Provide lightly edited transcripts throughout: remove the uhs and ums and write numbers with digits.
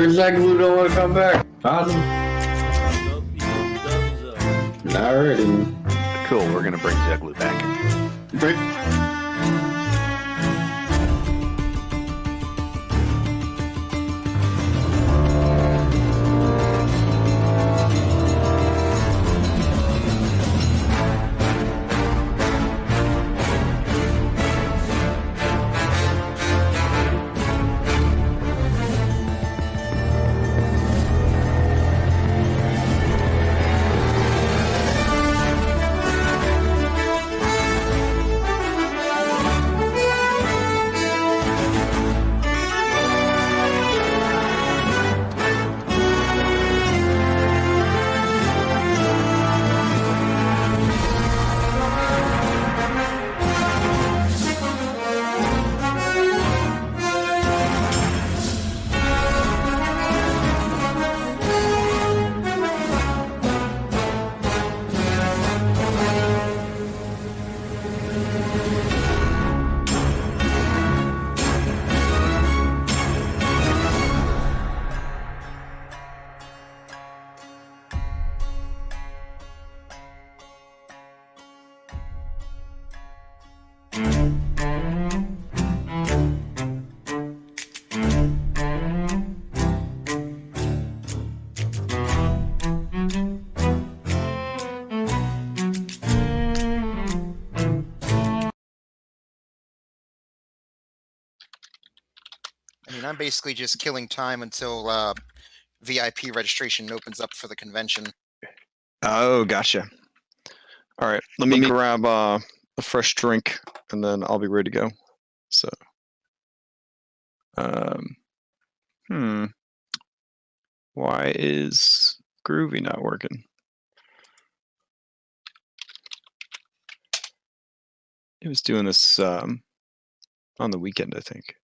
Zaglu don't want to come back. Awesome. Alrighty. Cool, we're gonna bring Zeglu back. I'm basically just killing time until VIP registration opens up for the convention. Oh, gotcha. All right, let me grab a fresh drink, and then I'll be ready to go. So, why is Groovy not working? He was doing this on the weekend, I think.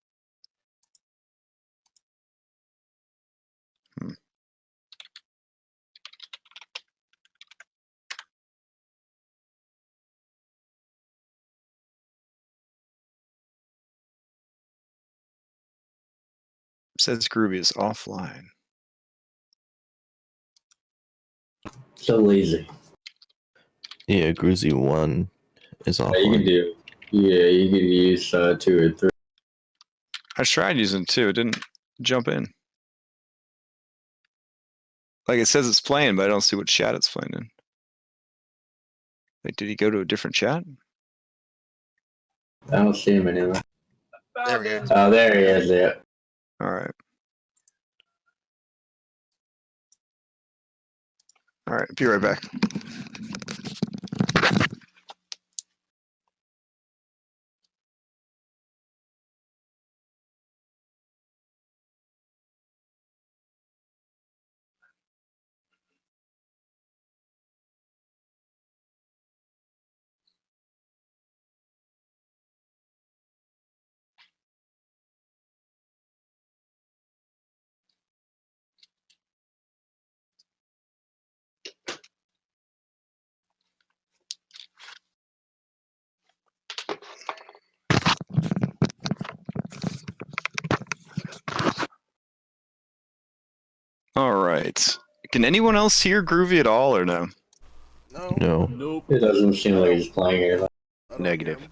Says Groovy is offline. So lazy. Yeah, Groovy 1 is offline. Yeah, you can do. Yeah, you can use 2 or 3. I tried using 2. It didn't jump in. Like it says it's playing, but I don't see what chat it's playing in. Like, did he go to a different chat? I don't see him anywhere. There we go. Oh, there he is. Yeah. All right. All right. Be right back. All right. Can anyone else hear Groovy at all, or no? No. Nope. It doesn't seem like he's playing it. Negative.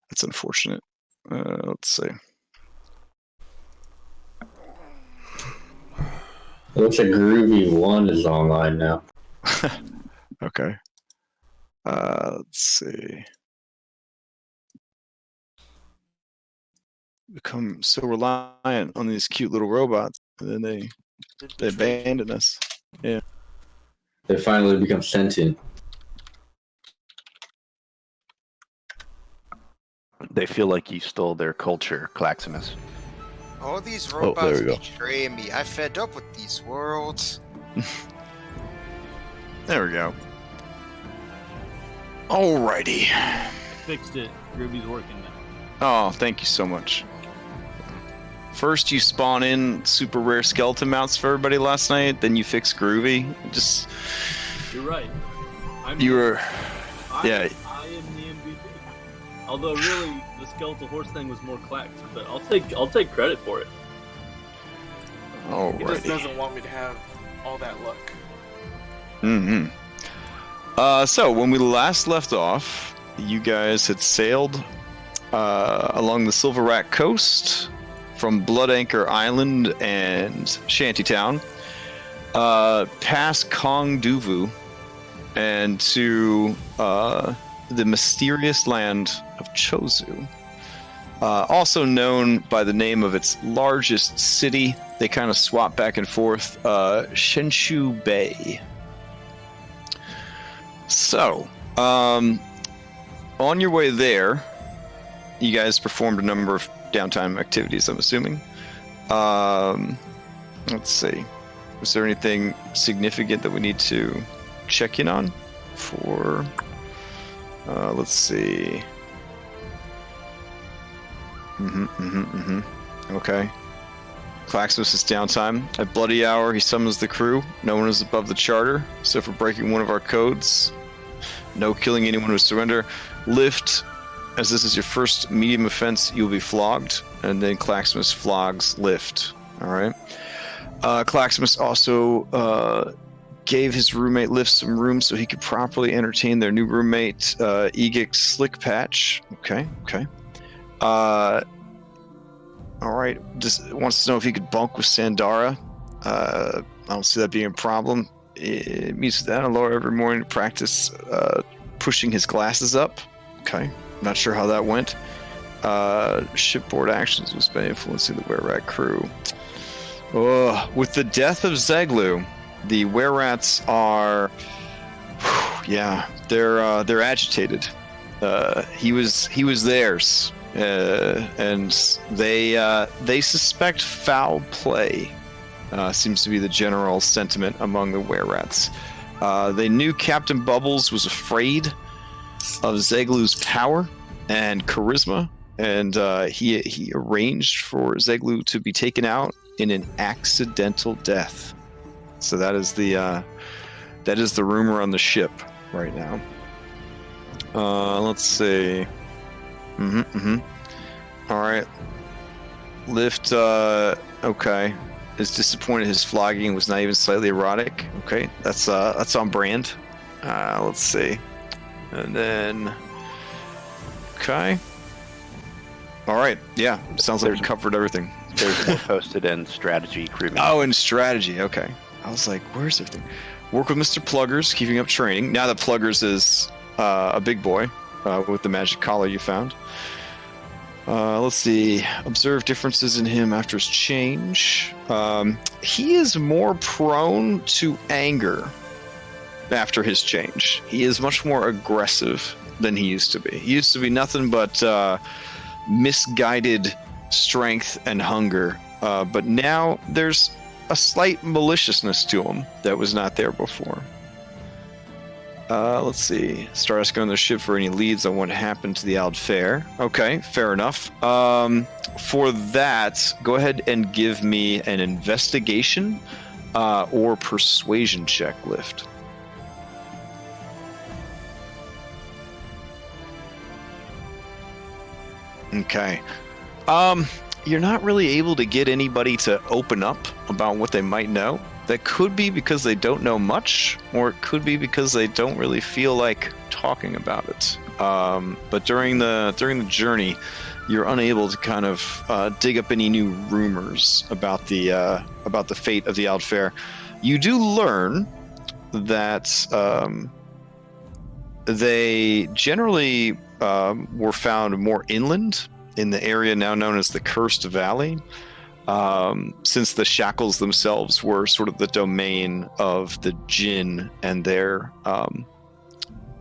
That's unfortunate. Let's see. It looks like Groovy 1 is online now. Okay. Let's see. Become so reliant on these cute little robots, and then they abandon us. Yeah. They finally become sentient. They feel like you stole their culture, Claximus. All these there robots we go. betray me. I fed up with these worlds. There we go. Alrighty. Fixed it. Ruby's working now. Oh, thank you so much. First, you spawn in super rare skeleton mounts for everybody last night. Then you fix Groovy. Just You're right. I am the MVP. Although really, the skeletal horse thing was more clacked, but I'll take credit for it. He just Alrighty. doesn't want me to have all that luck. Mm-hmm. So when we last left off, you guys had sailed along the Silver Rat coast from Blood Anchor Island and Shantytown, past Kong Duvu, and to the mysterious land of Cho Tzu, also known by the name of its largest city. They kind of swap back and forth, Shenshu Bay. So, on your way there, you guys performed a number of downtime activities, I'm assuming. Let's see. Was there anything significant that we need to check in on for... let's see. Okay. Claxmus' downtime. At Bloody Hour, he summons the crew. No one is above the charter, so for breaking one of our codes, no killing anyone who surrender. Lift, as this is your first medium offense, you'll be flogged, and then Claxmus flogs Lift. Alright. Claxmus also gave his roommate Lift some room so he could properly entertain their new roommate, Egic Slickpatch. Okay. Alright, just wants to know if he could bunk with Sandara. I don't see that being a problem. It meets with Annalore every morning to practice pushing his glasses up. Okay, not sure how that went. Shipboard actions was by influencing the Were-Rat crew. With the death of Zeglu, the Were-Rats are... yeah, they're agitated. He was theirs. And they suspect foul play. Seems to be the general sentiment among the Were-Rats. They knew Captain Bubbles was afraid of Zeglu's power and charisma, and he arranged for Zeglu to be taken out in an accidental death. So that is the rumor on the ship right now. Let's see. All right. Lift. Okay. Is disappointed his flogging was not even slightly erotic. Okay, that's on brand. Let's see. And then. Okay. All right. Yeah. Sounds like we covered everything. There's more posted in strategy crewman. Oh, and strategy. Okay. I was like, where's everything? Work with Mr. Pluggers, keeping up training. Now that Pluggers is a big boy with the magic collar you found. Let's see. Observe differences in him after his change. He is more prone to anger after his change. He is much more aggressive than he used to be. He used to be nothing but misguided strength and hunger. But now there's a slight maliciousness to him that was not there before. Let's see. Start asking on the ship for any leads on what happened to the Ald Fair. Okay, fair enough. For that, go ahead and give me an investigation or persuasion check, Lift. Okay. You're not really able to get anybody to open up about what they might know. That could be because they don't know much, or it could be because they don't really feel like talking about it. But during the journey, you're unable to kind of dig up any new rumors about the fate of the Ald Fair. You do learn that they generally were found more inland in the area now known as the Cursed Valley. Since the Shackles themselves were sort of the domain of the Jinn and their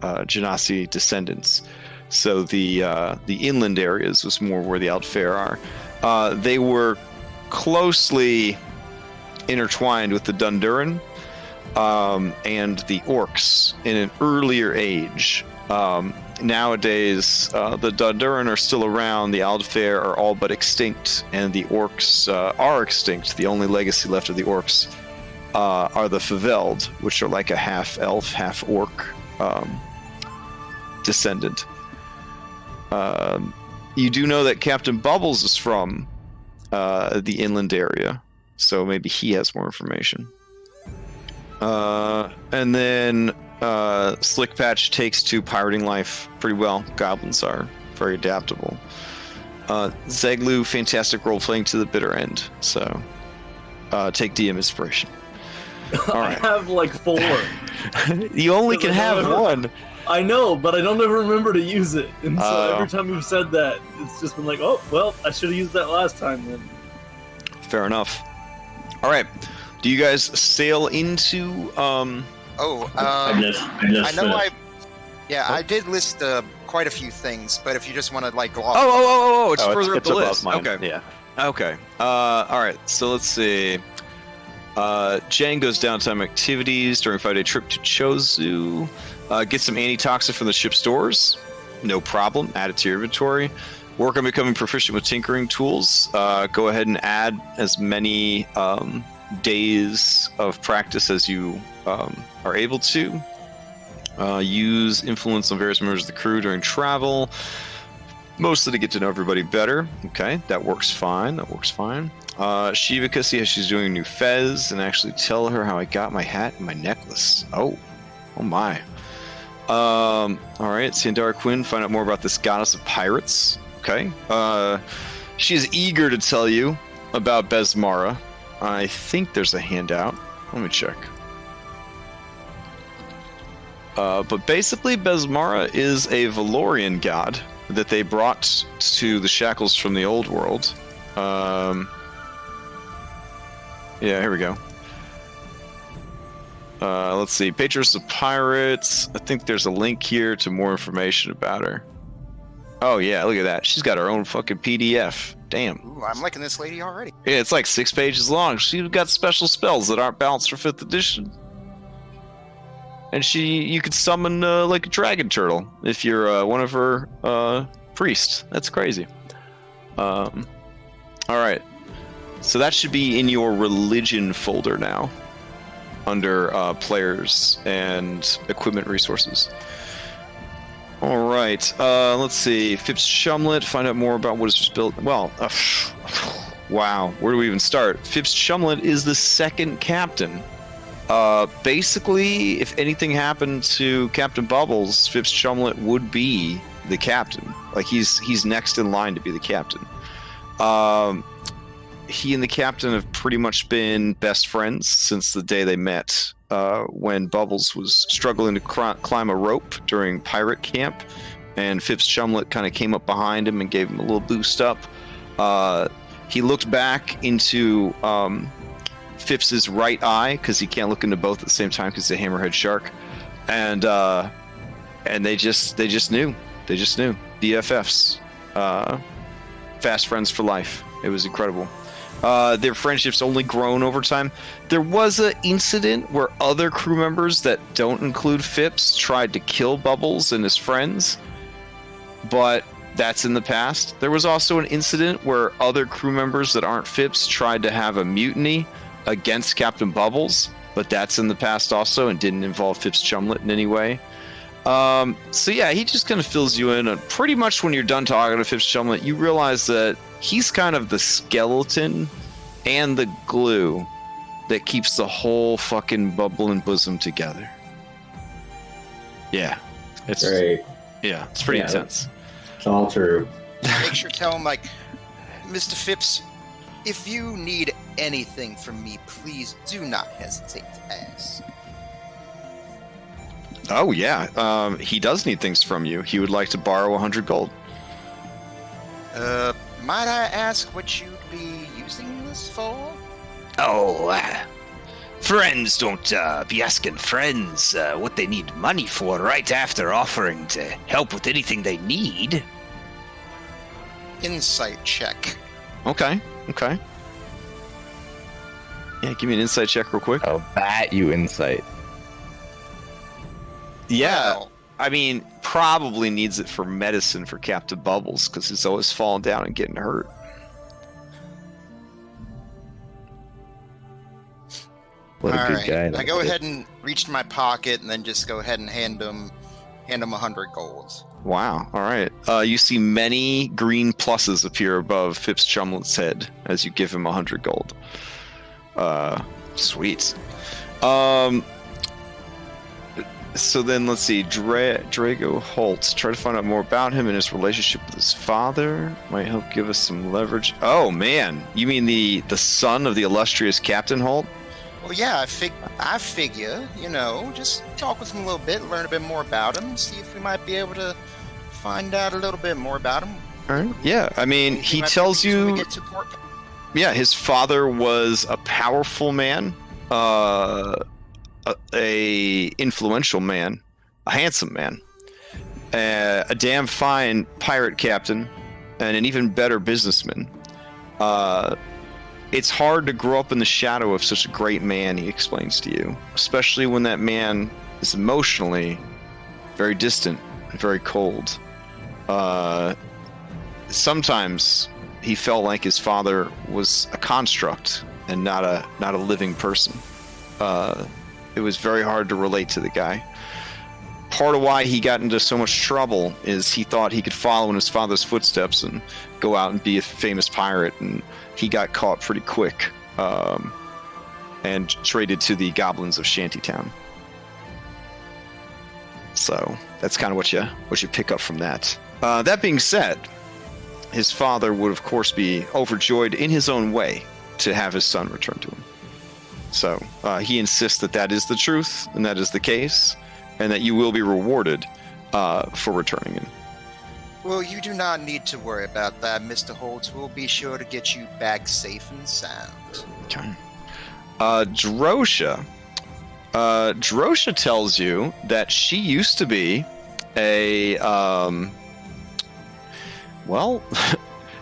Genasi descendants. So the inland areas was more where the Ald Fair are. They were closely intertwined with the Dunduran and the Orcs in an earlier age. Nowadays, the Dunduran are still around, the Ald Fair are all but extinct, and the Orcs are extinct. The only legacy left of the Orcs are the Faveld, which are like a half-elf, half-orc descendant. You do know that Captain Bubbles is from the inland area, so maybe he has more information. And then Slick Patch takes to pirating life pretty well. Goblins are very adaptable. Zeglu, fantastic role playing to the bitter end. So take DM inspiration. All I right. have like 4. You only can have one. I know, but I don't ever remember to use it. And so Oh. every time you've said that, it's just been like, oh, well, I should have used that last time then. Fair enough. All right. Do you guys sail into I just I know finished. I did list quite a few things, but if you just want to like gloss. It's Oh, further up it's the above list. mine. Okay. Yeah. Okay. All right. So let's see. Jen goes downtime activities during 5-day trip to Cho Tzu. Get some antitoxin from the ship stores. No problem. Add it to your inventory. Work on becoming proficient with tinkering tools. Go ahead and add as many days of practice as you are able to. Use influence on various members of the crew during travel. Mostly to get to know everybody better. Okay, that works fine. Shivaka, see how she's doing a new fez, and actually tell her how I got my hat and my necklace. Oh my. All right, Sandara Quinn, find out more about this goddess of pirates. Okay. She is eager to tell you about Besmara. I think there's a handout. Let me check. But basically, Besmara is a Valorian god that they brought to the Shackles from the old world. Yeah, here we go. Let's see. Patroness of Pirates. I think there's a link here to more information about her. Oh, yeah, look at that. She's got her own fucking PDF. Damn. Ooh, I'm liking this lady already. Yeah, it's like 6 pages long. She's got special spells that aren't balanced for 5th edition. And you could summon like a dragon turtle if you're one of her priests. That's crazy. All right. So that should be in your religion folder now, under players and equipment resources. All right. Let's see. Phipps Chumlet. Find out more about what is built. Well, wow. Where do we even start? Phipps Chumlet is the second captain. Basically, if anything happened to Captain Bubbles, Phipps Chumlet would be the captain. Like he's next in line to be the captain. He and the captain have pretty much been best friends since the day they met. When Bubbles was struggling to climb a rope during pirate camp, and Phipps Chumlet kind of came up behind him and gave him a little boost up. He looked back into Phipps's right eye because he can't look into both at the same time because he's a hammerhead shark, and they just knew. They just knew. BFFs, fast friends for life. It was incredible. Their friendship's only grown over time. There was an incident where other crew members that don't include Phipps tried to kill Bubbles and his friends, but that's in the past. There was also an incident where other crew members that aren't Phipps tried to have a mutiny against Captain Bubbles, but that's in the past also and didn't involve Phipps Chumlet in any way. So yeah, he just kind of fills you in. And pretty much when you're done talking to Phipps Chumlet, you realize that he's kind of the skeleton and the glue that keeps the whole fucking bubbling bosom together. Yeah. It's Great. Yeah, it's pretty Yeah. intense. It's all true. Make sure tell him like, Mr. Phipps, if you need anything from me, please do not hesitate to ask. Oh yeah, he does need things from you. He would like to borrow 100 gold. Might I ask what you'd be using this for? Oh, friends don't be asking friends what they need money for right after offering to help with anything they need. Insight check. Okay. Yeah, give me an insight check real quick. I'll bat you insight. Yeah, Well, I mean, probably needs it for medicine for Captain Bubbles because he's always falling down and getting hurt. What a all good right. guy. I that go kid. ahead and reach in my pocket and then just go ahead and hand him 100 golds. Wow. All right. You see many green pluses appear above Phipps Chumlet's head as you give him 100 gold. Sweet. So then let's see. Drago Holt. Try to find out more about him and his relationship with his father. Might help give us some leverage. Oh man, you mean the son of the illustrious Captain Holt? Well, yeah, I figure, just talk with him a little bit, learn a bit more about him, see if we might be able to find out a little bit more about him. All right. Yeah, I mean, he tells you. Yeah, his father was a powerful man, a influential man, a handsome man, a damn fine pirate captain, and an even better businessman. It's hard to grow up in the shadow of such a great man, he explains to you, especially when that man is emotionally very distant and very cold. Sometimes he felt like his father was a construct and not a living person. It was very hard to relate to the guy. Part of why he got into so much trouble is he thought he could follow in his father's footsteps and go out and be a famous pirate, and he got caught pretty quick and traded to the goblins of Shantytown. So that's kind of what you pick up from that. That being said, his father would of course be overjoyed in his own way to have his son return to him. So he insists that is the truth and that is the case, and that you will be rewarded for returning in. Well, you do not need to worry about that, Mr. Holtz. We'll be sure to get you back safe and sound. Okay. Drosha. Drosha tells you that she used to be a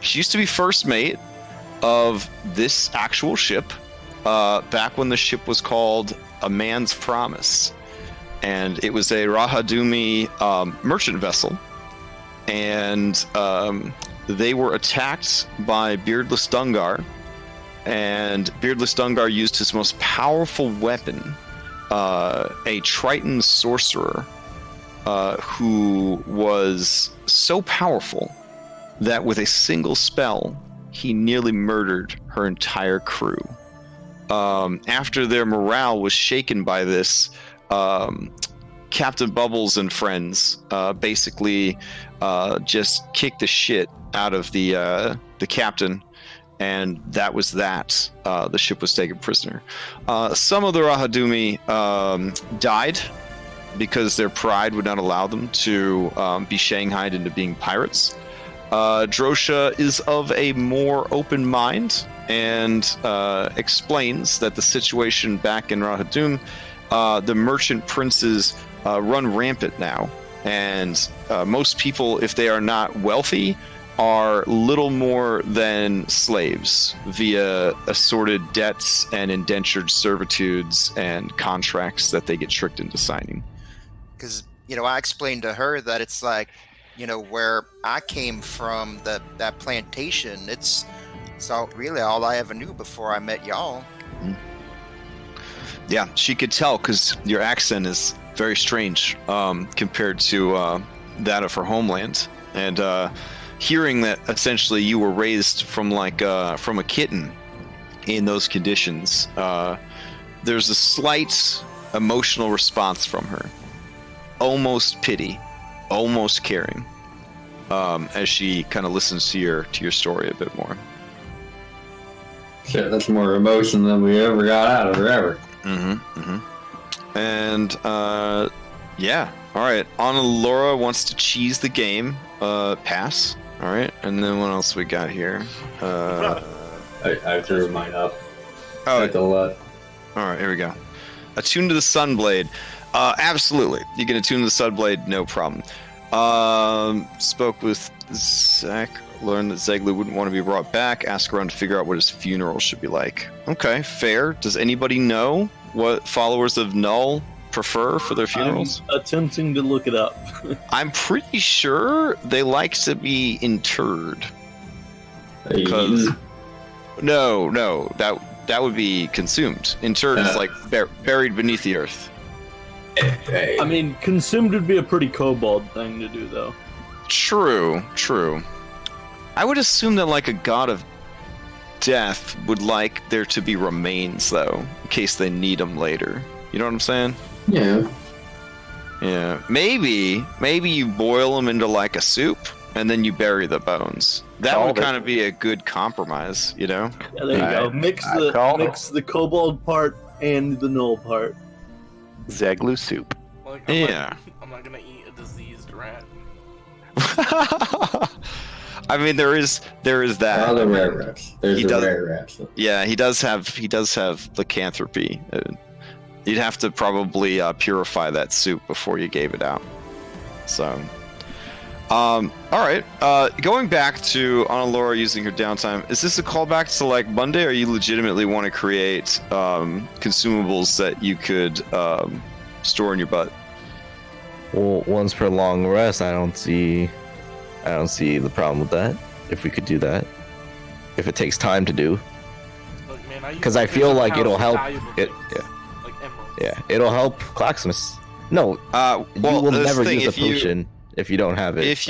she used to be first mate of this actual ship back when the ship was called A Man's Promise, and it was a Rahadumi merchant vessel, and they were attacked by Beardless Dungar, and Beardless Dungar used his most powerful weapon, a Triton sorcerer who was so powerful that with a single spell he nearly murdered her entire crew. After their morale was shaken by this, Captain Bubbles and friends basically just kicked the shit out of the captain, and that was that. The ship was taken prisoner. Some of the Rahadumi died because their pride would not allow them to be shanghaied into being pirates. Drosha is of a more open mind and explains that the situation back in Rahadum, the merchant princes run rampant now, and most people, if they are not wealthy, are little more than slaves via assorted debts and indentured servitudes and contracts that they get tricked into signing. Because, I explained to her that it's like, where I came from, that plantation, it's really all I ever knew before I met y'all. Mm-hmm. Yeah, she could tell because your accent is very strange compared to that of her homeland. And hearing that essentially you were raised from from a kitten in those conditions, there's a slight emotional response from her. Almost pity, almost caring, as she kind of listens to your story a bit more. Shit, that's more emotion than we ever got out of her ever. Mm-hmm. Mm-hmm. And yeah, all right. Anna Laura wants to cheese the game. Pass. All right. And then what else we got here? I threw mine up. Oh, Like a lot. all right. Here we go. Attune to the Sunblade. Absolutely. You can attune to the Sunblade, no problem. Spoke with Zach. Learned that Zeglu wouldn't want to be brought back. Ask around to figure out what his funeral should be like. Okay, fair. Does anybody know what followers of Null prefer for their funerals? I'm attempting to look it up. I'm pretty sure they like to be interred. Because no, that would be consumed. Interred is like buried beneath the earth. Hey. I mean, consumed would be a pretty kobold thing to do, though. True. I would assume that like a god of death would like there to be remains, though, in case they need them later. You know what I'm saying? Yeah. Yeah. Maybe you boil them into like a soup, and then you bury the bones. That would kind of be a good compromise, you know? Yeah, there you go. Mix the kobold part and the gnoll part. Zaglu soup. Like, I'm not gonna eat a diseased rat. I mean, there is that. Oh, the rare rats. There's the rare rats. Yeah, he does have lycanthropy. You'd have to probably purify that soup before you gave it out. So, all right. Going back to Annalora using her downtime, is this a callback to like Monday, or you legitimately want to create consumables that you could store in your butt? Well, once per long rest, I don't see the problem with that. If we could do that, if it takes time to do, because I feel like it'll help. It'll help Claximus. No, you will never use a potion if you don't have it. If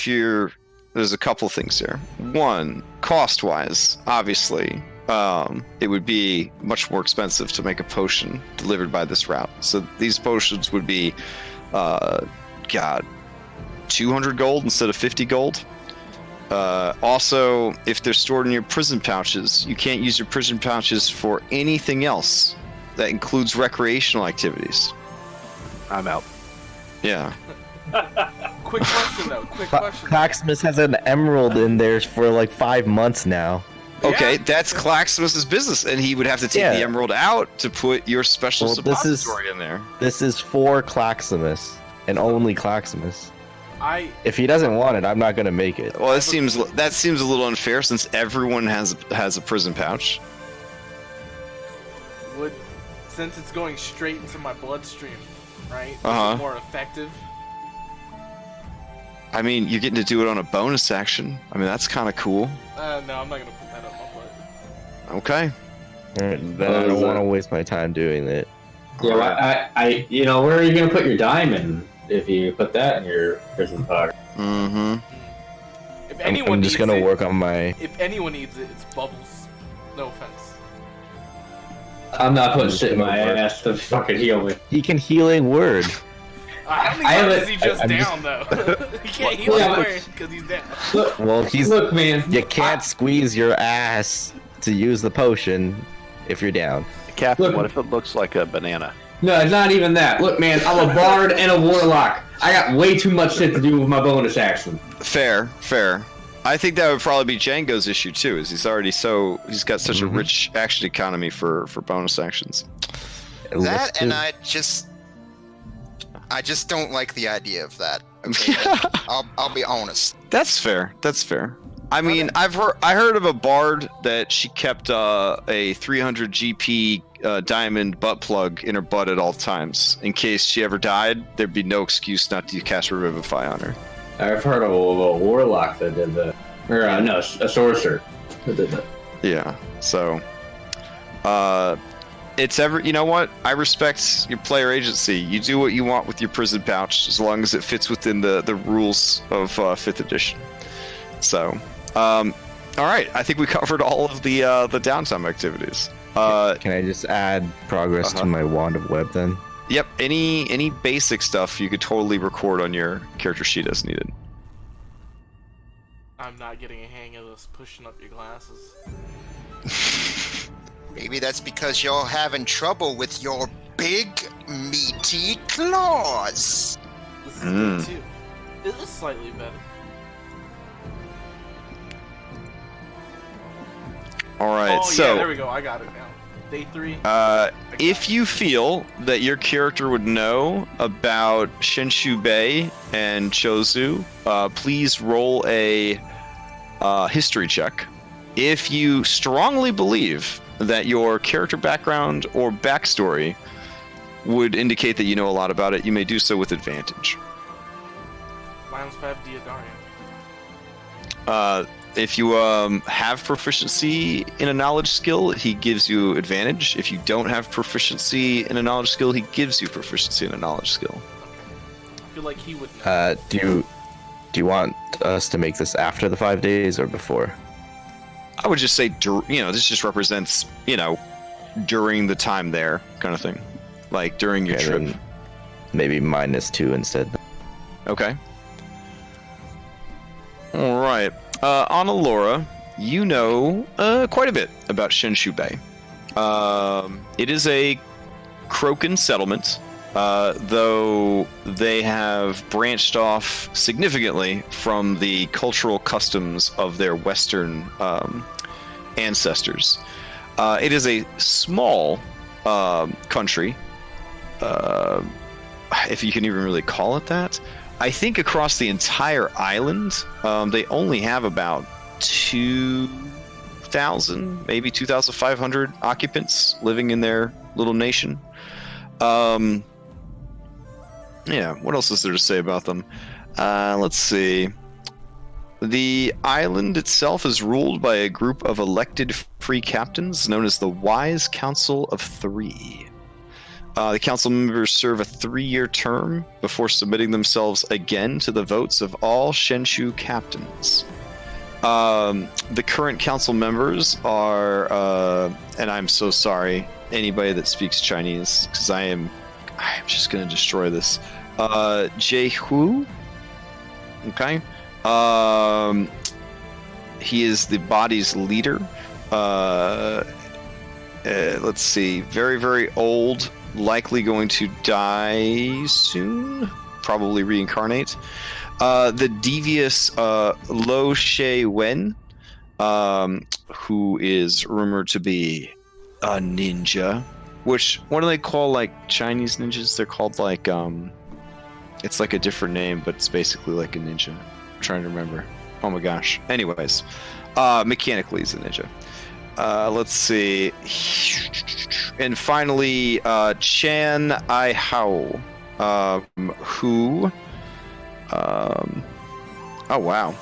you're, there's a couple things here. One, cost-wise, obviously, it would be much more expensive to make a potion delivered by this route. So these potions would be, 200 gold instead of 50 gold. Also, if they're stored in your prison pouches, you can't use your prison pouches for anything else. That includes recreational activities. I'm out. Yeah. Quick question though. Claximus has an emerald in there for like 5 months now. Okay, that's Claximus's business, and he would have to take the emerald out to put your special suppository in there. This is for Claximus, and only Claximus. If he doesn't want it, I'm not gonna make it. Well, that seems a little unfair since everyone has a prison pouch. Since it's going straight into my bloodstream, right? Is it more effective? I mean, you're getting to do it on a bonus action. I mean, that's kind of cool. No, I'm not gonna put that up my butt. Okay. Then I don't want to waste my time doing it. Yeah, where are you gonna put your diamond if you put that in your prison pouch? Mm-hmm. If anyone I'm just gonna work on my. If anyone needs it, it's Bubbles. No offense. I'm not putting shit in my ass to fucking heal me. He can healing word. How many times is he just down though? He can't heal his word because he's down. Look, man. You can't squeeze your ass to use the potion if you're down. Captain, what if it looks like a banana? No, it's not even that. Look, man, I'm a bard and a warlock. I got way too much shit to do with my bonus action. Fair. I think that would probably be Django's issue too, is he's got such a rich action economy for bonus actions. That and I just don't like the idea of that. Okay, I'll be honest. That's fair. I mean, I heard of a bard that she kept a 300 GP diamond butt plug in her butt at all times. In case she ever died, there'd be no excuse not to cast Revivify on her. I've heard of a warlock that did that. Or, no, a sorcerer that did that. Yeah, so... you know what? I respect your player agency. You do what you want with your prison pouch, as long as it fits within the rules of 5th edition. So, all right. I think we covered all of the downtime activities. Can I just add progress to my Wand of Web then? Yep. Any basic stuff you could totally record on your character sheet as needed. I'm not getting a hang of this pushing up your glasses. Maybe that's because you're having trouble with your big, meaty claws. This is good too. It is slightly better. All right, yeah, there we go. I got it now. Day 3. If you feel that your character would know about Shenshu Bei and Cho Tzu, please roll a history check. If you strongly believe that your character background or backstory would indicate that you know a lot about it, you may do so with advantage. Lion's Fab Diodarian. If you have proficiency in a knowledge skill, he gives you advantage. If you don't have proficiency in a knowledge skill, he gives you proficiency in a knowledge skill. Okay. I feel like he would know. Do you want us to make this after the 5 days or before? I would just say, this just represents, during the time there kind of thing. Like during your trip. Then maybe -2 instead. Okay. All right. On Alora, you know quite a bit about Shenshu Bay. It is a Kroaken settlement, though they have branched off significantly from the cultural customs of their Western ancestors. It is a small country, if you can even really call it that. I think across the entire island, they only have about 2,000, maybe 2,500 occupants living in their little nation. What else is there to say about them? Let's see. The island itself is ruled by a group of elected free captains known as the Wise Council of Three. The council members serve a 3-year term before submitting themselves again to the votes of all Shenshu captains. The current council members are, and I'm so sorry, anybody that speaks Chinese, because I'm just going to destroy this. Jehu, okay? He is the body's leader. Let's see, very, very old, likely going to die soon, probably reincarnate. The devious Lo She Wen, who is rumored to be a ninja, which, what do they call, like, Chinese ninjas? They're called, like, it's like a different name, but it's basically like a ninja. I'm trying to remember. Oh my gosh. Anyways, mechanically he's a ninja. Let's see. And finally, Chan Ai Hao, who... oh, wow.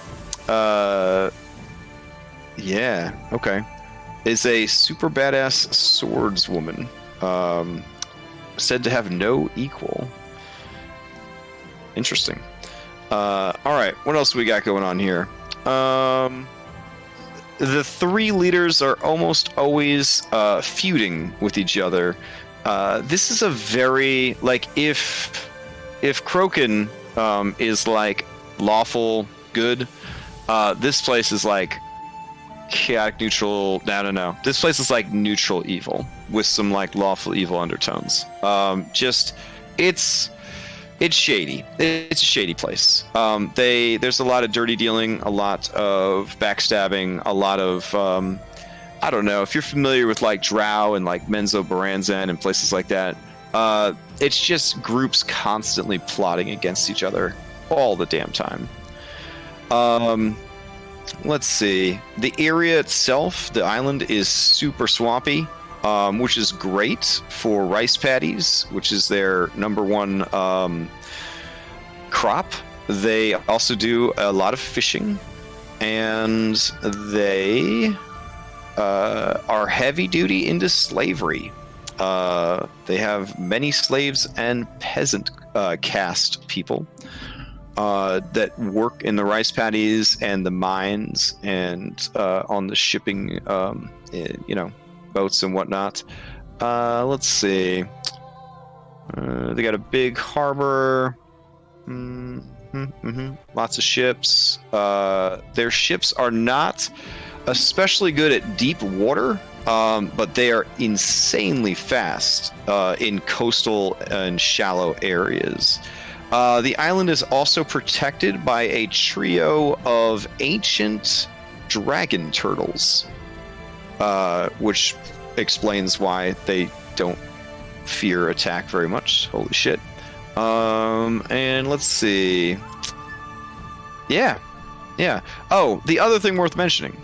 Yeah, okay. Is a super badass swordswoman. Said to have no equal. Interesting. Alright, what else we got going on here? The three leaders are almost always feuding with each other. This is a very, like, if Kroaken is like lawful good, this place is like chaotic neutral. No. This place is like neutral evil with some like lawful evil undertones. It's shady. It's a shady place. There's a lot of dirty dealing, a lot of backstabbing, a lot of I don't know if you're familiar with like Drow and like Menzo Baranzan and places like that. It's just groups constantly plotting against each other all the damn time. Let's see. The area itself, the island, is super swampy, which is great for rice paddies, which is their number one crop. They also do a lot of fishing, and they are heavy duty into slavery. They have many slaves and peasant caste people that work in the rice paddies and the mines and on the shipping, boats and whatnot. Let's see. They got a big harbor. Lots of ships. Their ships are not especially good at deep water, but they are insanely fast in coastal and shallow areas. The island is also protected by a trio of ancient dragon turtles, which explains why they don't fear attack very much. Holy shit. And let's see. Yeah. Oh, the other thing worth mentioning.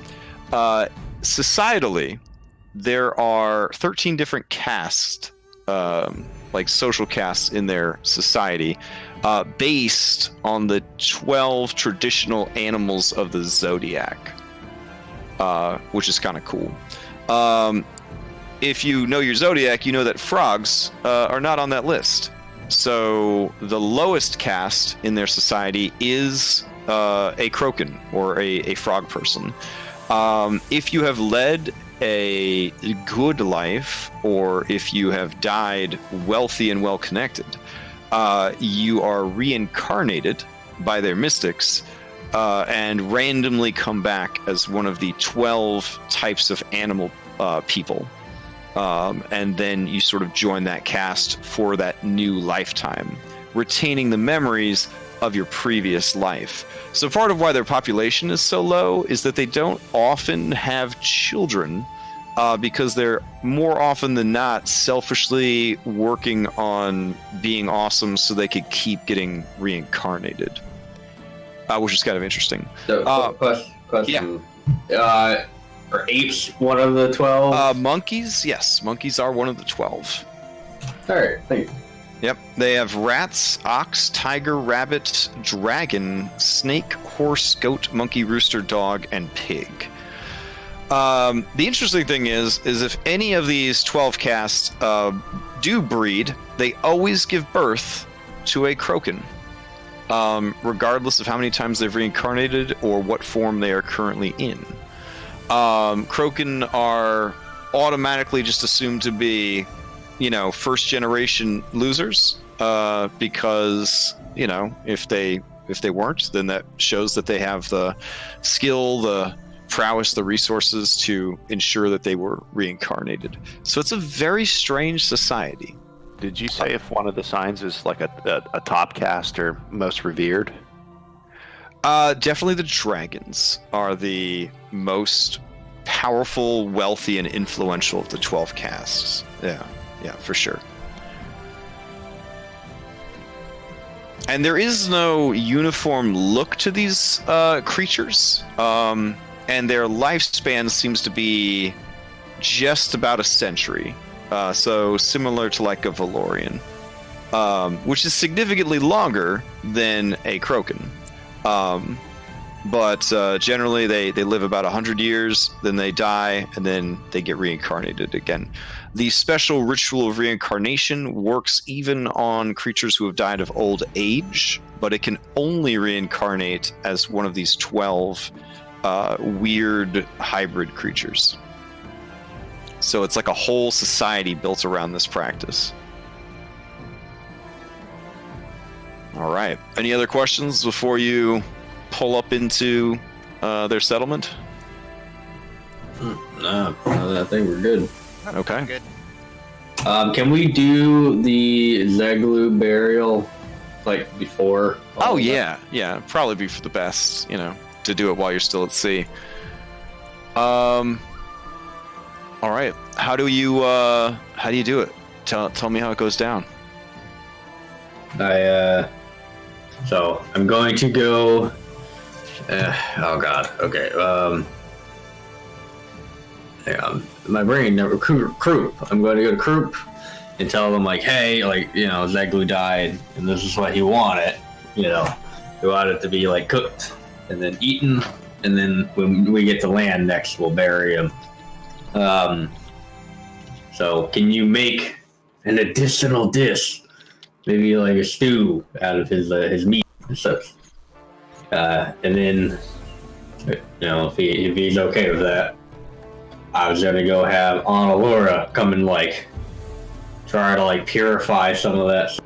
Societally, there are 13 different castes, like social castes in their society, based on the 12 traditional animals of the Zodiac, which is kind of cool. If you know your Zodiac, you know that frogs are not on that list. So the lowest caste in their society is a Kroaken, or a frog person. If you have led a good life, or if you have died wealthy and well connected, you are reincarnated by their mystics and randomly come back as one of the 12 types of animal people. And then you sort of join that cast for that new lifetime, retaining the memories of your previous life. So part of why their population is so low is that they don't often have children, because they're more often than not selfishly working on being awesome so they could keep getting reincarnated, which is kind of interesting. So, question. Yeah. Are apes one of the 12? Monkeys, yes. Monkeys are one of the 12. All right, thank you. Yep, they have rats, ox, tiger, rabbit, dragon, snake, horse, goat, monkey, rooster, dog, and pig. The interesting thing is if any of these 12 casts do breed, they always give birth to a Kroaken, regardless of how many times they've reincarnated or what form they are currently in. Kroaken are automatically just assumed to be, first generation losers, because, if they weren't, then that shows that they have the skill, the prowess, the resources to ensure that they were reincarnated. So it's a very strange society. Did you say if one of the signs is like a top cast or most revered? Definitely the dragons are the most powerful, wealthy, and influential of the 12 castes. Yeah, for sure. And there is no uniform look to these creatures, and their lifespan seems to be just about a century. So similar to like a Valorian, which is significantly longer than a Kroaken. But generally they live about 100 years, then they die, and then they get reincarnated again. The special ritual of reincarnation works even on creatures who have died of old age, but it can only reincarnate as one of these 12 weird hybrid creatures. So it's like a whole society built around this practice. All right. Any other questions before you pull up into their settlement? No, I think we're good. Okay. Good. Can we do the Zeglu burial like before? Oh yeah, probably be for the best, to do it while you're still at sea. All right. How do you do it? Tell me how it goes down. So I'm going to go. Oh God. Okay. Hang on. My brain never. Croup. I'm going to go to Croup and tell them like, hey, Zeglu died, and this is what he wanted. He wanted it to be like cooked and then eaten, and then when we get to land next, we'll bury him. So can you make an additional dish, maybe like a stew out of his meat and such? And then, if he's okay with that, I was gonna go have Laura come and try to purify some of that.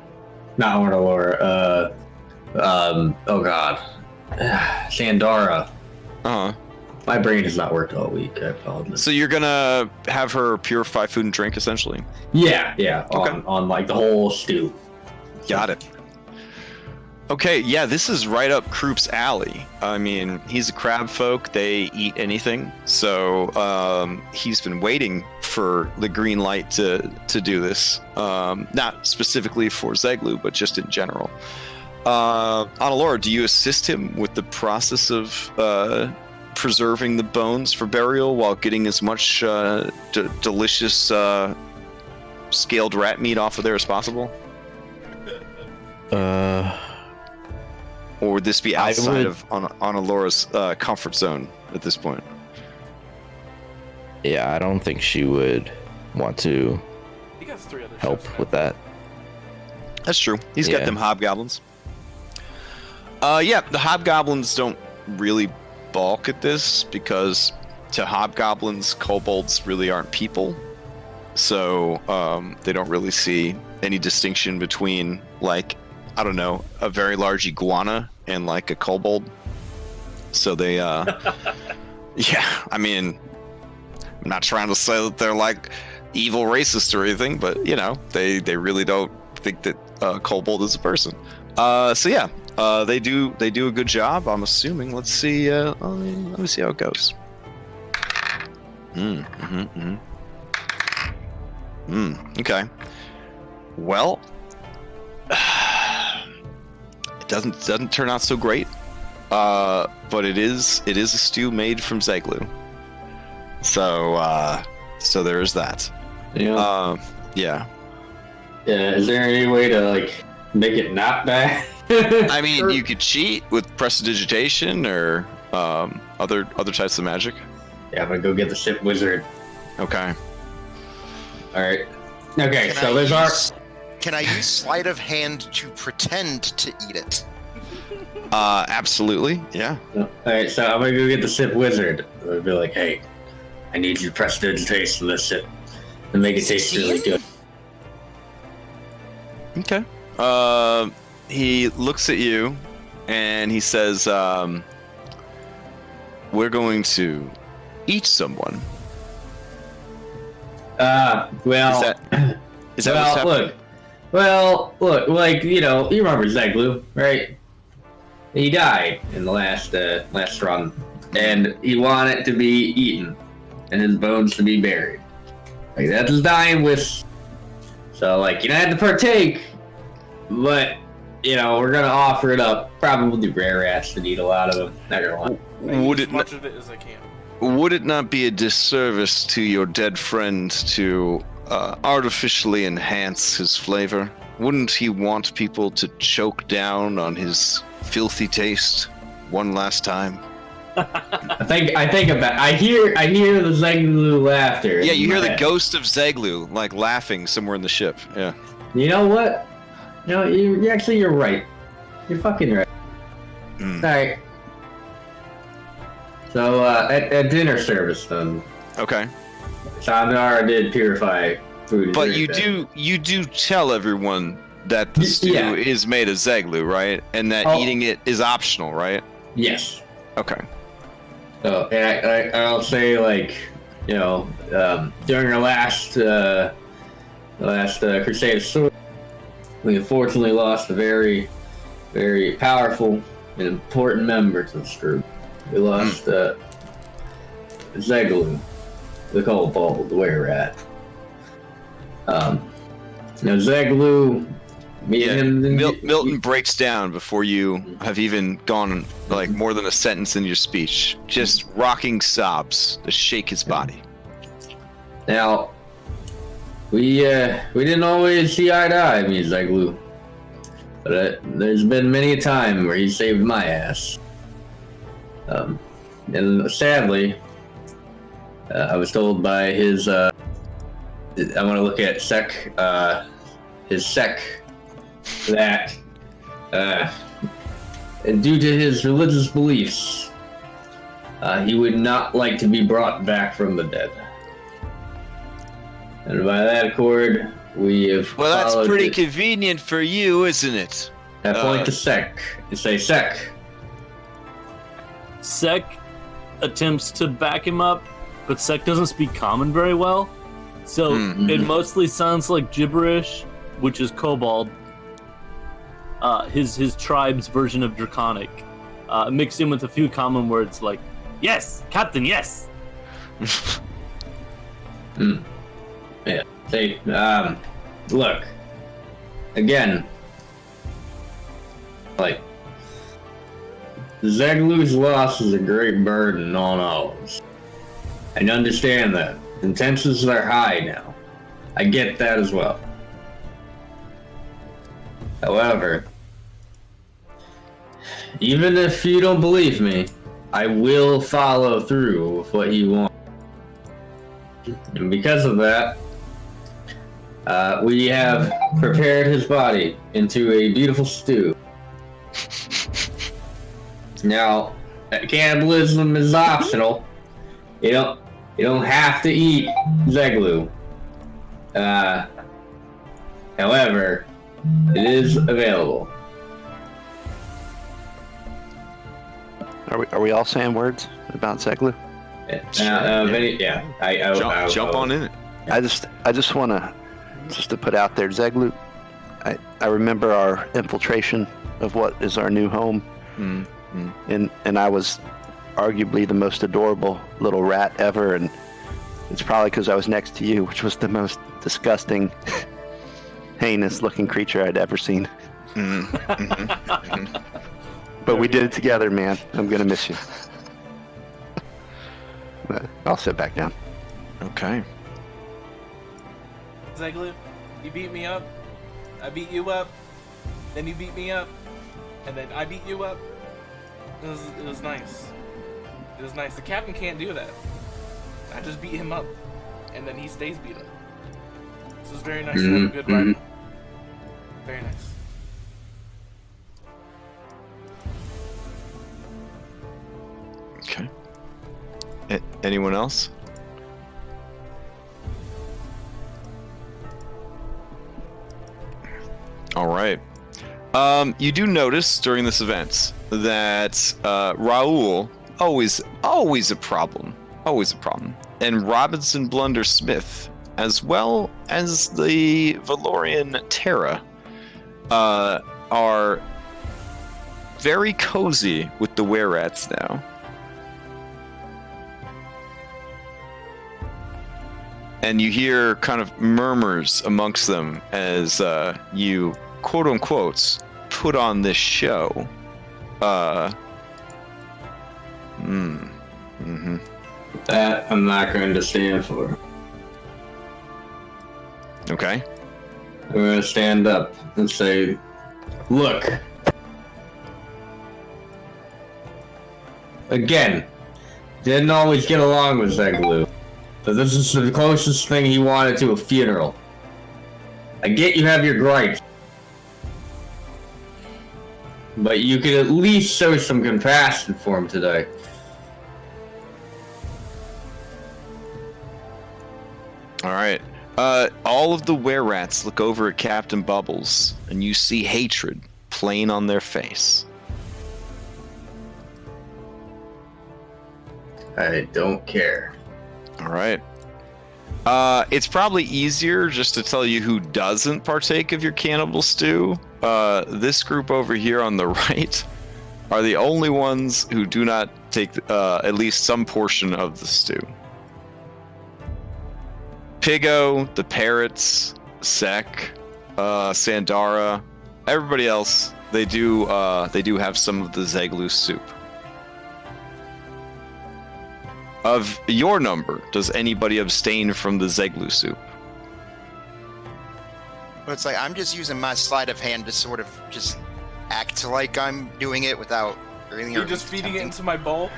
Not Laura. Oh God, Sandara. My brain has not worked all week. I apologize. So you're gonna have her purify food and drink, essentially? Yeah. Okay. On the whole stew. Got it. Okay, yeah, this is right up Kroop's alley. I mean, he's a crab folk. They eat anything. So he's been waiting for the green light to do this. Not specifically for Zeglu, but just in general. Annalora, do you assist him with the process of preserving the bones for burial while getting as much delicious scaled rat meat off of there as possible? Or would this be outside of Annalora's comfort zone at this point? Yeah, I don't think she would want to help with that. That's true. He's got them hobgoblins. The hobgoblins don't really balk at this because to hobgoblins, kobolds really aren't people, so they don't really see any distinction between, like, I don't know, a very large iguana and like a kobold. So they, yeah, I mean, I'm not trying to say that they're like evil racist or anything, but you know, they really don't think that kobold is a person. So yeah, they do a good job, I'm assuming. Let's see. Let me see how it goes. Okay. Well, it doesn't turn out so great. But it is a stew made from Zeglu. So there is that. Yeah. Yeah. Yeah. Is there any way to like make it not bad? I mean, you could cheat with prestidigitation or other types of magic. Yeah, I'm gonna go get the ship wizard. Okay. All right. Okay. So there's our. Can I use sleight of hand to pretend to eat it? Absolutely. Yeah. All right. So I'm gonna go get the ship wizard. I'll be like, hey, I need you to prestidigitation this ship and make it taste really good. Okay. He looks at you and he says, we're going to eat someone. Well, is that what's happening? Look, like, you know, you remember Zeglu, right? He died in the last run, and he wanted to be eaten, and his bones to be buried. Like, that's his dying wish. So, like, you don't have to partake, but, you know, we're gonna offer it up. Probably rare rats to eat a lot of them. Not gonna lie. Would it much of it as I can. Would it not be a disservice to your dead friend to artificially enhance his flavor? Wouldn't he want people to choke down on his filthy taste one last time? I hear the Zeglu laughter. Yeah, you hear the ghost of Zeglu like laughing somewhere in the ship. Yeah. You know what? You know, you're right. You're fucking right. All right. So at dinner service then. Okay. Sandara did purify food. But you do tell everyone that the stew is made of Zeglu, right? And that eating it is optional, right? Yes. Okay. So, and I'll say, like, you know, during our last Crusade of Sword, we unfortunately lost a very, very powerful and important member to this group. We lost Zeglu, the kobold, the were-rat. Now Zeglu, Milton breaks down before you have even gone like more than a sentence in your speech, just rocking sobs to shake his body. Now, we didn't always see eye to eye, me and Zeglu, but there's been many a time where he saved my ass. And sadly, I was told by his, I want to look at his sect, that, and due to his religious beliefs, he would not like to be brought back from the dead. And by that accord, we have. Well, that's pretty convenient for you, isn't it? I point to Sek. You say Sek. Sek attempts to back him up, but Sek doesn't speak common very well, so it mostly sounds like gibberish, which is kobold. His tribe's version of Draconic, mixed in with a few common words like "Yes, Captain, yes." Yeah. Say, look. Again, like, Zeglu's loss is a great burden on all of us. I understand that. Intentions are high now. I get that as well. However, even if you don't believe me, I will follow through with what he wants. And because of that, we have prepared his body into a beautiful stew. Now, cannibalism is optional, You don't have to eat Zeglu. However, it is available. Are we all saying words about Zeglu? Jump on in it. I just want to put out there, Zeglu. I remember our infiltration of what is our new home, and I was arguably the most adorable little rat ever, and it's probably because I was next to you, which was the most disgusting, heinous-looking creature I'd ever seen. But we did it together, man. I'm gonna miss you. But I'll sit back down. Okay. Zeglu, you beat me up. I beat you up. Then you beat me up. And then I beat you up. It was nice. It was nice. The captain can't do that. I just beat him up. And then he stays beat up. This was very nice to have a good ride. Very nice. Okay. Anyone else? All right. You do notice during this event that Raoul, always a problem, and Robinson Blunder Smith, as well as the Valorian Terra, are very cozy with the were-rats now. And you hear kind of murmurs amongst them as you, quote unquote, put on this show. That I'm not going to stand for. Okay. I'm going to stand up and say, look. Again, didn't always get along with Zeglu. But this is the closest thing he wanted to a funeral. I get you have your gripes. But you could at least show some compassion for him today. Alright. All of the were-rats look over at Captain Bubbles, and you see hatred plain on their face. I don't care. Alright. It's probably easier just to tell you who doesn't partake of your cannibal stew. This group over here on the right are the only ones who do not take at least some portion of the stew. Pigo, the parrots, Sek, Sandara, everybody else, they do have some of the Zeglu soup. Of your number, does anybody abstain from the Zeglu soup? But it's like I'm just using my sleight of hand to sort of just act like I'm doing it without really. You're just feeding it into my bowl?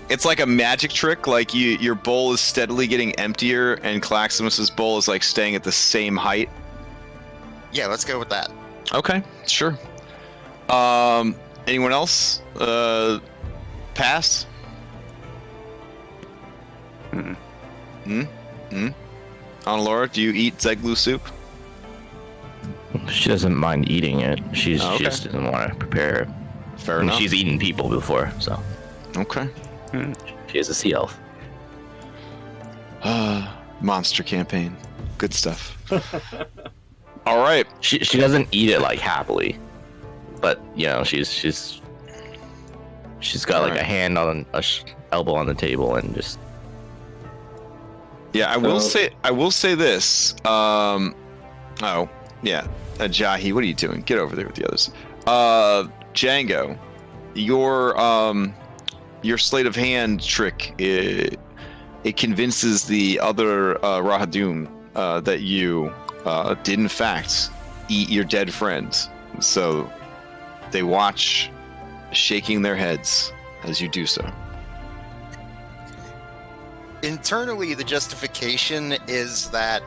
It's like a magic trick, like your bowl is steadily getting emptier and Claximus's bowl is like staying at the same height. Yeah, let's go with that. Okay, sure. Anyone else? Pass? Laura, do you eat Zeglu soup? She doesn't mind eating it. She just doesn't want to prepare it. Fair enough. She's eaten people before, so. Okay. She is a sea elf. Monster campaign. Good stuff. All right. She doesn't eat it like happily, but you know she's got like a hand on elbow on the table and just. Yeah, I will say this. Jahi, what are you doing? Get over there with the others. Django, your sleight of hand trick it convinces the other Rahadum that you did in fact eat your dead friend. So they watch, shaking their heads as you do so. Internally, the justification is that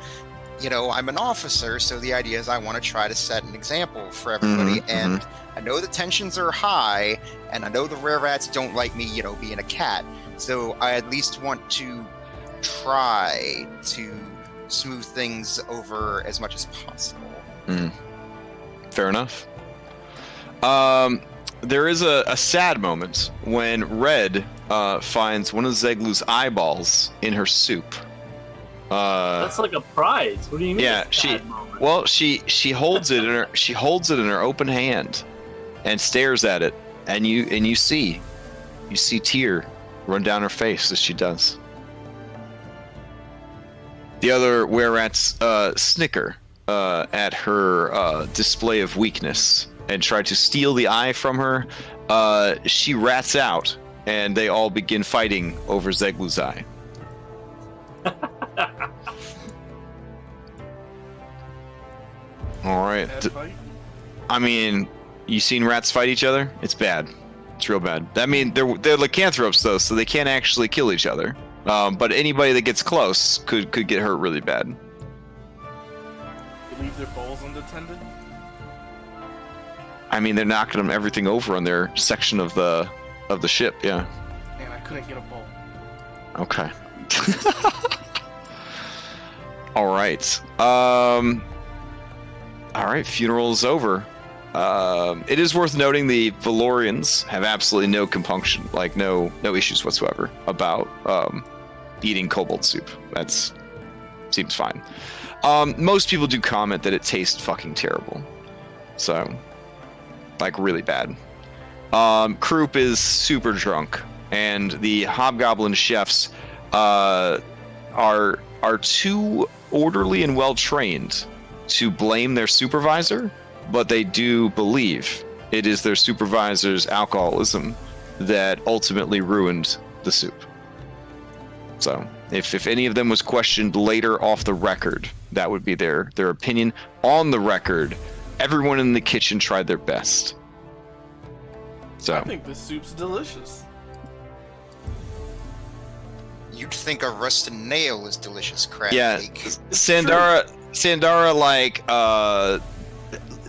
I'm an officer, so the idea is I want to try to set an example for everybody. And I know the tensions are high, and I know the rare rats don't like me, being a cat. So I at least want to try to smooth things over as much as possible. Fair enough. There is a sad moment when Red finds one of Zeglu's eyeballs in her soup. That's like a prize. What do you mean? Yeah, she holds it in her open hand and stares at it, and you see tear run down her face as she does. The other were-rats snicker at her display of weakness and try to steal the eye from her. She rats out, and they all begin fighting over Zeglu's eye. All right. I mean, you seen rats fight each other? It's bad. It's real bad. I mean, they're lycanthropes though, so they can't actually kill each other. But anybody that gets close could get hurt really bad. You leave their bowls unattended? I mean, they're knocking them everything over on their section of the ship. Yeah. Man, I couldn't get a bowl. Okay. All right. All right. Funeral is over. It is worth noting the Valorians have absolutely no compunction, like no issues whatsoever about eating kobold soup. That's seems fine. Most people do comment that it tastes fucking terrible, so like really bad. Kroop is super drunk, and the hobgoblin chefs are too orderly and well trained to blame their supervisor, but they do believe it is their supervisor's alcoholism that ultimately ruined the soup. So if any of them was questioned later off the record, that would be their opinion. On the record, everyone in the kitchen tried their best. So I think this soup's delicious. You'd think a rusted nail is delicious, crab yeah, cake. Sandara like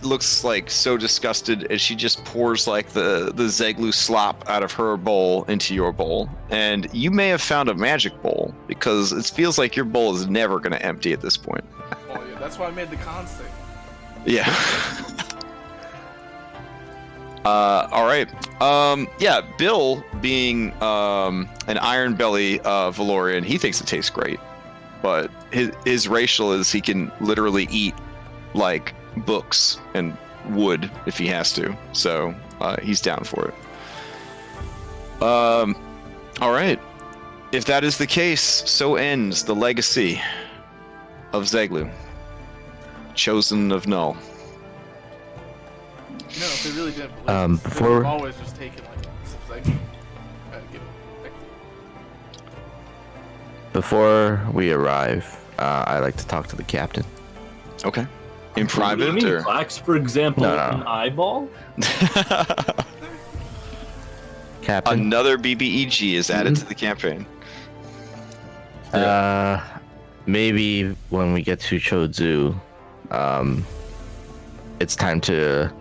looks like so disgusted, and she just pours like the Zeglu slop out of her bowl into your bowl. And you may have found a magic bowl, because it feels like your bowl is never going to empty at this point. Oh yeah, that's why I made the con save. Yeah. All right. Yeah, Bill, being an Iron Belly Valorian, he thinks it tastes great. But his racial is he can literally eat like books and wood if he has to. So he's down for it. All right. If that is the case, so ends the legacy of Zeglu, chosen of Null. You know, if they really didn't believe this, they would've always just taken like some Zeglu and give it. Before we arrive, I'd like to talk to the captain. Okay. In private, you mean or Clax, for example, No. an eyeball? Captain. Another BBEG is added to the campaign. Maybe when we get to Cho Tzu, it's time to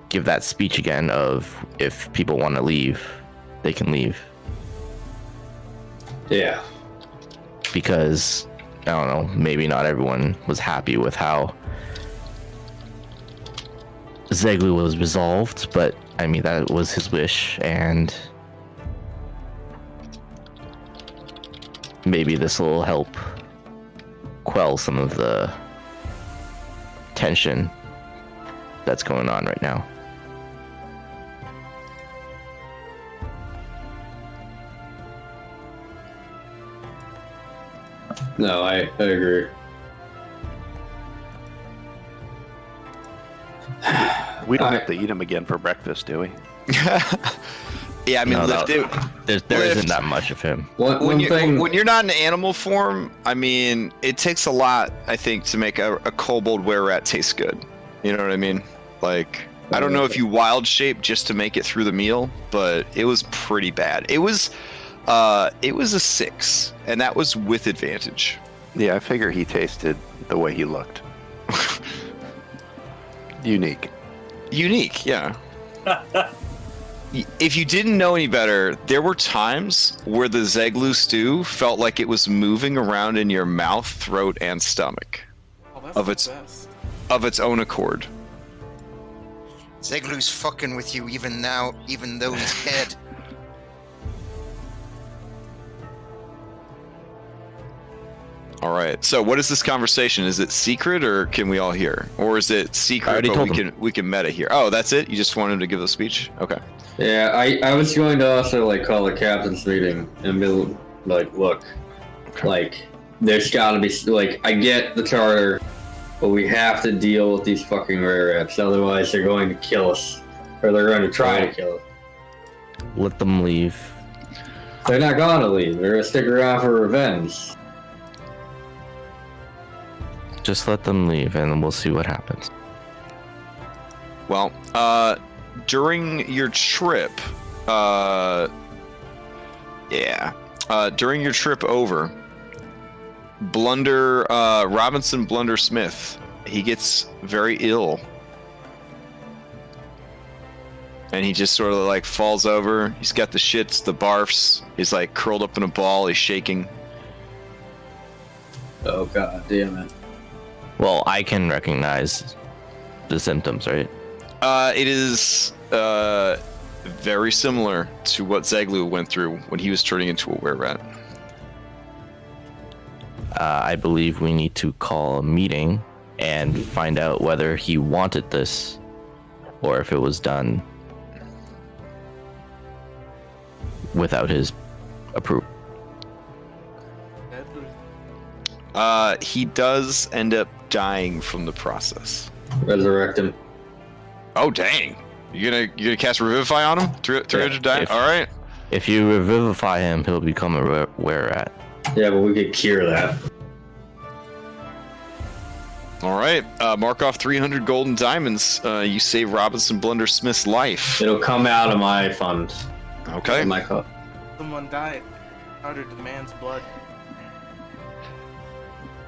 give that speech again of if people want to leave, they can leave. Yeah. Because, I don't know, maybe not everyone was happy with how Zeglu was resolved, but I mean, that was his wish, and maybe this will help quell some of the tension that's going on right now. No, I agree. We don't have to eat him again for breakfast, do we? Yeah, I mean, No, lift it. There isn't that much of him. When you're not in animal form, I mean, it takes a lot, I think, to make a kobold were-rat taste good. You know what I mean? Like, I don't know if you wild shape just to make it through the meal, but it was pretty bad. It was a 6, and that was with advantage. Yeah, I figure he tasted the way he looked. Unique. Unique, yeah. If you didn't know any better, there were times where the Zeglu stew felt like it was moving around in your mouth, throat, and stomach of its own accord. Zeglu's fucking with you even though he's dead. All right. So, what is this conversation? Is it secret, or can we all hear, or is it secret but we can meta here? Oh, that's it. You just want him to give a speech? Okay. Yeah, I was going to also like call a captain's meeting and be like, look, like there's got to be like I get the charter, but we have to deal with these fucking rare rats. Otherwise, they're going to kill us, or they're going to try to kill us. Let them leave. They're not gonna leave. They're gonna stick around for revenge. Just let them leave, and we'll see what happens. Well, during your trip, during your trip over, Robinson Blunder Smith, he gets very ill. And he just sort of like falls over. He's got the shits, the barfs. He's like curled up in a ball. He's shaking. Oh, god damn it. Well, I can recognize the symptoms, right? It is very similar to what Zeglu went through when he was turning into a were-rat. I believe we need to call a meeting and find out whether he wanted this or if it was done without his approval. He does end up dying from the process. Resurrect him. Oh dang! You gonna cast Revivify on him? 300 die. All right. If you revivify him, he'll become a were-rat. Yeah, but we could cure that. All right. Mark off 300 golden diamonds. You save Robinson Blunder Smith's life. It'll come out of my fund. Okay. My cup. Someone died. Powdered the man's blood.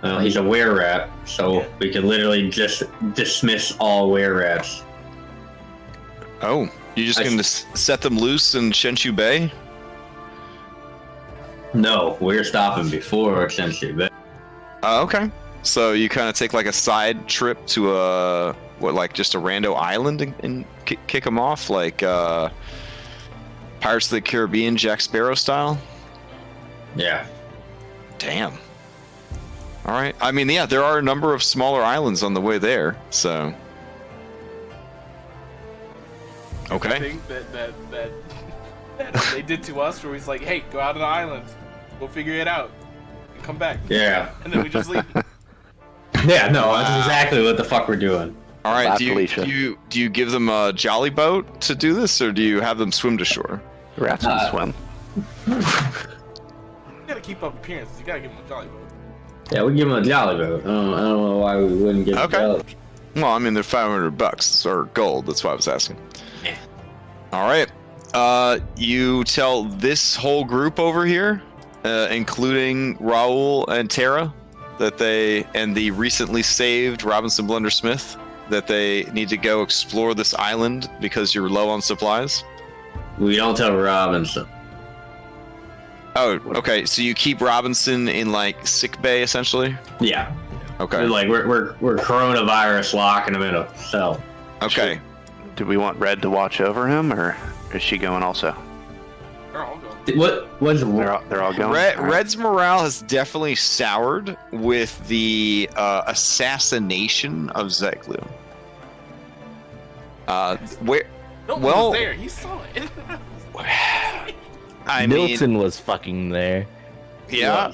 Well, he's a were-rat, so we can literally just dismiss all were-rats. Oh, you're just going to set them loose in Shenshu Bay? No, we're stopping before Shenshu Bay. Okay. So you kind of take like a side trip to just a rando island and kick them off, like Pirates of the Caribbean, Jack Sparrow style? Yeah. Damn. All right. I mean, yeah, there are a number of smaller islands on the way there, so. Okay. Thing that they did to us, where he's like, "Hey, go out of the island, we'll figure it out, and come back." Yeah. And then we just leave. Yeah. No, that's exactly what the fuck we're doing. All right. Do you give them a jolly boat to do this, or do you have them swim to shore? Rats can swim. You gotta keep up appearances. You gotta give them a jolly boat. Yeah, we give him a jolly boat. I don't know why we wouldn't give him a jolly boat. Well, I mean, they're $500 or gold. That's why I was asking. Yeah. All right. You tell this whole group over here, including Raul and Tara, that the recently saved Robinson Blunder Smith, that they need to go explore this island because you're low on supplies. We don't tell Robinson. Oh, okay. So you keep Robinson in like sick bay, essentially. Yeah. Okay. We're coronavirus locking him in a cell. Okay. Do we want Red to watch over him, or is she going also? They're all going. They're all going. Red's morale has definitely soured with the assassination of Zeglu. Milton was there. He saw it. Milton was fucking there. Yeah.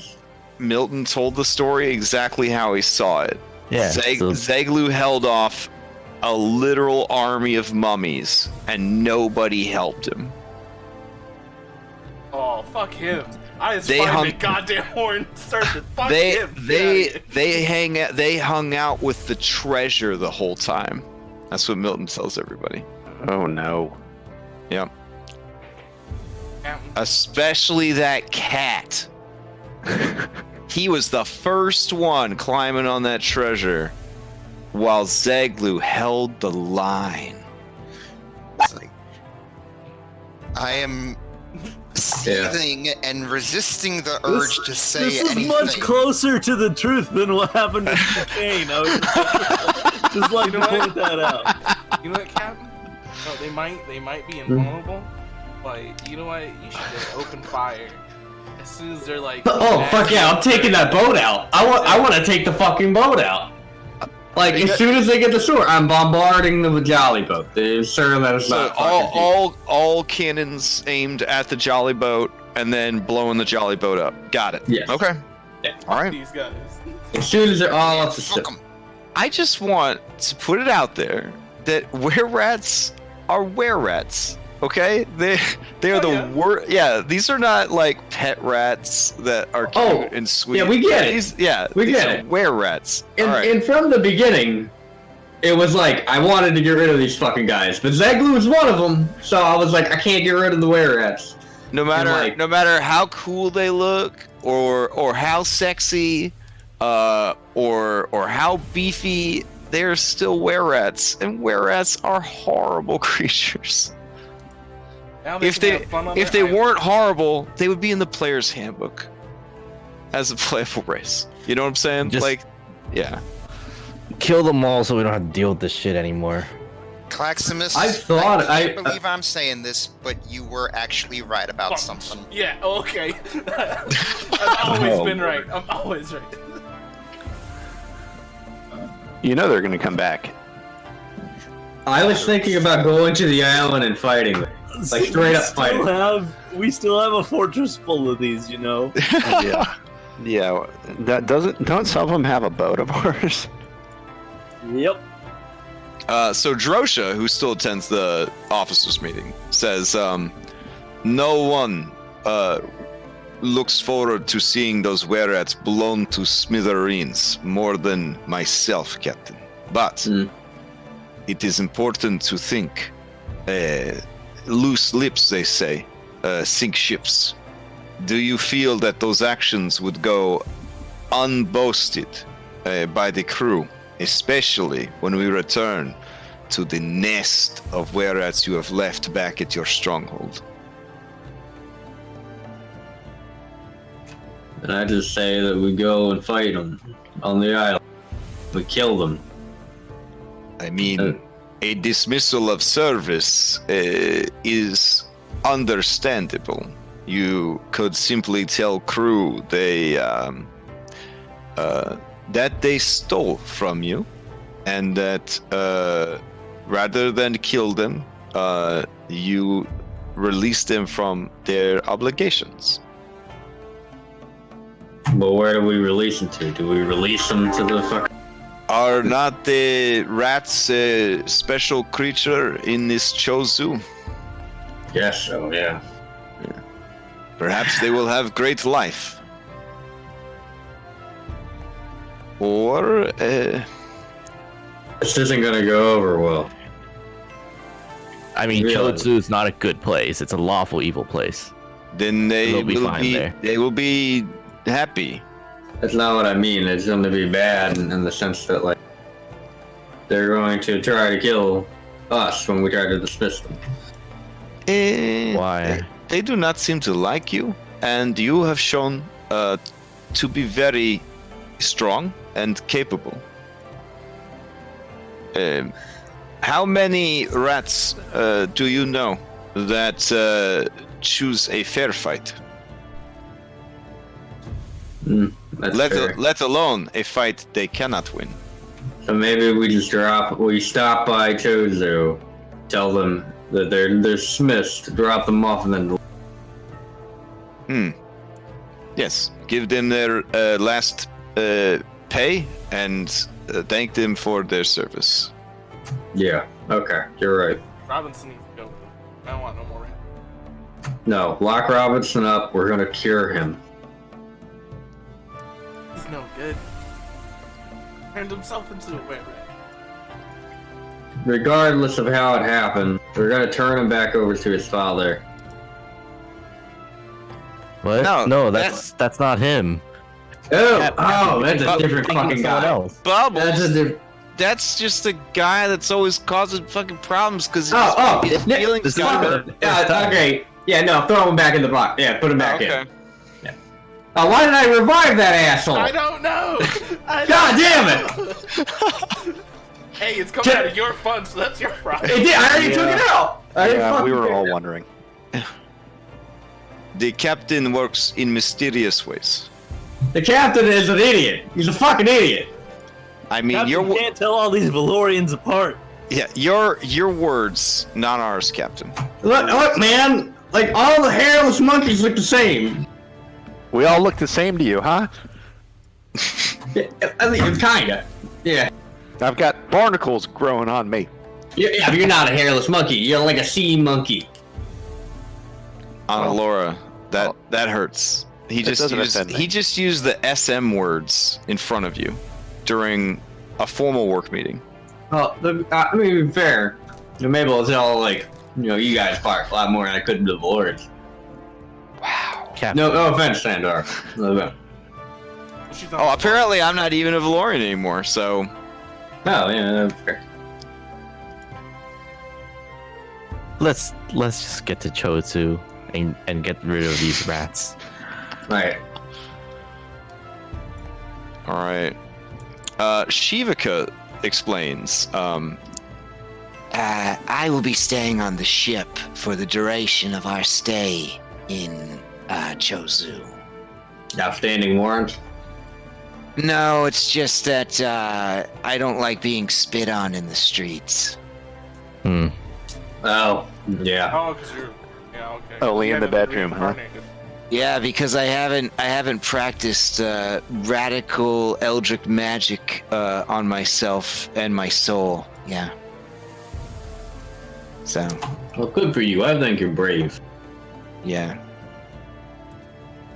Milton told the story exactly how he saw it. Yeah. Zeglu held off a literal army of mummies, and nobody helped him. Oh, fuck him. I just find the goddamn horn serpent. Fuck him. They hung out with the treasure the whole time. That's what Milton tells everybody. Oh no. Yep. Especially that cat. He was the first one climbing on that treasure, while Zeglu held the line. It's like, I am seething and resisting the urge to say this is anything. much closer to the truth than what happened to Kane. I was just like to point that out. You know what, Captain? No, they might be invulnerable, but you know what? You should just open fire as soon as they're like. Oh fuck yeah! I'm taking that boat out. I want to take the fucking boat out. Like as soon as they get the sword, I'm bombarding the jolly boat. Sir, that is not all cannons aimed at the jolly boat, and then blowing the jolly boat up. Got it. Yes. Okay. Yeah. All right. These guys. As soon as they're all up the ship. I just want to put it out there that were-rats are were-rats. Okay, they are the worst. Yeah, these are not like pet rats that are cute and sweet. Yeah, we get it. We get it. Were-rats. And from the beginning, it was like I wanted to get rid of these fucking guys, but Zeglu was one of them. So I was like, I can't get rid of the were-rats. No matter how cool they look, or how sexy, or how beefy, they're still were-rats, and were-rats are horrible creatures. If they weren't horrible, they would be in the player's handbook as a playable race. You know what I'm saying? Yeah. Kill them all so we don't have to deal with this shit anymore. Claximus, I can't believe I'm saying this, but you were actually right about something. Yeah, okay. I've always been right. I'm always right. You know they're gonna come back. I was thinking about going to the island and fighting them. Like straight up fighting. We still have a fortress full of these, you know? Yeah. Don't some of them have a boat of ours? Yep. So Drosha, who still attends the officers' meeting, says, no one looks forward to seeing those were-rats blown to smithereens more than myself, Captain. But it is important to think. Loose lips, they say, sink ships. Do you feel that those actions would go unboasted by the crew, especially when we return to the nest of were-rats you have left back at your stronghold? And I just say that we go and fight them on the island. We kill them. I mean, a dismissal of service is understandable. You could simply tell crew that they stole from you, and that rather than kill them, you release them from their obligations. But where do we release them to? Do we release them to the fuck? Are not the rats a special creature in this Cho Tzu? Yes, so yeah. Perhaps they will have great life. Or this isn't gonna go over well. I mean, Cho Tzu is not a good place. It's a lawful evil place. Then they will be fine there. They will be happy. That's not what I mean. It's going to be bad in the sense that, like, they're going to try to kill us when we try to dismiss them. Why? They do not seem to like you, and you have shown to be very strong and capable. How many rats do you know that choose a fair fight? Let alone a fight they cannot win. So maybe we stop by Cho Tzu, tell them that they're dismissed, drop them off, and then. Yes, give them their last pay and thank them for their service. Yeah. Okay, you're right. Robinson needs to go with him. I don't want no more rats. No, lock Robinson up. We're gonna cure him. He's no good. Turned himself into a were-rat. Regardless of how it happened, we're gonna turn him back over to his father. What? No, that's not him. That's a different fucking guy. Else. Bubbles. That's a different. That's just a guy that's always causing fucking problems because his yeah, feelings okay. Yeah, no, throw him back in the box. Yeah, put him back in. Yeah. Why did I revive that asshole? I don't know. God damn it! Hey, it's coming out of your fund, so that's your problem. It did. I already took it out. We were all wondering. The captain works in mysterious ways. The captain is an idiot. He's a fucking idiot. I mean, You can't tell all these Valorians apart. Yeah, your words, not ours, Captain. Look, man. Like, all the hairless monkeys look the same. We all look the same to you, huh? I mean, kinda. Yeah. I've got barnacles growing on me. Yeah, but you're not a hairless monkey. You're like a sea monkey. Laura, that hurts. He just used the SM words in front of you during a formal work meeting. Well, I mean, to be fair, maybe it's all like, you guys bark a lot more than I could to the Lords. Wow. No offense, Sandar. No offense. Oh, apparently I'm not even a Valorian anymore, so... Oh, yeah, that's fair. Let's just get to Cho Tzu and get rid of these rats. Right. Alright. Shivaka explains, I will be staying on the ship for the duration of our stay in Cho Tzu. Outstanding warrant? No, it's just that I don't like being spit on in the streets. Oh, yeah. Oh, because you're... Yeah, okay. Only in the bedroom, huh? Yeah, because I haven't practiced radical eldritch magic on myself and my soul. Yeah. So. Well, good for you. I think you're brave. Yeah.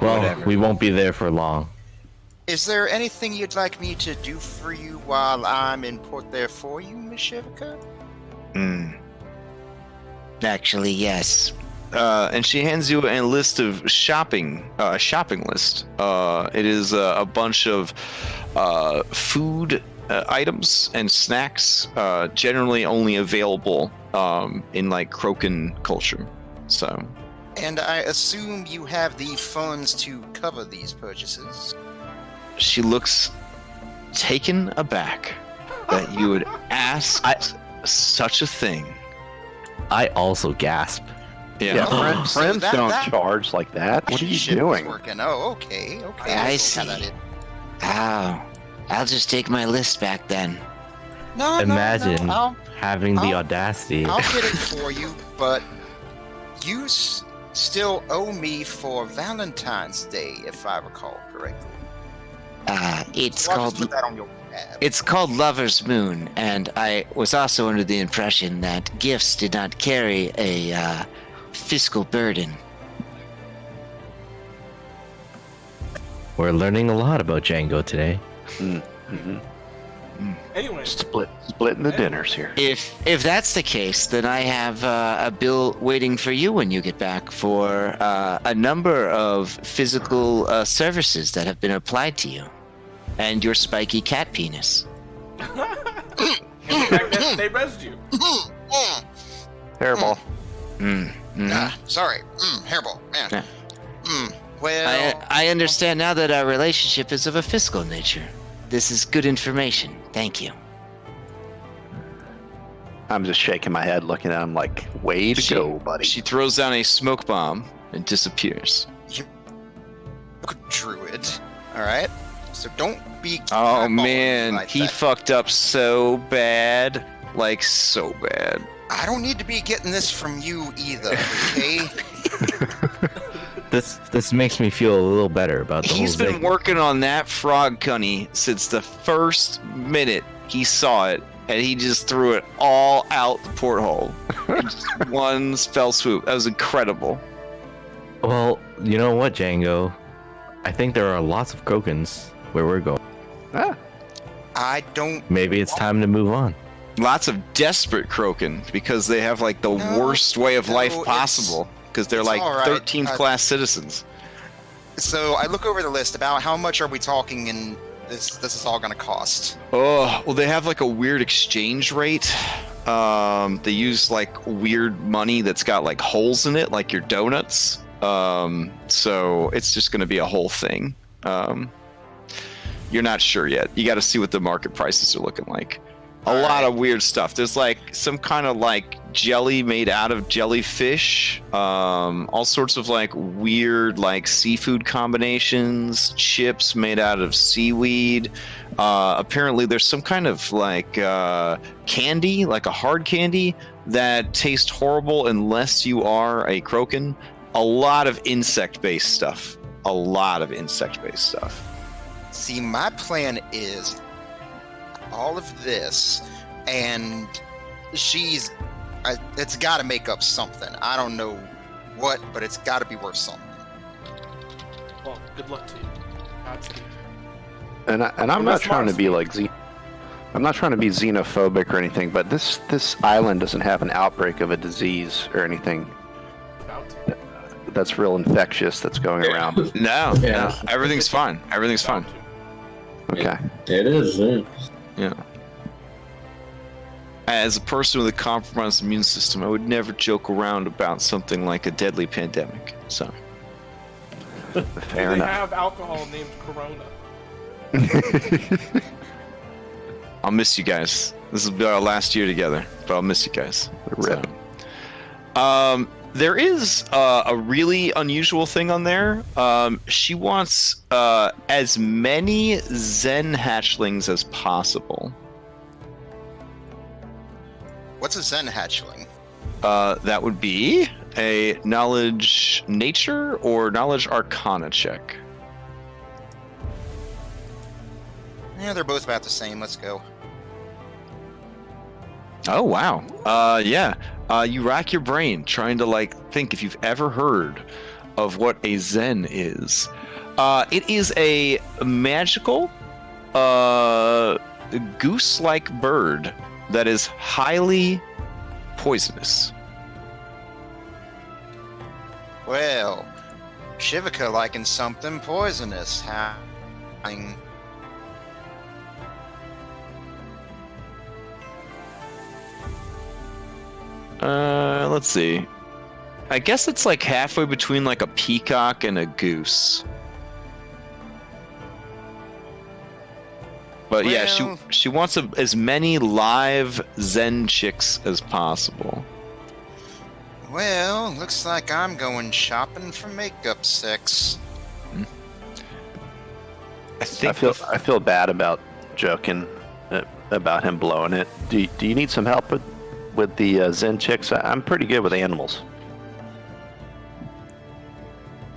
Well, Whatever. we won't be there for long. Is there anything you'd like me to do for you while I'm in port there for you, Miss Shivaka? Actually, yes. and she hands you a list of a shopping list. It is a bunch of food items and snacks, generally only available in like Kroaken culture. So. And I assume you have the funds to cover these purchases. She looks taken aback that you would ask such a thing. I also gasp. Yeah, Oh, friends so don't that charge like that. What are you ship is doing? Working. Oh, okay. I So how see. that is. Oh, I'll just take my list back then. No, Imagine no. having the I'll- audacity. I'll get it for you, but you still owe me for Valentine's Day, if I recall correctly. It's So I'll called just put that on your tab. It's called Lover's Moon, and I was also under the impression that gifts did not carry a fiscal burden. We're learning a lot about Django today. Anyway, Splitting the dinners here. If that's the case, then I have a bill waiting for you when you get back for a number of physical services that have been applied to you, and your spiky cat penis. in fact, they rezzed you. Hairball. Sorry. Hairball. Man. Yeah. Well, I understand now that our relationship is of a fiscal nature. This is good information. Thank you. I'm just shaking my head, looking at him like, way to go, buddy. She throws down a smoke bomb and disappears. druid. All right. So don't be. Oh man, like he that. fucked up so bad. Like so bad. I don't need to be getting this from you either, okay? This makes me feel a little better about the He's whole been thing. working on that frog cunny since the first minute he saw it, and he just threw it all out the porthole. Just one fell swoop. That was incredible. Well, you know what, Django? I think there are lots of Kroakens where we're going. I don't. Maybe it's time to move on. Lots of desperate Kroaken because they have like the No, worst way of no, life it's- possible because they're it's like all right. 13th class citizens. So I look over the list. About how much are we talking, and this is all going to cost? Oh, well, they have like a weird exchange rate. They use like weird money that's got like holes in it, like your donuts. So it's just going to be a whole thing. You're not sure yet. You got to see what the market prices are looking like. A lot of weird stuff. There's like some kind of like jelly made out of jellyfish. All sorts of like weird like seafood combinations. Chips made out of seaweed. Apparently there's some kind of like candy, like a hard candy that tastes horrible unless you are a Kroaken. A lot of insect-based stuff. See, my plan is all of this, and it's got to make up something. I don't know what, but it's got to be worth something. Well, good luck to you. Godspeed. And I'm not trying to be like I'm not trying to be xenophobic or anything, but this island doesn't have an outbreak of a disease or anything that's real infectious that's going around. No, everything's fine. Okay. It is. Yeah. As a person with a compromised immune system, I would never joke around about something like a deadly pandemic. So. Fair They enough. have alcohol named Corona. I'll miss you guys. This will be our last year together, but I'll miss you guys. Rip. There is a really unusual thing on there. She wants as many Zen hatchlings as possible. What's a Zen hatchling? That would be a knowledge nature or knowledge arcana check. Yeah, they're both about the same. Let's go. Oh, wow. Yeah. You rack your brain trying to like think if you've ever heard of what a Zen is. It is a magical goose-like bird that is highly poisonous. Well, Shivaka liking something poisonous. Let's see. I guess it's like halfway between like a peacock and a goose. But yeah, she wants as many live Zen chicks as possible. Well, looks like I'm going shopping for makeup sex. I feel bad about joking about him blowing it. Do you need some help with the Zen chicks? I'm pretty good with animals.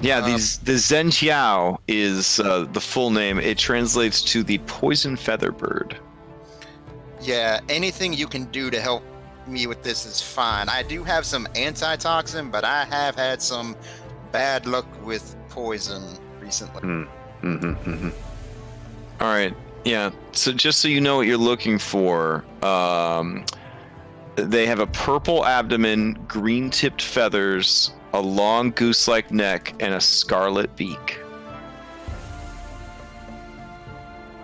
Yeah, the Zen Xiao is the full name. It translates to the poison feather bird. Yeah, anything you can do to help me with this is fine. I do have some antitoxin, but I have had some bad luck with poison recently. All right. Yeah. So just so you know what you're looking for, they have a purple abdomen, green-tipped feathers, a long goose-like neck, and a scarlet beak.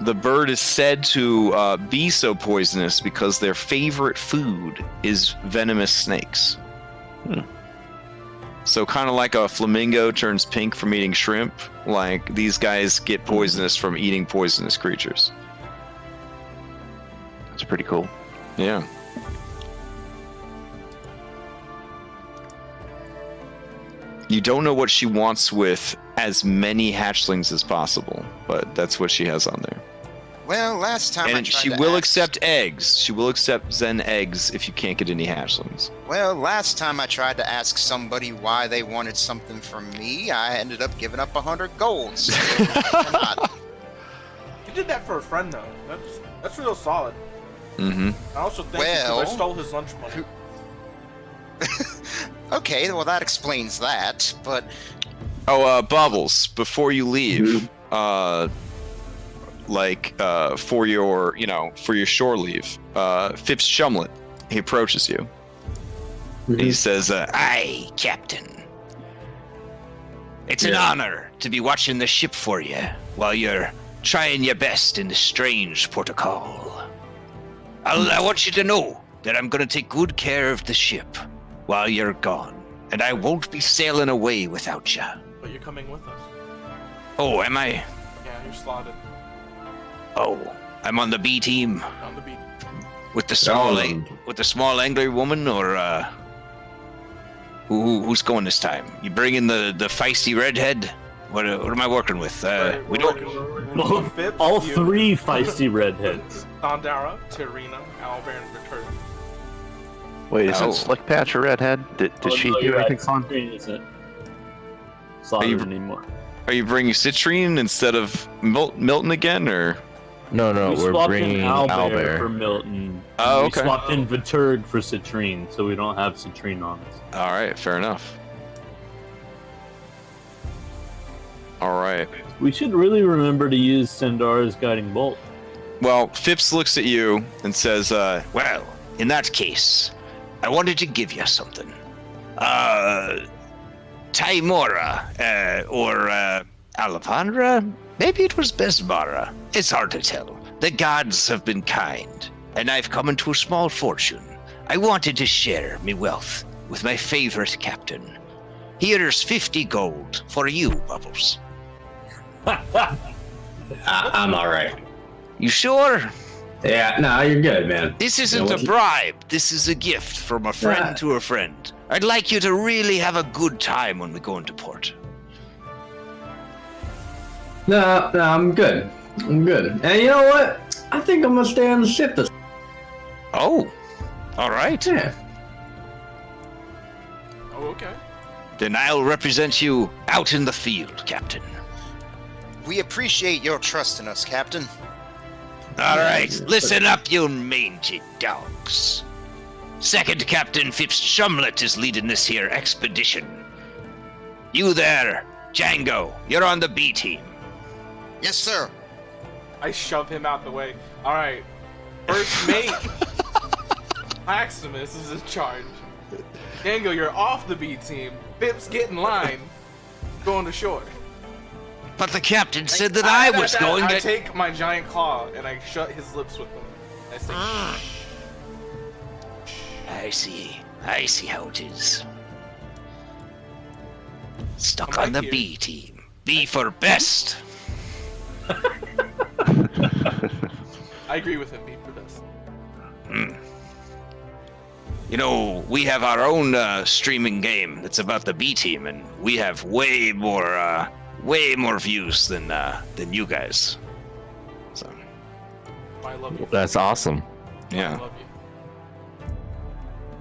The bird is said to be so poisonous because their favorite food is venomous snakes. So kind of like a flamingo turns pink from eating shrimp, like these guys get poisonous from eating poisonous creatures. That's pretty cool. Yeah. You don't know what she wants with as many hatchlings as possible, but that's what she has on there. Well, last time and she will accept eggs. She will accept Zen eggs if you can't get any hatchlings. Well, last time I tried to ask somebody why they wanted something from me, I ended up giving up 100 gold. So You did that for a friend, though. That's real solid. Mm-hmm. I also think I stole his lunch money. Okay, well that explains that, but... Oh, Bubbles, before you leave, for your shore leave, Phipps Shumlet, he approaches you. He says, "Aye, Captain. It's an honor to be watching the ship for you while you're trying your best in the strange protocol. I want you to know that I'm going to take good care of the ship while you're gone, and I won't be sailing away without you. But you're coming with us. Oh, am I? Yeah, you're slotted. Oh, I'm on the B team. On the beat. With the small angry woman, or who's going this time? You bring in the feisty redhead? What am I working with? We don't. All three feisty redheads. Thondara, Terina, Albert, and Return. Wait, isn't Slick Patch a redhead? Did she do anything fun? Isn't slotted anymore. Are you bringing Citrine instead of Milton again, or? No, We we're swapped bringing in Albert for Albert. Milton. Oh, We okay. swapped in Viturg for Citrine, so we don't have Citrine on us. All right, fair enough. All right. We should really remember to use Sandara's guiding bolt. Well, Phipps looks at you and says, Well, in that case, I wanted to give you something. Taimora, or Alapandra? Maybe it was Besmara. It's hard to tell. The gods have been kind, and I've come into a small fortune. I wanted to share me wealth with my favorite captain. Here's 50 gold for you, Bubbles. I'm all right. You sure? Yeah, no, you're good, man. This isn't a bribe. This is a gift from a friend to a friend. I'd like you to really have a good time when we go into port. No, I'm good. I'm good. And you know what? I think I'm gonna stay on the ship this. Oh, all right. Yeah. Oh, okay. Then I'll represent you out in the field, Captain. We appreciate your trust in us, Captain. All right, listen up, you mangy dogs. Second Captain Phipps Shumlet is leading this here expedition. You there, Django, you're on the B team. Yes, sir. I shove him out the way. All right. First mate. Maximus is in charge. Django, you're off the B team. Phipps, get in line. Going to shore. But the captain said that I was going I to... take my giant claw and I shut his lips with them. I say, shh. I see how it is. Stuck Come on the back B here. team. B for best. I agree with him, be for this. You know, we have our own streaming game that's about the B team, and we have way more views than you guys. So, I love you. That's awesome. I yeah. love you.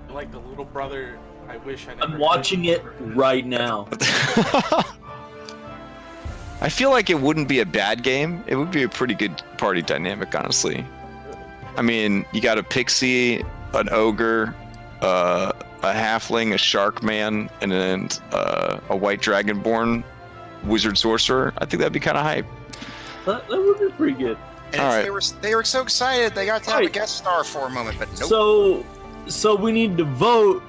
You're like the little brother I wish I never I'm watching it right now. I feel like it wouldn't be a bad game. It would be a pretty good party dynamic, honestly. I mean, you got a pixie, an ogre, a halfling, a shark man, and then a white dragonborn wizard sorcerer. I think that'd be kind of hype. That would be pretty good. And All right. they were so excited they got to have a Right. guest star for a moment, but nope. So we need to vote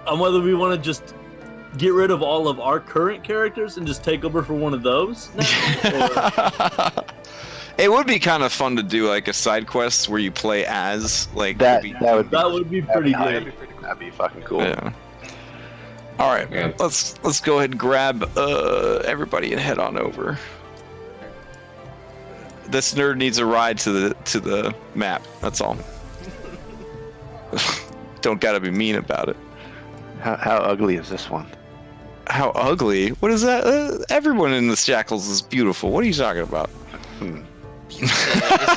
on whether we want to just get rid of all of our current characters and just take over for one of those now? Or... It would be kind of fun to do like a side quest where you play as like That maybe- would That would be pretty That'd good. be pretty cool. That'd be fucking cool. Yeah. All right, Yeah. let's go ahead and grab everybody and head on over. This nerd needs a ride to the map. That's all. Don't gotta be mean about it. How ugly is this one? How ugly? What is that? Everyone in the Shackles is beautiful. What are you talking about? Beauty is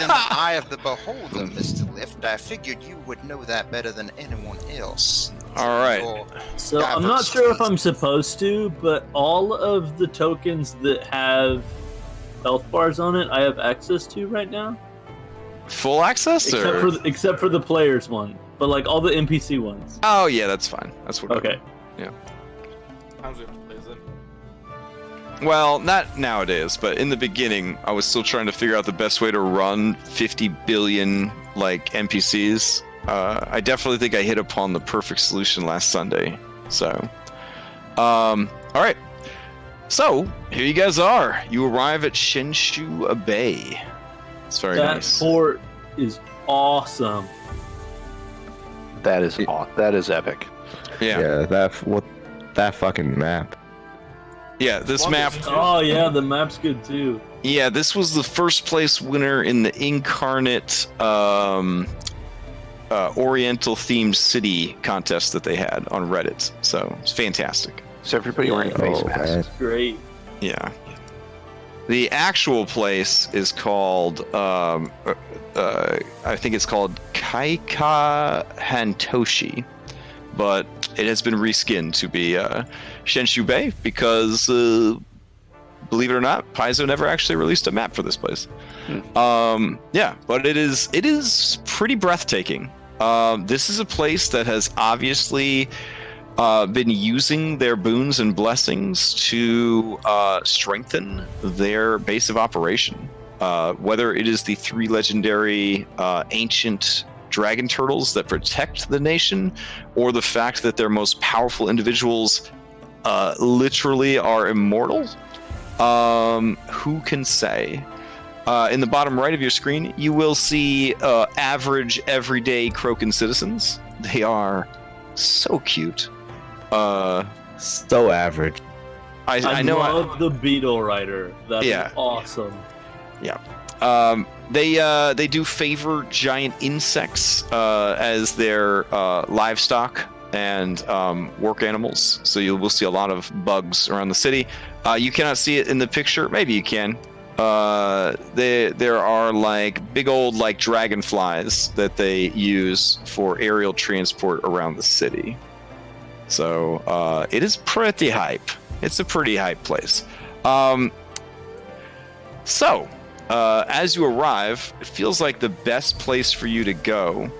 in the eye of the beholder, Mr. Lift. I figured you would know that better than anyone else. All right. Your So I'm not diverse sure if I'm tastes. supposed to, but all of the tokens that have health bars on it, I have access to right now, Full access, or? except for the players one, but like all the NPC ones. Oh yeah, that's fine. That's what. Okay. Times we have to play Zen. Well, not nowadays, but in the beginning, I was still trying to figure out the best way to run 50 billion like NPCs. I definitely think I hit upon the perfect solution last Sunday. So, all right. So here you guys are. You arrive at Shinshu Bay. It's very That nice. fort is awesome. That is epic. Yeah. That fucking map. Yeah, this map. Oh yeah, the map's good too. Yeah, this was the first place winner in the Incarnate Oriental themed city contest that they had on Reddit. So it's fantastic. So everybody wearing face masks. Great. Yeah. The actual place is called, I think it's called Kaika Hantoshi, but it has been reskinned to be Shinshu Bay because, believe it or not, Paizo never actually released a map for this place. Yeah, but it is pretty breathtaking. This is a place that has obviously been using their boons and blessings to strengthen their base of operation. Whether it is the 3 legendary ancient dragon turtles that protect the nation, or the fact that their most powerful individuals literally are immortal, who can say? In the bottom right of your screen, you will see average, everyday Kroaken citizens. They are so cute. So average. I know. Love the beetle rider. That's awesome. Yeah. They do favor giant insects as their livestock and work animals. So you will see a lot of bugs around the city. You cannot see it in the picture. Maybe you can. There are like big old like dragonflies that they use for aerial transport around the city. So it is pretty hype. It's a pretty hype place. So as you arrive, it feels like the best place for you to go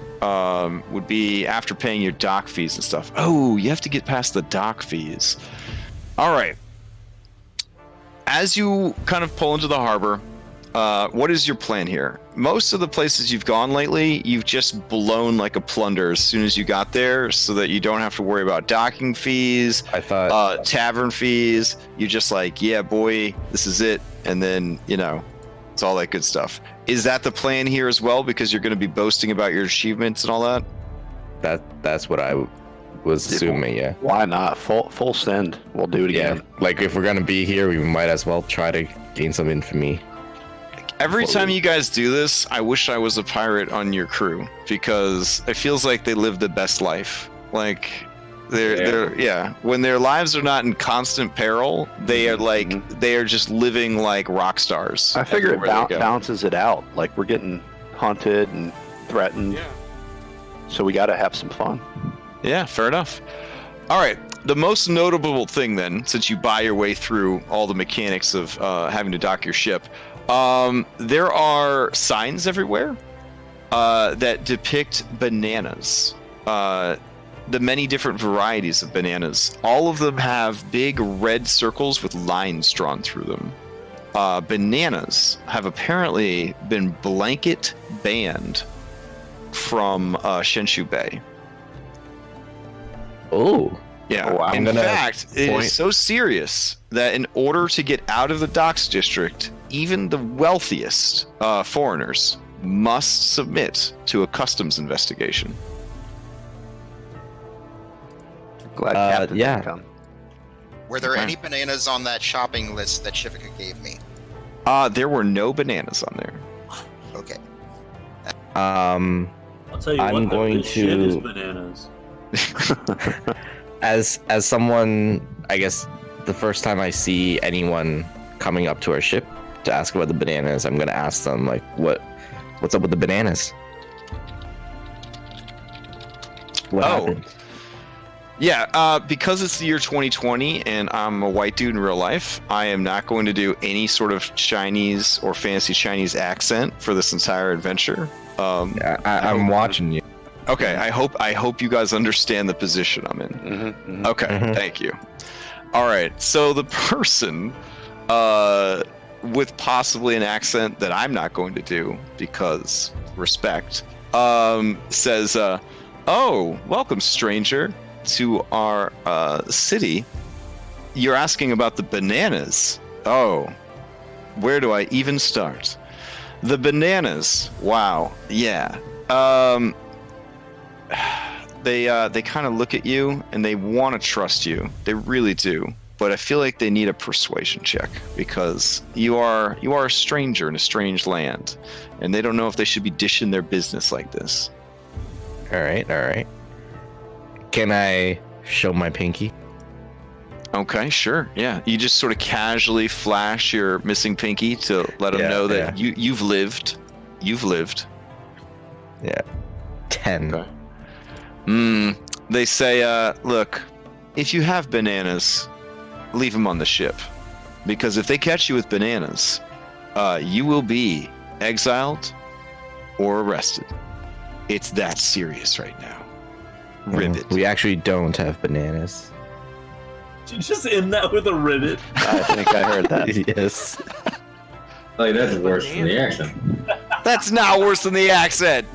would be after paying your dock fees and stuff. Oh, you have to get past the dock fees. All right. As you kind of pull into the harbor, what is your plan here? Most of the places you've gone lately, you've just blown like a plunder as soon as you got there, so that you don't have to worry about docking fees, tavern fees. You're just like, yeah, boy, this is it. And then, it's all that good stuff. Is that the plan here as well? Because you're going to be boasting about your achievements and all that? That's what I was assuming, yeah. Why not? Full send. We'll do it again. Like if we're going to be here, we might as well try to gain some infamy. Every time you guys do this, I wish I was a pirate on your crew, because it feels like they live the best life. Like they're when their lives are not in constant peril, they are they are just living like rock stars. I figure it balances it out. Like we're getting hunted and threatened, so we got to have some fun. Yeah, fair enough. All right. The most notable thing then, since you buy your way through all the mechanics of having to dock your ship, there are signs everywhere that depict bananas. The many different varieties of bananas. All of them have big red circles with lines drawn through them. Bananas have apparently been blanket banned from Shinshu Bay. Oh. Yeah. Wow. In fact, it is so serious that in order to get out of the docks district, even the wealthiest foreigners must submit to a customs investigation. Glad Captain didn't come. Were there any bananas on that shopping list that Shivika gave me? There were no bananas on there. Okay. I'll tell you I'm what, going this shit is to bananas. as someone, I guess the first time I see anyone coming up to our ship to ask about the bananas, I'm gonna ask them like, what's up with the bananas? What happened? Yeah, because it's the year 2020 and I'm a white dude in real life, I am not going to do any sort of Chinese or fancy Chinese accent for this entire adventure. I'm watching you. Okay, I hope you guys understand the position I'm in. Okay, thank you. All right, so the person with possibly an accent that I'm not going to do because respect says, "Oh, welcome, stranger, to our city. you're asking about the bananas. Oh, where do I even start? The bananas. Wow. Yeah. They kind of look at you and they want to trust you. They really do. But I feel like they need a persuasion check because you are a stranger in a strange land, and they don't know if they should be dishing their business like this. All right. Can I show my pinky? Okay, sure. Yeah, you just sort of casually flash your missing pinky to let them know that you've lived. You've lived. Yeah. 10. Okay. They say, look, if you have bananas, leave them on the ship, because if they catch you with bananas, you will be exiled or arrested. It's that serious right now. Ribbit. We actually don't have bananas. Did you just end that with a ribbit? I think I heard that. Yes. Like, that's worse than the accent. That's not worse than the accent.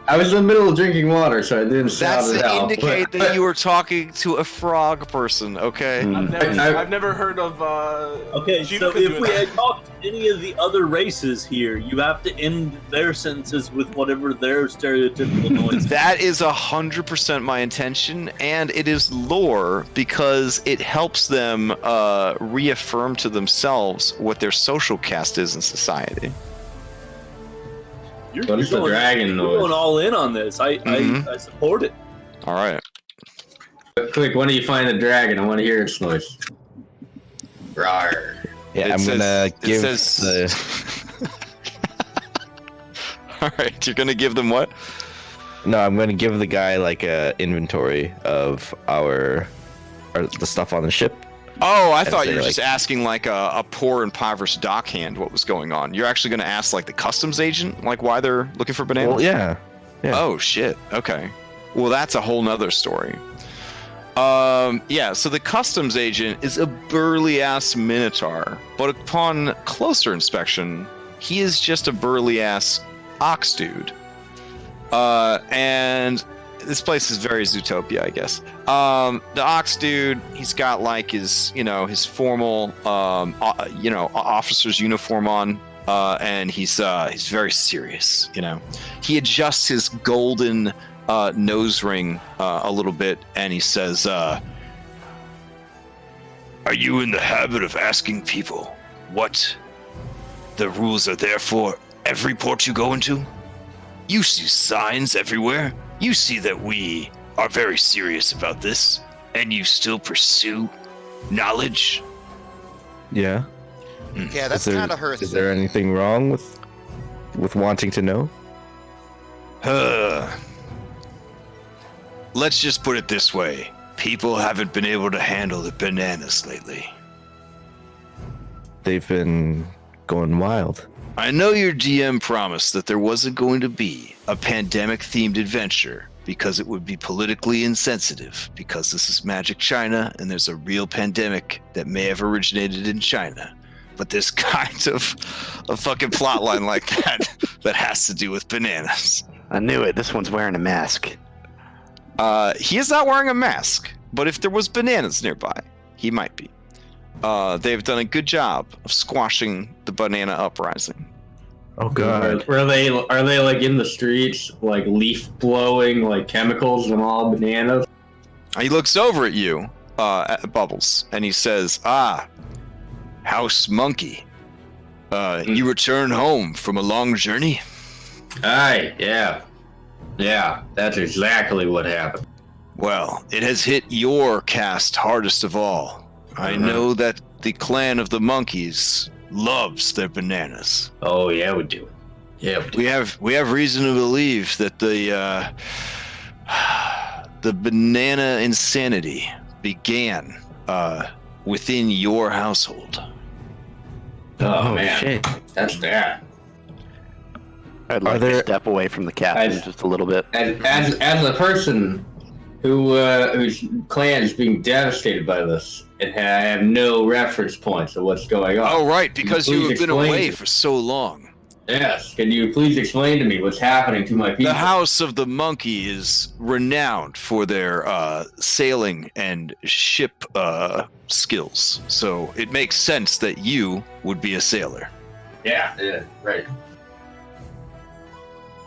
I was in the middle of drinking water, so I didn't shout That's it to out. indicate that you were talking to a frog person, okay? I've never heard of. Okay, so could if do we that. had talked to any of the other races here, you have to end their sentences with whatever their stereotypical noise is. That is 100% my intention, and it is lore because it helps them reaffirm to themselves what their social caste is in society. What is the dragon You're noise? going all in on this. I support it. All right. Quick, when do you find the dragon? I want to hear its noise. Rawr. Yeah, I'm gonna give All right, you're gonna give them what? No, I'm gonna give the guy like a inventory of the stuff on the ship. Oh, I And thought say, you were like- just asking like a poor impoverished dockhand what was going on. You're actually gonna ask like the customs agent like why they're looking for bananas? Well, yeah. Oh shit. Okay. Well, that's a whole nother story. Yeah, so the customs agent is a burly ass minotaur, but upon closer inspection, he is just a burly ass ox dude. And this place is very Zootopia, I guess. The ox dude, he's got like his formal, officer's uniform on, and he's very serious. He adjusts his golden nose ring a little bit, and he says, "Are you in the habit of asking people what the rules are there for every port you go into? You see signs everywhere. You see that we are very serious about this, and you still pursue knowledge." Yeah. Yeah, that's kind of her Is thing. there anything wrong with wanting to know? Let's just put it this way. People haven't been able to handle the bananas lately. They've been going wild. I know your DM promised that there wasn't going to be a pandemic-themed adventure because it would be politically insensitive, because this is Magic China and there's a real pandemic that may have originated in China. But there's kind of a fucking plotline like that has to do with bananas. I knew it. This one's wearing a mask. He is not wearing a mask, but if there was bananas nearby, he might be. They've done a good job of squashing the banana uprising. Oh god. Are they like in the streets, like leaf blowing, like chemicals and all bananas? He looks over at you, at Bubbles, and he says, House Monkey, you return home from a long journey? Aye, yeah. Yeah, that's exactly what happened. Well, it has hit your caste hardest of all. I know that the clan of the monkeys loves their bananas. Oh yeah, we do. Yeah, we do. We have reason to believe that the banana insanity began within your household. Oh man, shit. that's bad. I'd like to step away from the captain just a little bit. As a person whose clan is being devastated by this, and I have no reference points of what's going on. Oh, right, because Please you have been explain away it. for so long. Yes. Can you please explain to me what's happening to my people? The House of the Monkey is renowned for their sailing and ship skills, so it makes sense that you would be a sailor. Yeah, right.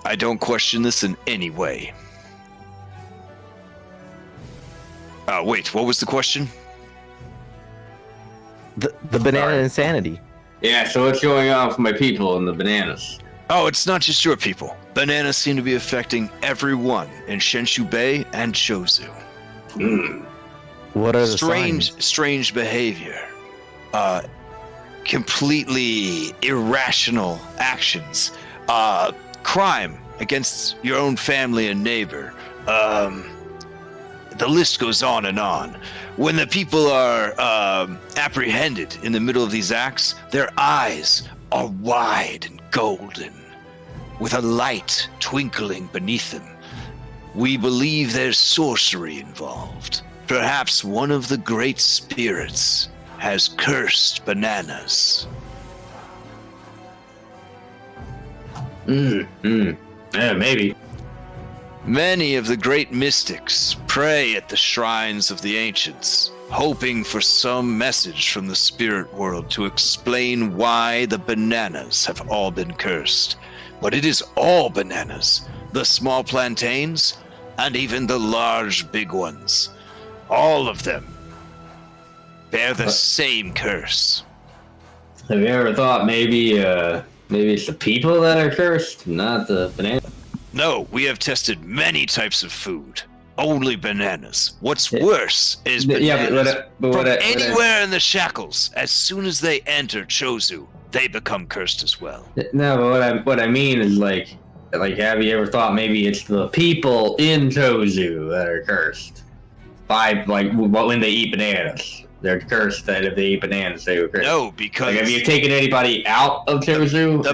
I don't question this in any way. Wait, what was the question? The banana insanity. Yeah, so what's going on with my people and the bananas? Oh, it's not just your people. Bananas seem to be affecting everyone in Shenshu Bay and Cho Tzu. What are the signs? Strange behavior. Completely irrational actions. Crime against your own family and neighbor. The list goes on and on. When the people are apprehended in the middle of these acts, their eyes are wide and golden, with a light twinkling beneath them. We believe there's sorcery involved. Perhaps one of the great spirits has cursed bananas. Yeah, maybe. Many of the great mystics pray at the shrines of the ancients, hoping for some message from the spirit world to explain why the bananas have all been cursed. But it is all bananas, the small plantains, and even the large big ones. All of them bear the same curse. Have you ever thought maybe it's the people that are cursed, not the bananas? No, we have tested many types of food. Only bananas. What's worse is bananas from anywhere in the shackles. As soon as they enter Cho Tzu, they become cursed as well. No, but what I mean is like, have you ever thought maybe it's the people in Cho Tzu that are cursed? When they eat bananas. They're cursed that if they eat bananas, they were cursed. No, because... have you taken anybody out of Cho Tzu? The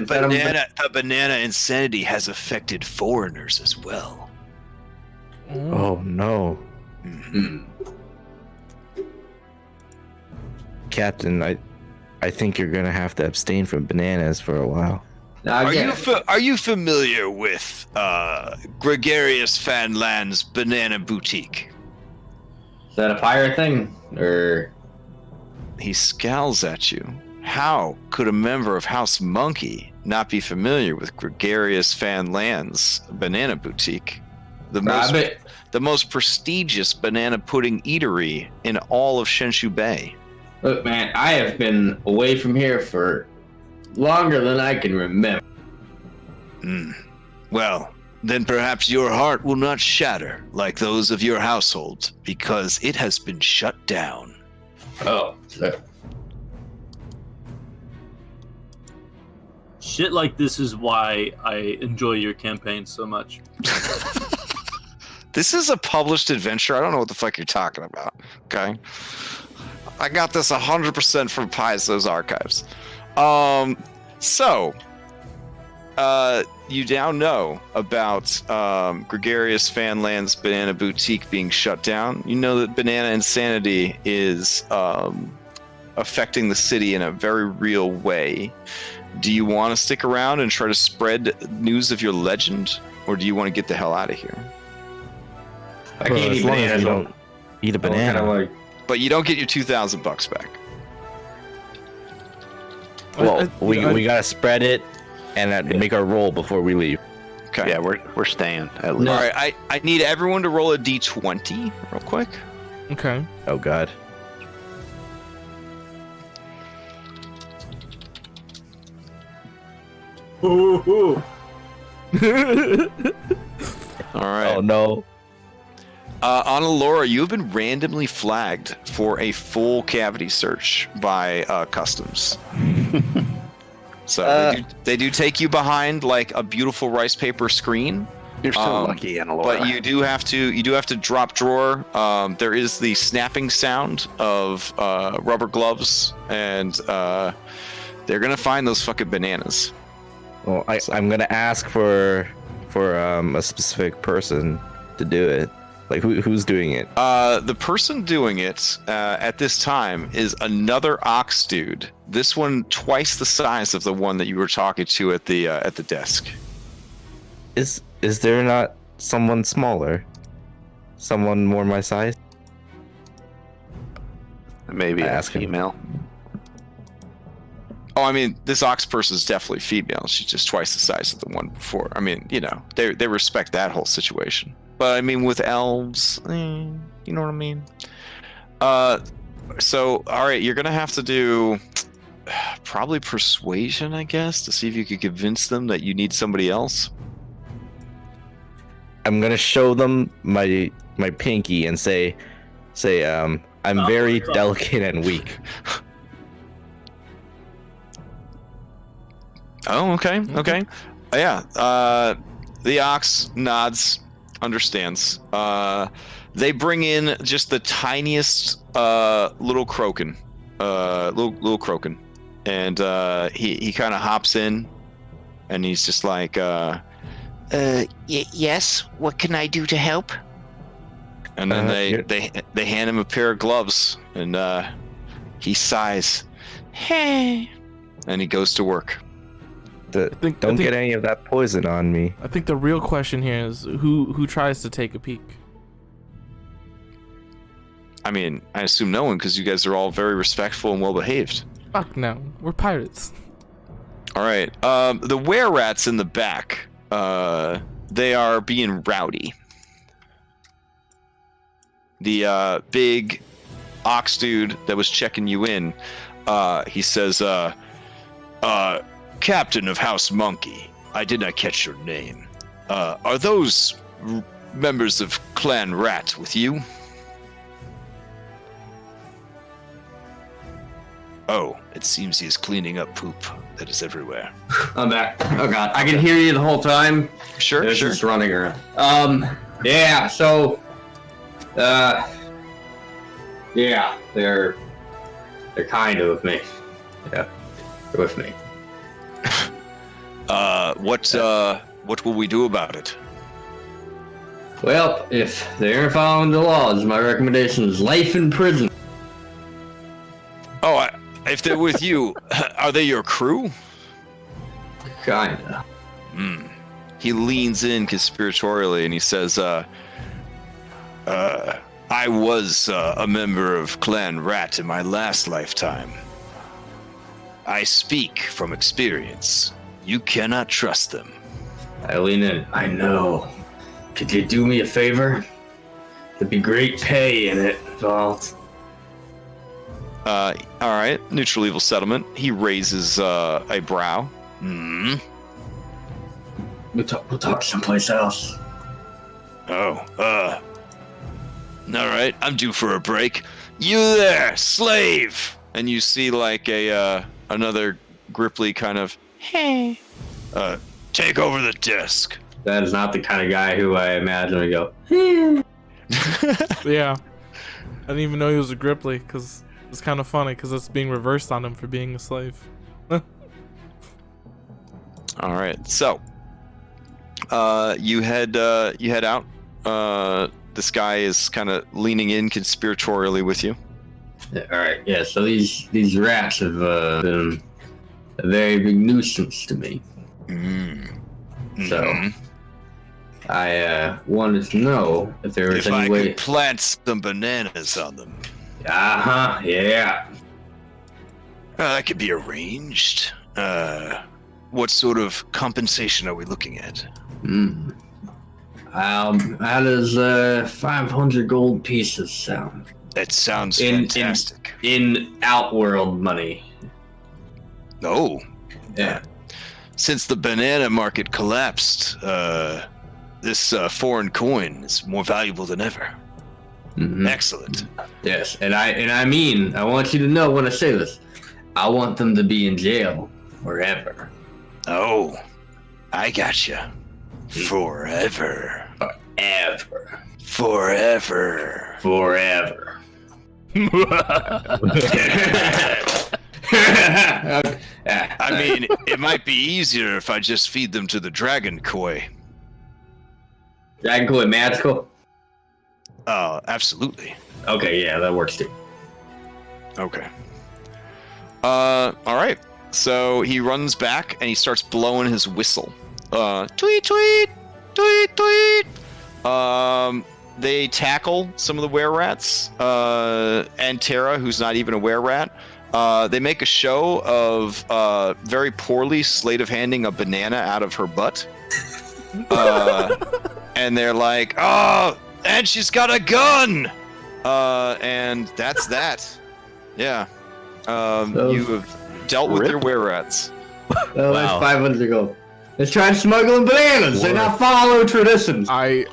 banana insanity has affected foreigners as well. Oh, no. Mm-hmm. Captain, I think you're going to have to abstain from bananas for a while. Are you familiar with Gregarious Fanland's Banana Boutique? Is that a pirate thing? Or... He scowls at you. How could a member of House Monkey not be familiar with Gregarious Fanland's Banana Boutique? The most prestigious banana pudding eatery in all of Shenshu Bay. Look, man, I have been away from here for longer than I can remember. Well, then perhaps your heart will not shatter like those of your household, because it has been shut down. Oh, so. Shit like this is why I enjoy your campaign so much. This is a published adventure. I don't know what the fuck you're talking about. Okay, I got this 100% from Paizo's archives. You now know about Gregarious Fanland's Banana Boutique being shut down. You know that banana insanity is affecting the city in a very real way. Do you want to stick around and try to spread news of your legend, or do you want to get the hell out of here? I can't eat bananas. Don't eat a banana. But you don't get your $2,000 back. Well, we gotta spread it and make our roll before we leave. Okay. Yeah, we're staying at least. All right, I need everyone to roll a d20 real quick. Okay. Oh God. Ooh. All right. Oh no. Anna Laura, you have been randomly flagged for a full cavity search by customs. So they do take you behind like a beautiful rice paper screen. You're so lucky, Anna Laura. But you do have to drop drawer. There is the snapping sound of rubber gloves, and they're gonna find those fucking bananas. Well, I'm gonna ask for a specific person to do it. Like who's doing it? The person doing it at this time is another ox dude. This one twice the size of the one that you were talking to at the desk. Is there not someone smaller? Someone more my size? Maybe a female. Oh, I mean, this ox person is definitely female. She's just twice the size of the one before. I mean, you know, they respect that whole situation. But I mean, with elves, you know what I mean? So, all right, you're gonna have to do probably persuasion, I guess, to see if you could convince them that you need somebody else. I'm gonna show them my pinky and say, I'm very delicate and weak. Oh, okay. Yeah. The ox nods, understands. They bring in just the tiniest little Kroaken, little Kroaken, and he kind of hops in, and he's just like, yes. What can I do to help? and then they hand him a pair of gloves, and he sighs, hey, and he goes to work. Don't get any of that poison on me. I think the real question here is who tries to take a peek. I mean, I assume no one, because you guys are all very respectful and well behaved. Fuck no, we're pirates. All right. The were-rats in the back, they are being rowdy. The big ox dude that was checking you in, he says, Captain of House Monkey, I did not catch your name. Are those members of Clan Rat with you? Oh, it seems he is cleaning up poop that is everywhere. I'm back. Oh god, I can hear you the whole time. Sure. Just running around. Yeah. So, yeah, they're kind of with me. Yeah, they're with me. What will we do about it? Well, if they aren't following the laws, my recommendation is life in prison. Oh, if they're with you, are they your crew? Kinda. He leans in conspiratorially and he says, I was a member of Clan Rat in my last lifetime. I speak from experience. You cannot trust them. I lean in. I know. Could you do me a favor? There'd be great pay in it involved. All right. Neutral evil settlement. He raises a brow. We'll talk someplace else. Oh, all right. I'm due for a break. You there, slave! And you see like another Gripply kind of, hey. Take over the desk. That is not the kind of guy who I imagine would go, Yeah. I didn't even know he was a Gripply, because it's kind of funny, because it's being reversed on him for being a slave. All right. So, you head out. This guy is kind of leaning in conspiratorially with you. All right. Yeah. So these rats have been a very big nuisance to me. So I wanted to know if there was any way. If I could plant some bananas on them. Yeah. That could be arranged. What sort of compensation are we looking at? How does 500 gold pieces sound? That sounds fantastic. In Outworld money. Oh. Yeah. Since the banana market collapsed, this foreign coin is more valuable than ever. Excellent. Yes, and I mean, I want you to know when I say this, I want them to be in jail forever. Oh, I gotcha. Forever. I mean, it might be easier if I just feed them to the dragon koi. Dragon koi magical? Absolutely. Okay, yeah, that works too. Okay. All right. So he runs back and he starts blowing his whistle. Tweet, tweet, tweet, tweet. They tackle some of the were-rats. And Tara, who's not even a were-rat. They make a show of very poorly sleight of handing a banana out of her butt. And they're like, oh, and she's got a gun! And that's that. Yeah. You have dealt with your were-rats. Oh, that's 500 to go. Let's try smuggling bananas. They not follow traditions. Was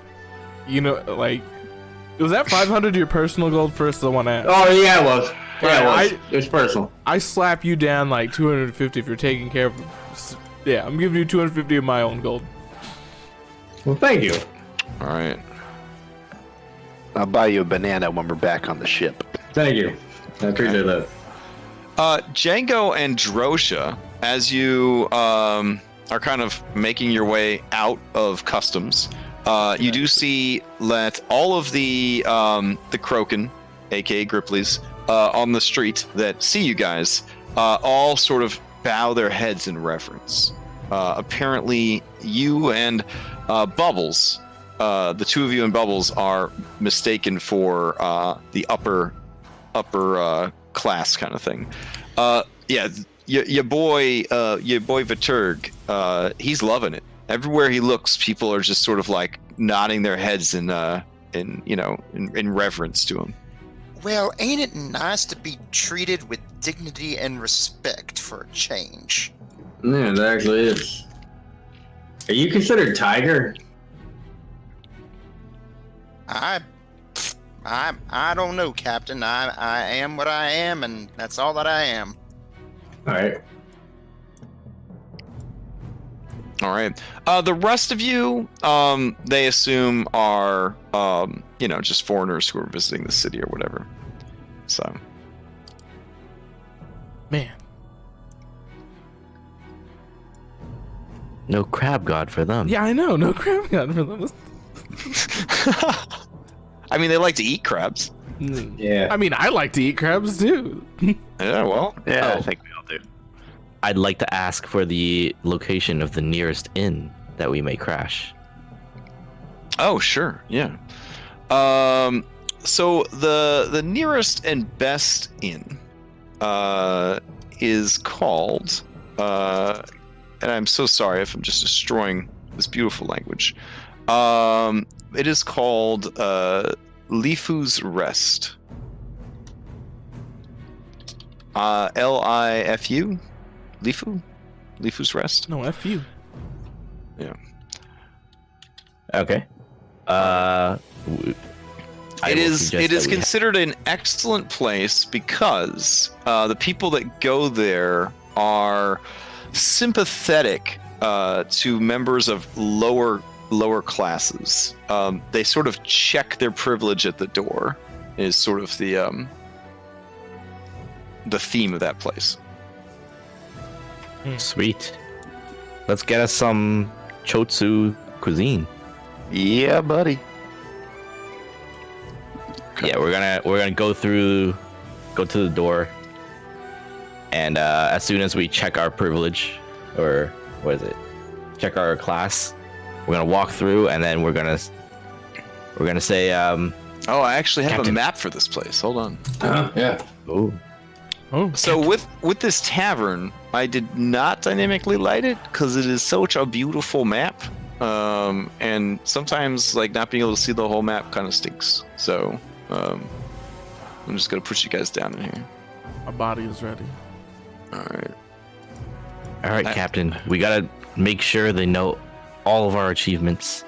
that 500 your personal gold first? The one at? Oh yeah, it was. Yeah, it was personal. I slap you down like 250 if you're taking care of. Yeah, I'm giving you 250 of my own gold. Well, thank you. All right. I'll buy you a banana when we're back on the ship. Thank you. I appreciate that. Django and Drosha, as you are kind of making your way out of customs, you do see that all of the Kroaken, aka Grippleys, on the street that see you guys, all sort of bow their heads in reverence. Apparently, you and Bubbles, the two of you and Bubbles, are mistaken for the upper class kind of thing. Yeah, your boy Viturg, he's loving it. Everywhere he looks, people are just sort of like nodding their heads in reverence to him. Well, ain't it nice to be treated with dignity and respect for a change? Yeah, it actually is. Are you considered Tiger? I don't know, Captain. I am what I am, and that's all that I am. All right. All right. The rest of you, they assume are, just foreigners who are visiting the city or whatever. So. Man. No crab god for them. Yeah, I know. No crab god for them. I mean, they like to eat crabs. Yeah. I mean, I like to eat crabs too. Yeah, well. Yeah, I think we all do. I'd like to ask for the location of the nearest inn that we may crash. Oh, sure. Yeah. So the nearest and best inn is called, and I'm so sorry if I'm just destroying this beautiful language. It is called Lifu's Rest. Lifu? Lifu's Rest? No, F you. Yeah. Okay. It is considered an excellent place because the people that go there are sympathetic to members of lower classes. They sort of check their privilege at the door. Is sort of the theme of that place. Sweet. Let's get us some Cho Tzu cuisine. Yeah, buddy. Okay. Yeah, we're gonna go to the door, and as soon as we check our privilege, or what is it? Check our class. We're gonna walk through, and then we're gonna say. Oh, I actually have Captain. a map for this place. Hold on. Yeah. Oh. So with this tavern, I did not dynamically light it because it is such a beautiful map, and sometimes like not being able to see the whole map kind of stinks. So I'm just gonna put you guys down in here. My body is ready. All right, Captain. We gotta make sure they know all of our achievements.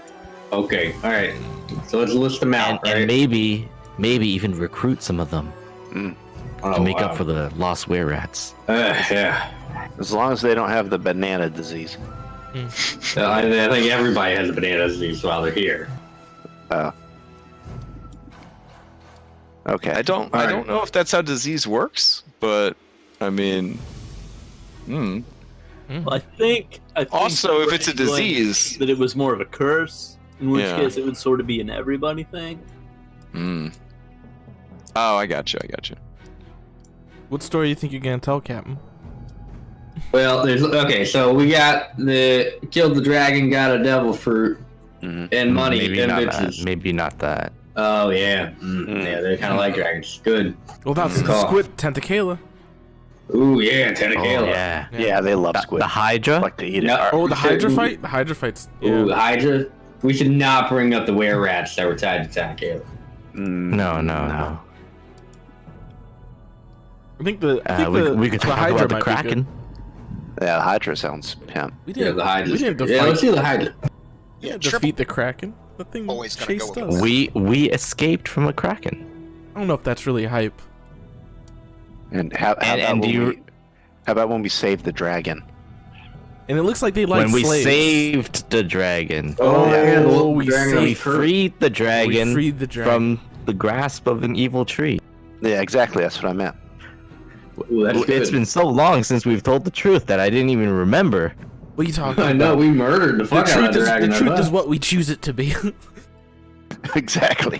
Okay. All right. So let's list them out, and maybe even recruit some of them to make up for the lost were-rats. Yeah. As long as they don't have the banana disease. I think everybody has a banana disease while they're here. Oh. Okay. I don't know if that's how disease works, but I mean, Well, I think also if it's a disease, that it was more of a curse, in which case it would sort of be an everybody thing. Oh, I got you. What story do you think you're gonna tell, Captain? Well, so we got killed the dragon, got a devil fruit, and money. Maybe and not bitches. that. Maybe not that. Oh yeah, yeah, they kind of like dragons. Good. Well, that's the squid tentacula. Ooh yeah, tentacula. Oh, yeah. Yeah, they love squid. The Hydra? Like to eat it. No. Oh, the Hydra fight? The Hydra fight's... Yeah. Ooh, the Hydra. We should not bring up the were-rats that were tied to tentacula. No. I think we could talk Hydra about the might be Kraken. good. Yeah, the Hydra sounds pimp. We Yeah, didn't. the Hydra. We didn't Yeah, let's do the Hydra. Yeah, defeat the Kraken. The thing Always gotta chased go us. with We escaped from a Kraken. I don't know if that's really hype. And how about when we saved the dragon? And it looks like they like when we slaves. saved the dragon. Oh, we freed the dragon, We freed the dragon. from the grasp of an evil tree. Yeah, exactly. That's what I meant. Ooh, that's good. It's been so long since we've told the truth that I didn't even remember. What are you talking I about? know we murdered the fuck out of the dragon. The truth is what we choose it to be. Exactly.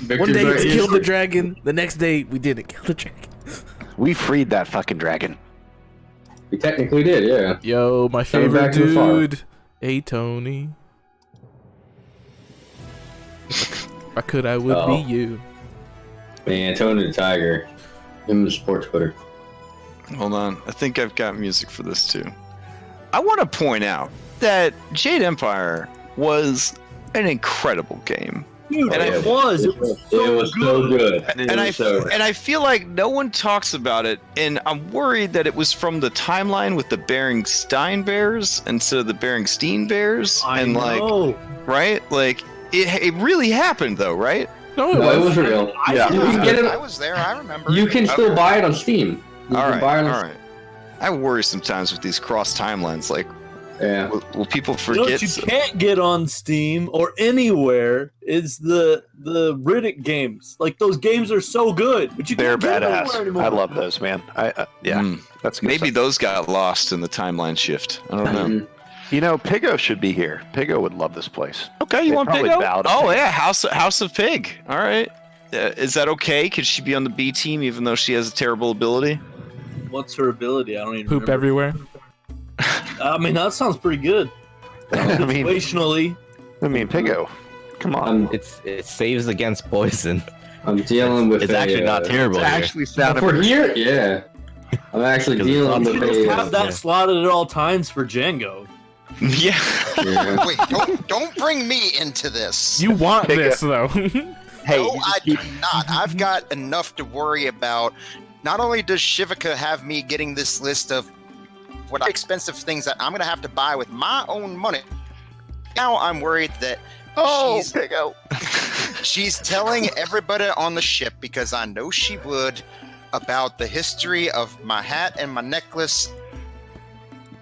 One day it's killed the dragon. The next day we didn't kill the dragon. We freed that fucking dragon. We technically did, yeah. Yo, my Coming favorite back to the farm. dude. Hey, Tony. If I could, I would be you. Man, Tony the Tiger. Him and the sports Twitter. Hold on. I think I've got music for this too. I want to point out that Jade Empire was an incredible game. Dude, And it was so good. And I feel like no one talks about it, and I'm worried that it was from the timeline with the Beringstein Bears instead of the Beringstein Bears. I know. Right? Like it really happened though, right? No, No, it was real. Yeah, You can get it. I was there. I remember. You can still buy it on Steam. You All can buy it right, on all right. I worry sometimes with these cross timelines. Like, Yeah. will people You know forget? what you can't get on Steam or anywhere is the Riddick games. Like those games are so good, but you They're can't get them anywhere badass. anymore. I love those, man. That's good Maybe stuff. those got lost in the timeline shift. I don't know. You know, Pigo should be here. Pigo would love this place. Okay, you They want probably Pig? bow to Oh Pig. yeah, House of Pig. All right. Is that okay? Could she be on the B team even though she has a terrible ability? What's her ability? I don't even Poop remember. everywhere. I mean, that sounds pretty good. I mean, Situationally. Pigo, come on. It saves against poison. I'm dealing with It's actually not terrible. It here. actually sounded For here, yeah. I'm actually dealing You with should just have a. that slotted at all times for Django. Yeah. Yeah. Wait, don't bring me into this. You want Pick this, it. though. Hey, No, I do not. I've got enough to worry about. Not only does Shivaka have me getting this list of what expensive things that I'm going to have to buy with my own money, now I'm worried that Pigo. she's telling everybody on the ship, because I know she would, about the history of my hat and my necklace.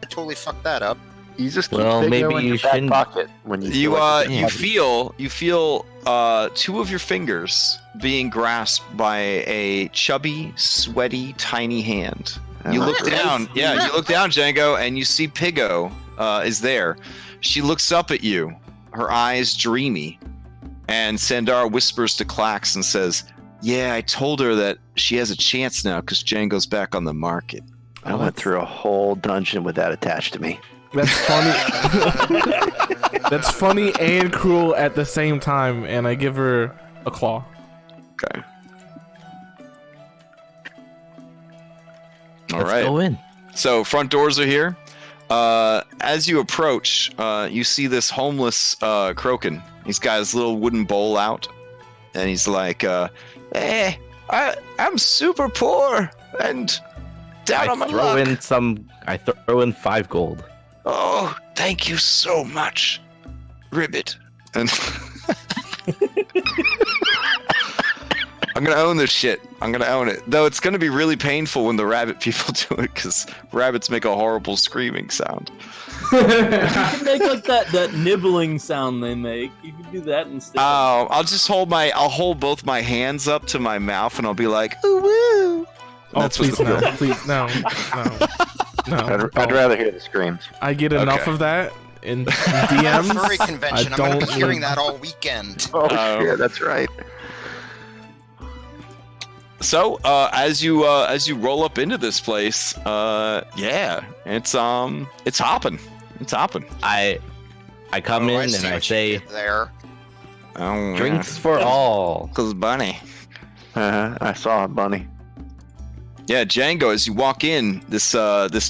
I totally fucked that up. You just keep Well, Pigo maybe in you your back shouldn't- pocket when you You feel like you feel two of your fingers being grasped by a chubby, sweaty, tiny hand. You look down, you look down, Django, and you see Pigo is there. She looks up at you, her eyes dreamy, and Sandara whispers to Klax and says, "Yeah, I told her that she has a chance now because Django's back on the market." I went through a whole dungeon with that attached to me. That's funny. That's funny and cruel at the same time, and I give her a claw. Okay. All Let's right. go in. So front doors are here. As you approach, you see this homeless Kroaken. He's got his little wooden bowl out, and he's like, "Hey, I'm super poor and down on my luck. I throw in 5 gold. Oh, thank you so much, Ribbit." And I'm gonna own this shit. I'm gonna own it. Though it's gonna be really painful when the rabbit people do it, because rabbits make a horrible screaming sound. You can make like that nibbling sound they make. You can do that instead. Oh, I'll hold both my hands up to my mouth and I'll be like, "Ooh woo." Oh, That's please what's no, please no. I'd rather hear the screams. I get enough Okay. of that in DMs. Furry convention. I I'm going to don't be hearing need- that all weekend. Oh, shit, that's right. So as you roll up into this place, yeah, it's hopping. It's hopping. I come in see and I what you say, did there. Oh, drinks for all. Cause bunny. I saw a bunny. Yeah, Django. As you walk in, this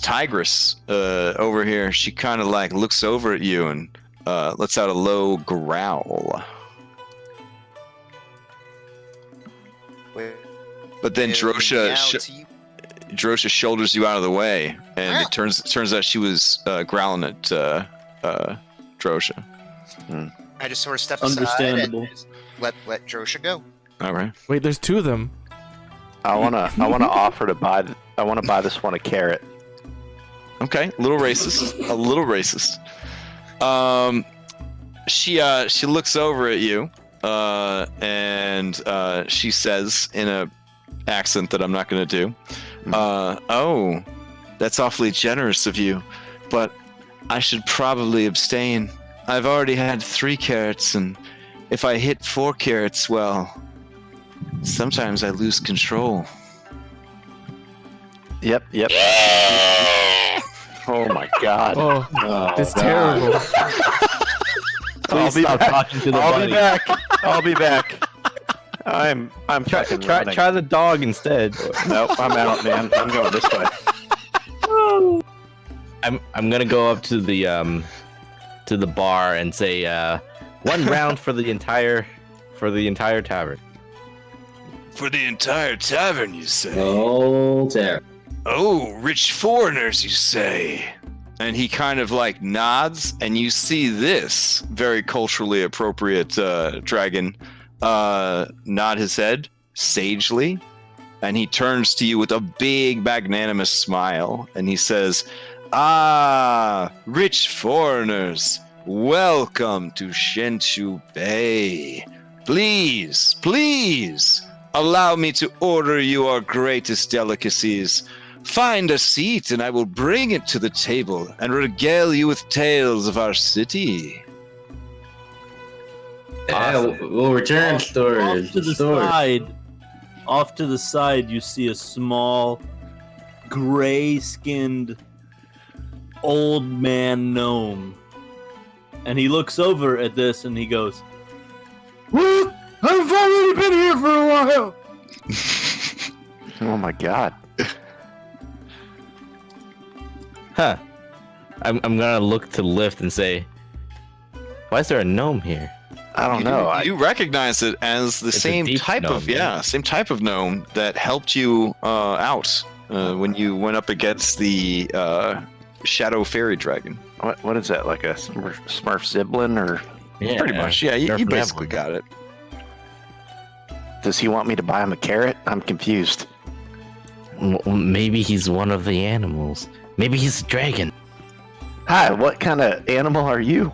tigress over here, she kind of like looks over at you and lets out a low growl. Wait, But then Drosha out to you. Drosha shoulders you out of the way, and it turns out she was growling at Drosha. I just sort of step aside Understandable. and let Drosha go. All right. Wait, there's two of them. I wanna offer to buy. I wanna buy this one a carrot. Okay, a little racist. A little racist. She looks over at you, and she says in a accent that I'm not going to do, "Oh, that's awfully generous of you, but I should probably abstain. I've already had 3 carrots, and if I hit 4 carrots, well, sometimes I lose control." Yep. Oh my god. Oh, it's terrible. Please stop talking to the bunny. I'll be back. I'm fucking running. Try the dog instead. Nope, I'm out, man. I'm going this way. I'm gonna go up to the bar and say 1 round for the entire tavern. For the entire tavern, you say? Oh, terrible. Oh, rich foreigners, you say? And he kind of like nods, and you see this very culturally appropriate dragon nod his head sagely, and he turns to you with a big magnanimous smile, and he says, "Ah, rich foreigners, welcome to Shenchu Bay. Please, allow me to order you our greatest delicacies. Find a seat, and I will bring it to the table and regale you with tales of our city." Yeah, we'll return stories. Off to the side, you see a small, gray-skinned, old man gnome, and he looks over at this and he goes, What? I've already been here for a while. Oh my god. Huh. I'm gonna look to the lift and say, why is there a gnome here? I don't know. You recognize it as the It's a same deep type gnome, of yeah. same type of gnome that helped you out when you went up against the Shadow Fairy Dragon. What is that? Like a Smurf sibling or? Yeah, Pretty much, yeah. You Nerf basically Neville. got it. Does he want me to buy him a carrot? I'm confused. Well, maybe he's one of the animals. Maybe he's a dragon. Hi, what kind of animal are you?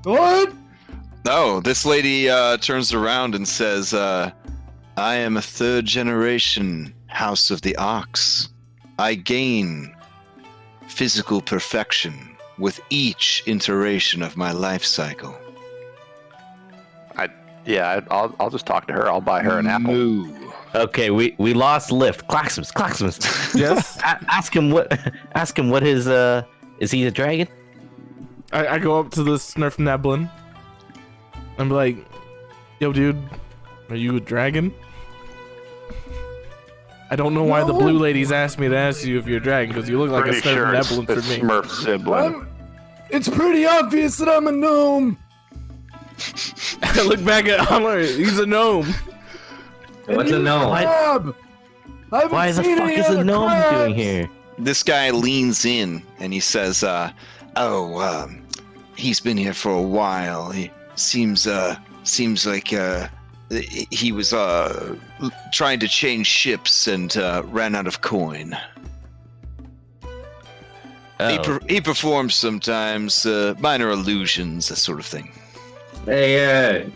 What? Oh, this lady turns around and says, "I am a 3rd generation House of the Ox. I gain physical perfection with each iteration of my life cycle." I'll just talk to her. I'll buy her an apple. Moo. Okay, we lost lift. Claxmus. Yes. Ask him what his is he a dragon? I go up to the Snurf Neblin. I'm like, yo, dude, are you a dragon? I don't know why the blue ladies asked me to ask you if you're a dragon, because you look like a Pretty Snurf sure it's Neblin for me. Smurf sibling. It's pretty obvious that I'm a gnome. I look back at Honor. He's a gnome. What's a gnome? Why the fuck is a gnome doing here? This guy leans in and he says, he's been here for a while. He seems like he was trying to change ships and ran out of coin. Oh. He performs sometimes, minor illusions, that sort of thing. Hey,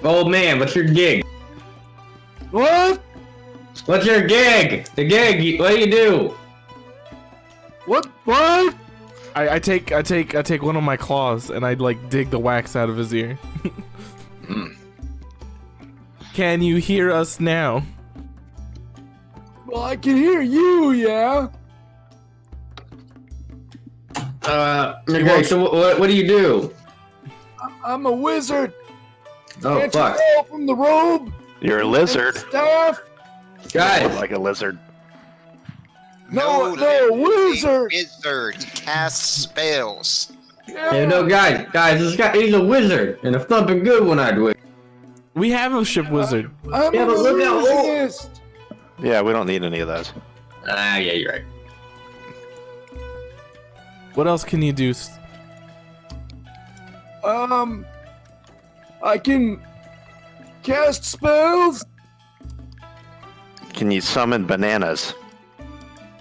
old man, what's your gig? What? What's your gig? The gig, what do you do? What? I take one of my claws and I like dig the wax out of his ear. Can you hear us now? Well, I can hear you, yeah. Okay, so what do you do? I'm a wizard. Oh, Can't fuck. you tell from the robe? You're a lizard. Staff? Guys! Like a lizard. No, wizard. Wizard. He casts spells. Hey, no, guys, this guy, he's a wizard, and a thumping good one I do it. We have a ship wizard. I'm Yeah, an but look how old- illusionist. Yeah, we don't need any of those. Yeah, you're right. What else can you do? I can cast spells. Can you summon bananas?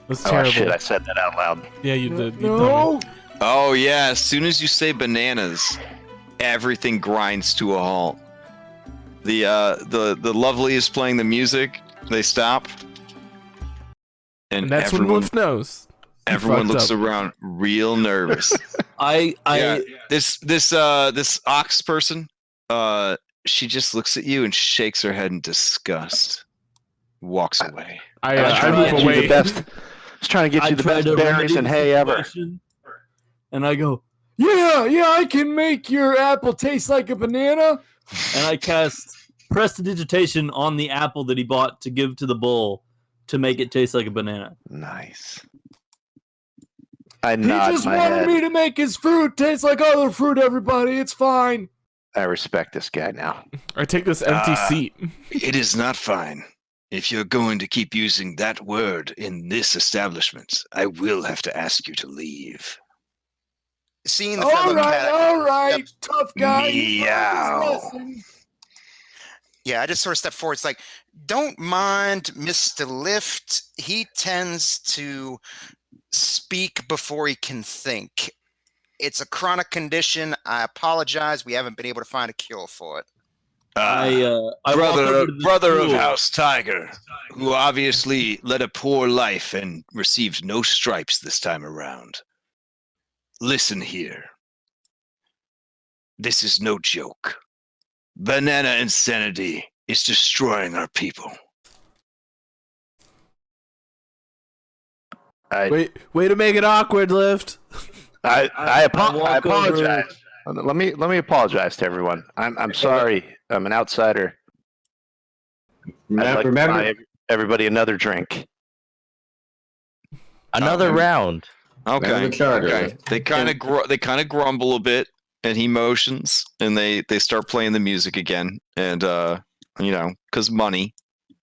That's Oh terrible. shit! I said that out loud. Yeah, you did. No. Oh yeah, as soon as you say bananas, everything grinds to a halt. The lovely is playing the music. They stop, And that's when Wolf knows. Everyone fucked looks up. around real nervous. This ox person, she just looks at you and shakes her head in disgust. Walks away. I move away. Just trying to get you the best berries and hay ever. And I go, Yeah, I can make your apple taste like a banana. and I cast prestidigitation on the apple that he bought to give to the bull to make it taste like a banana. Nice. I He nod just my wanted head. me to make his fruit taste like other fruit, everybody. It's fine. I respect this guy now. I take this empty seat. It is not fine. If you're going to keep using that word in this establishment, I will have to ask you to leave. Seeing the All fellow right, cat. all right, tough guy. you learned Meow. his lesson. Yeah, I just sort of step forward. It's like, don't mind Mr. Lift. He tends to speak before he can think. It's a chronic condition. I apologize. We haven't been able to find a cure for it. I walk over to the brother of stool. House Tiger, who obviously led a poor life and received no stripes this time around. Listen here. This is no joke. Banana insanity is destroying our people. Way to make it awkward, Lift. I walk over- apologize. Let me apologize to everyone. I'm sorry. I'm an outsider. I'd like to buy everybody another drink. Another round. Okay. Charger. Okay. They kind of grumble a bit, and he motions, and they start playing the music again, and because money.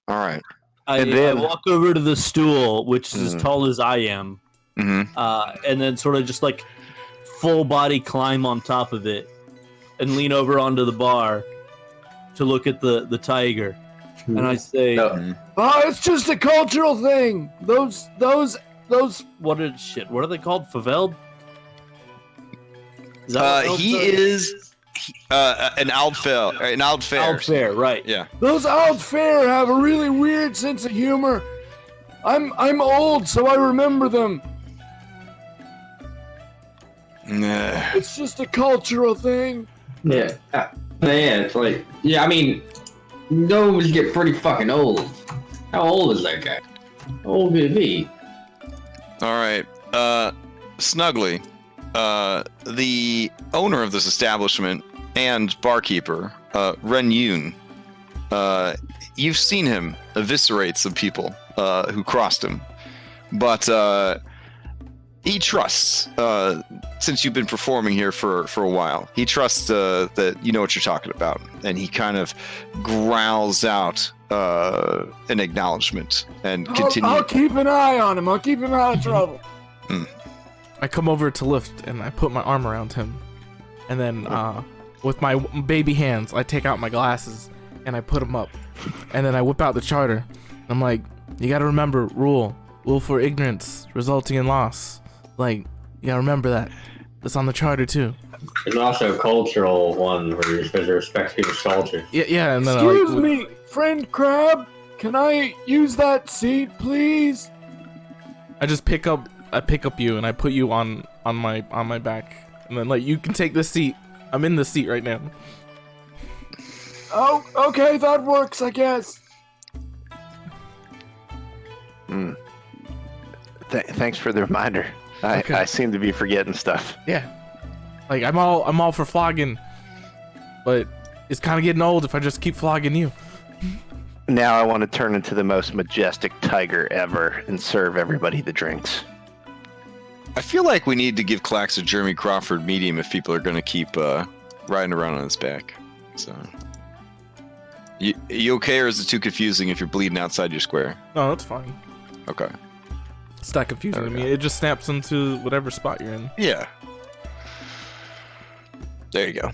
All right. I walk over to the stool, which is as tall as I am, Mm-hmm. and then sort of just like full body climb on top of it and lean over onto the bar to look at the tiger. And I say, Oh, it's just a cultural thing. Those what are they called? Faveled? He is an Aldfair. An Aldfair. Outfair, right. Yeah. those out fair have a really weird sense of humor. I'm old, so I remember them. Nah. It's just a cultural thing. Yeah. It's like, yeah, I mean, those get pretty fucking old. How old is that guy? How old could it be? All right. Snuggly, the owner of this establishment and barkeeper, Ren Yoon, you've seen him eviscerate some people who crossed him, but he trusts, since you've been performing here for a while, he trusts that you know what you're talking about, and he kind of growls out an acknowledgement and continues. I'll keep an eye on him. I'll keep him out of trouble. I come over to Lift and I put my arm around him, and then with my baby hands, I take out my glasses and I put them up, and then I whip out the charter. I'm like, you gotta remember, rule for ignorance resulting in loss. Like, you gotta remember that. That's on the charter too. There's also a cultural one where you're supposed to respect people's culture. Yeah, and then Excuse me, friend Crab. Can I use that seat, please? I just pick up you and I put you on my back, and then like, you can take this seat. I'm in the seat right now. Oh, okay, that works, I guess. Thanks for the reminder. Okay. I seem to be forgetting stuff. Yeah. Like I'm all for flogging, but it's kind of getting old if I just keep flogging you. Now I want to turn into the most majestic tiger ever and serve everybody the drinks. I feel like we need to give Clax a Jeremy Crawford medium if people are going to keep riding around on his back. So, you okay, or is it too confusing if you're bleeding outside your square? No, that's fine. Okay. It's not confusing to me. It just snaps into whatever spot you're in. Yeah. There you go.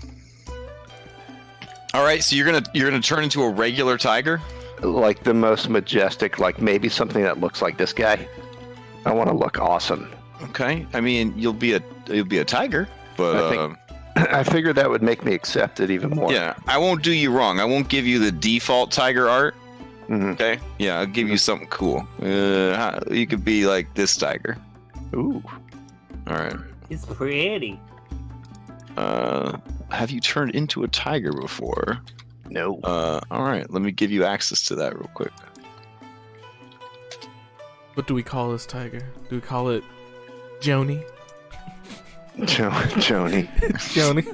All right, so you're gonna turn into a regular tiger? Like the most majestic, like maybe something that looks like this guy. I want to look awesome. Okay. I mean, you'll be a tiger, but I figured that would make me accept it even more. yeah, I won't do you wrong. I won't give you the default tiger art. Okay. Yeah, I'll give you something cool. You could be like this tiger. Ooh. All right. It's pretty. Have you turned into a tiger before? No. All right. Let me give you access to that real quick. What do we call this tiger? Do we call it Joni? Joni. Joni?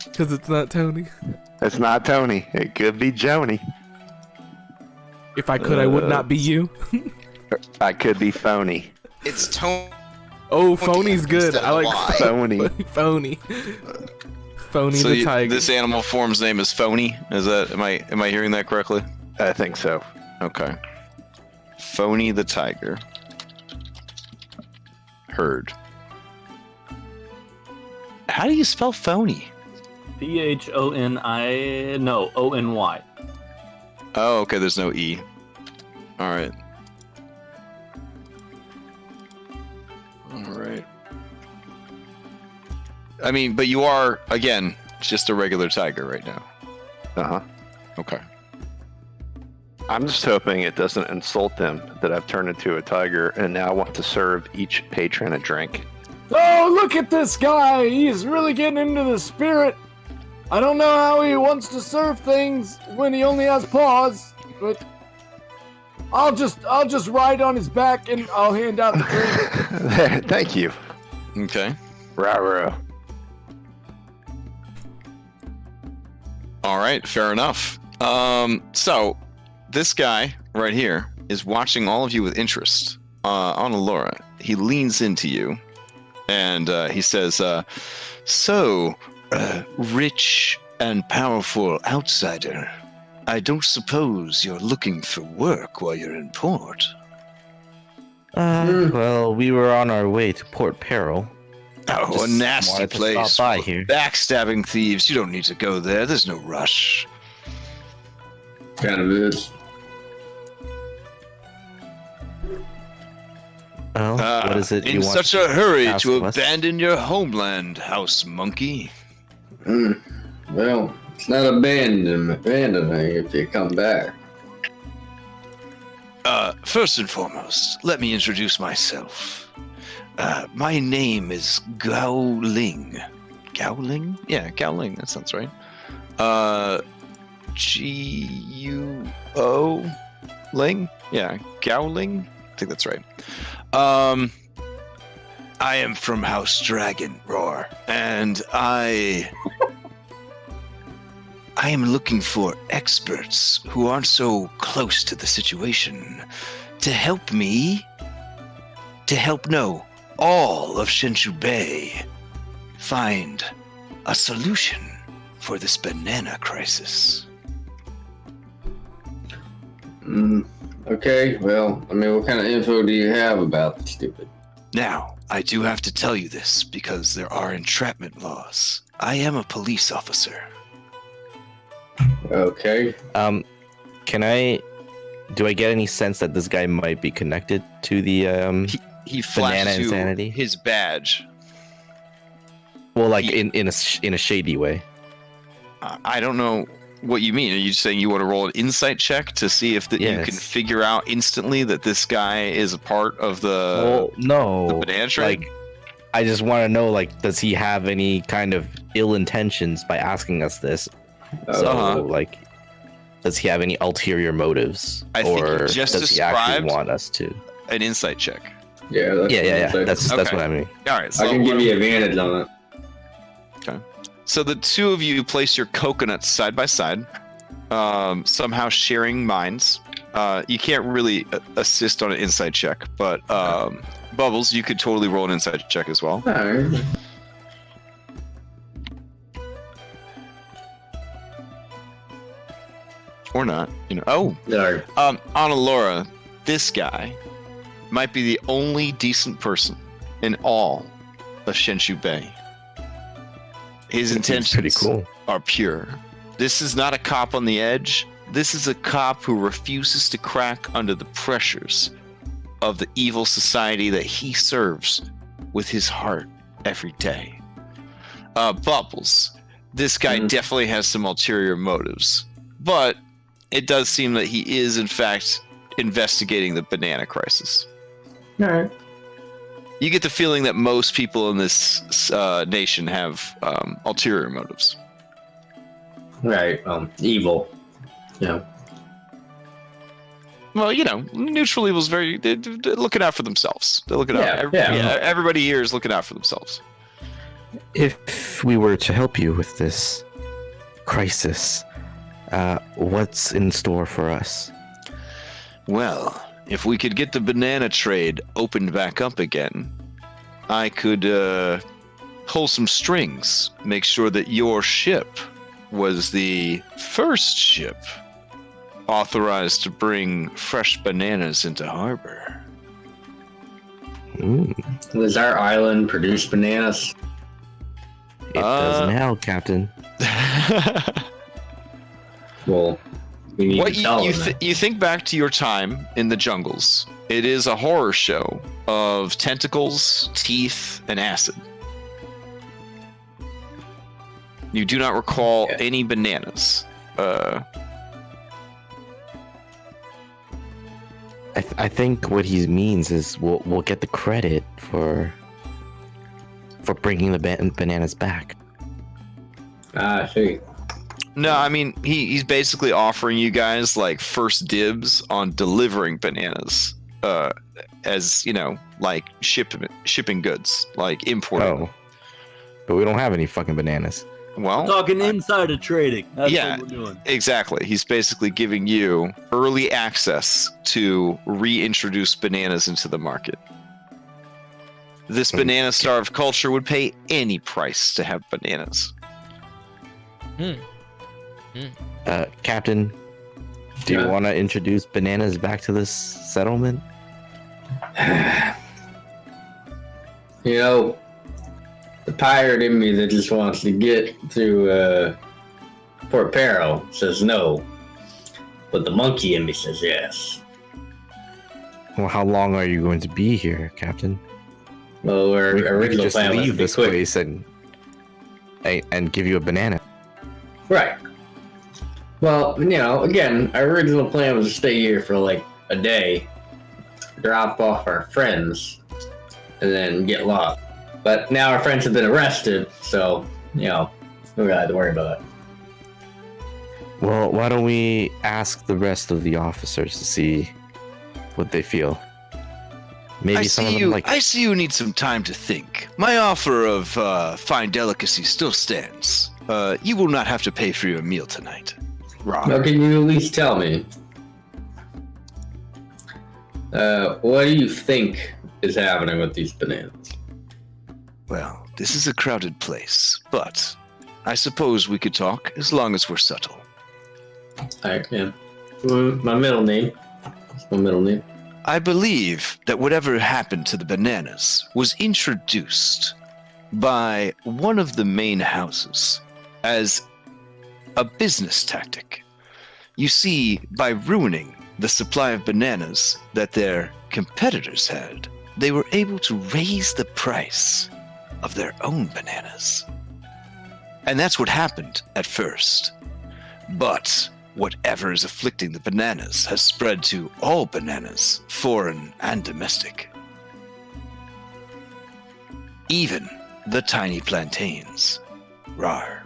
Because it's not Tony. It's not Tony. It could be Joni. If I could, I would not be you. I could be phony. It's Tony. Oh, phony's good. instead I of like lie. Phony. phony. Phony So the tiger. this animal form's name is Phony. Is that am I hearing that correctly? I think so. Okay. Phony the tiger. Heard. How do you spell phony? PHONI. No, ONY. Oh, okay. There's no E. All right. All right. I mean, but you are again just a regular tiger right now. Uh-huh. Okay. I'm just hoping it doesn't insult them that I've turned into a tiger and now want to serve each patron a drink. Oh, look at this guy! He's really getting into the spirit. I don't know how he wants to serve things when he only has paws, but I'll just ride on his back and I'll hand out the drink. There, thank you. Okay. Rah. All right. Fair enough. So this guy right here is watching all of you with interest. On Alora, he leans into you, and he says, "So, rich and powerful outsider, I don't suppose you're looking for work while you're in port?" Well, we were on our way to Port Peril. Oh, a Just nasty wanted to place. stop by full of here. Backstabbing thieves. You don't need to go there. There's no rush. Kind of is. Well, what is it you in want such a hurry ask to of us? abandon your homeland, house monkey? Well, it's not abandoning if you come back. First and foremost, let me introduce myself. My name is Gao Ling. Gao Ling? Yeah, Gao Ling. That sounds right. G-U-O Ling? Yeah, Gao Ling? I think that's right. I am from House Dragon Roar, and I am looking for experts who aren't so close to the situation to help all of Shenshu Bay find a solution for this banana crisis. Okay, well, I mean, what kind of info do you have about the stupid? Now, I do have to tell you this because there are entrapment laws. I am a police officer. Okay. Do I get any sense that this guy might be connected to the He banana flashes you insanity? his badge. Well, like in a shady way. I don't know what you mean. Are you saying you want to roll an insight check to see if you can figure out instantly that this guy is a part of the? Well, no. The banana trade? Like, I just want to know, like, does he have any kind of ill intentions by asking us this? So, like, does he have any ulterior motives? I think or he just does he actually described want us to? an insight check. Yeah, That's Okay. what I mean. All right, so I can give you advantage on it. Okay. So the two of you place your coconuts side by side, somehow sharing minds. You can't really assist on an insight check, but Bubbles, you could totally roll an insight check as well. All right. Or not, you know. Oh, Sorry. Laura, this guy might be the only decent person in all of Shenshu Bay. His intentions pretty cool. are pure. This is not a cop on the edge. This is a cop who refuses to crack under the pressures of the evil society that he serves with his heart every day. Bubbles, this guy definitely has some ulterior motives, but it does seem that he is, in fact, investigating the banana crisis. All right. You get the feeling that most people in this nation have ulterior motives. Right. Evil. Yeah. Well, you know, neutral evil's they're looking out for themselves. They're looking out. Everybody here is looking out for themselves. If we were to help you with this crisis, what's in store for us? Well, if we could get the banana trade opened back up again, I could pull some strings, make sure that your ship was the first ship authorized to bring fresh bananas into harbor. Does our island produce bananas? It does now, Captain. Well, we need to tell them you think back to your time in the jungles. It is a horror show of tentacles, teeth, and acid. You do not recall any bananas. I think what he means is we'll get the credit for bringing the bananas back. I see. No, I mean he's basically offering you guys like first dibs on delivering bananas, as you know, like shipping goods, like importing. Oh, but we don't have any fucking bananas. Well, talking insider trading. That's yeah, what we're doing. Exactly. He's basically giving you early access to reintroduce bananas into the market. This banana-starved culture would pay any price to have bananas. Captain, do you want to introduce bananas back to this settlement? You know, the pirate in me that just wants to get to Port Peril says no, but the monkey in me says yes. Well, how long are you going to be here, Captain? Well, our We could original just plan was to leave be this quick. place and give you a banana. Right. Well, you know, again, our original plan was to stay here for like a day, drop off our friends, and then get lost. But now our friends have been arrested, so, you know, we don't have to worry about it. Well, why don't we ask the rest of the officers to see what they feel? Maybe some of them I see you need some time to think. My offer of fine delicacy still stands. You will not have to pay for your meal tonight. Now, can you at least tell me, what do you think is happening with these bananas? Well, this is a crowded place, but I suppose we could talk as long as we're subtle. I can. My middle name. That's my middle name. I believe that whatever happened to the bananas was introduced by one of the main houses as a business tactic. You see, by ruining the supply of bananas that their competitors had, they were able to raise the price of their own bananas. And that's what happened at first. But whatever is afflicting the bananas has spread to all bananas, foreign and domestic. Even the tiny plantains. Rar.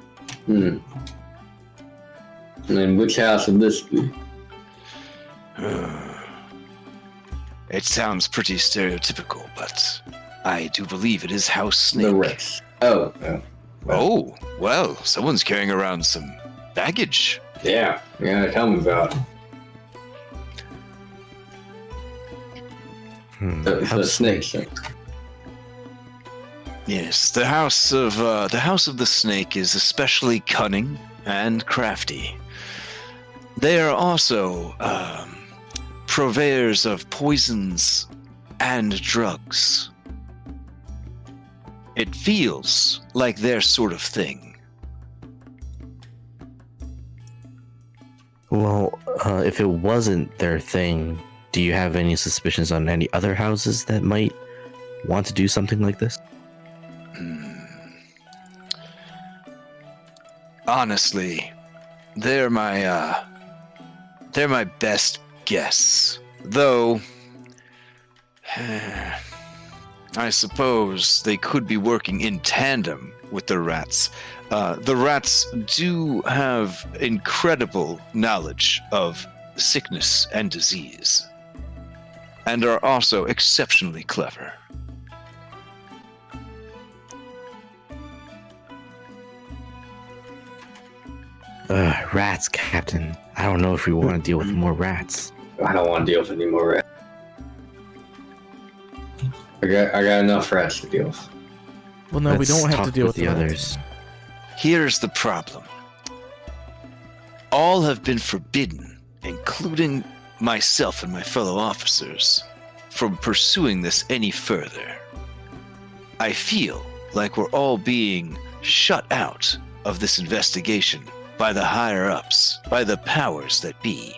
And which house would this be? It sounds pretty stereotypical, but I do believe it is House Snake. The Ritz. Oh. Oh, well, someone's carrying around some baggage. Yeah, tell me about it. The snake. Yes, the house of the snake is especially cunning and crafty. They are also purveyors of poisons and drugs. It feels like their sort of thing. Well, if it wasn't their thing, do you have any suspicions on any other houses that might want to do something like this? Honestly, they're my best guess. Though, I suppose they could be working in tandem with the rats. The rats do have incredible knowledge of sickness and disease, and are also exceptionally clever. Rats, Captain. I don't know if we want to deal with more rats. I don't want to deal with any more rats. I got enough rats to deal with. Well, no, we don't have to deal with the others. Here's the problem. All have been forbidden, including myself and my fellow officers, from pursuing this any further. I feel like we're all being shut out of this investigation by the higher-ups, by the powers that be.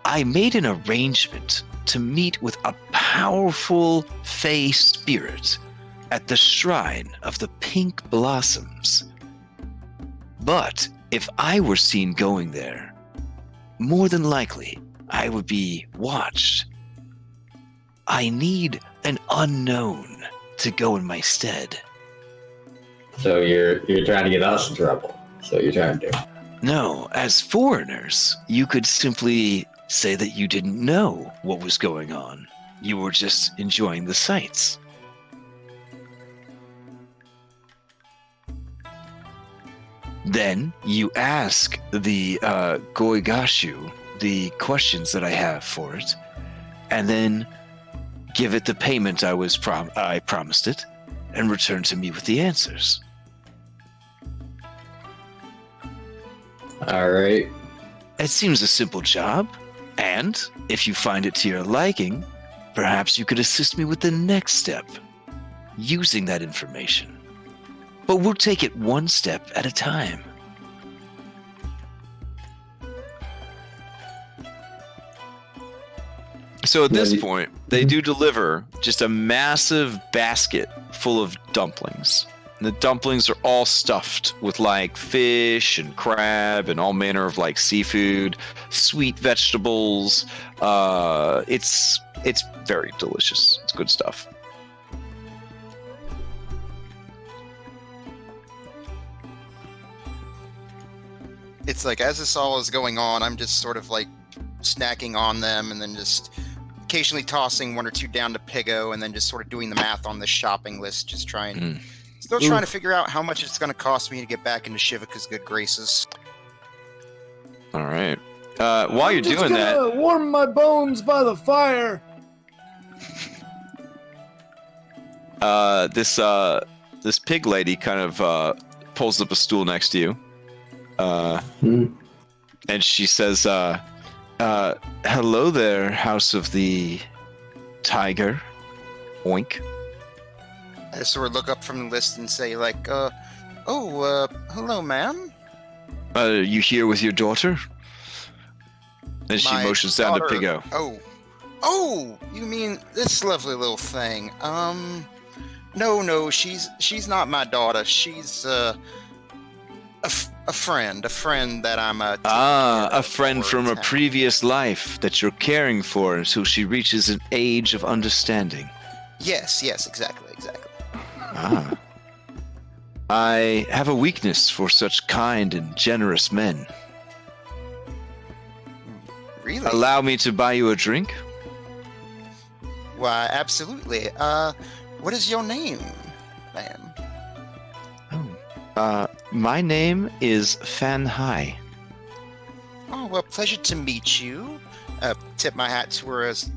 I made an arrangement to meet with a powerful Fey spirit at the Shrine of the Pink Blossoms. But if I were seen going there, more than likely I would be watched. I need an unknown to go in my stead. So you're trying to get us in trouble. So you're trying to do. No, as foreigners, you could simply say that you didn't know what was going on. You were just enjoying the sights. Then you ask the Goigashu the questions that I have for it, and then give it the payment I promised it, and return to me with the answers. All right. It seems a simple job, and if you find it to your liking, perhaps you could assist me with the next step, using that information. But we'll take it one step at a time. So at this point, they do deliver just a massive basket full of dumplings. And the dumplings are all stuffed with like fish and crab and all manner of like seafood, sweet vegetables. It's very delicious. It's good stuff. It's like as this all is going on, I'm just sort of like snacking on them and then just occasionally tossing one or two down to Pigo and then just sort of doing the math on the shopping list, just trying to figure out how much it's going to cost me to get back into Shivaka's good graces. All right. While you're doing that, warm my bones by the fire. This pig lady kind of pulls up a stool next to you, and she says, "Hello there, House of the Tiger." Oink. I sort of look up from the list and say, like, hello, ma'am. You here with your daughter? And she My motions down daughter- to Pigo. Oh, you mean this lovely little thing? No, she's not my daughter. She's a friend that I'm a friend from a previous life that you're caring for until she reaches an age of understanding. Yes, exactly. I have a weakness for such kind and generous men. allow me to buy you a drink? Why, absolutely. What is your name, ma'am? My name is Fan Hai. Oh, well, pleasure to meet you. Tip my hat to her as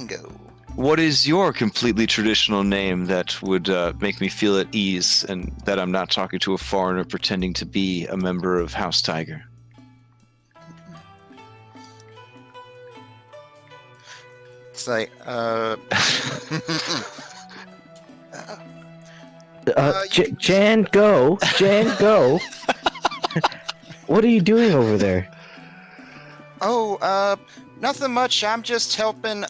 Go. What is your completely traditional name that would make me feel at ease and that I'm not talking to a foreigner pretending to be a member of House Tiger? It's like, Jan, go. What are you doing over there? Oh, nothing much. I'm just helping,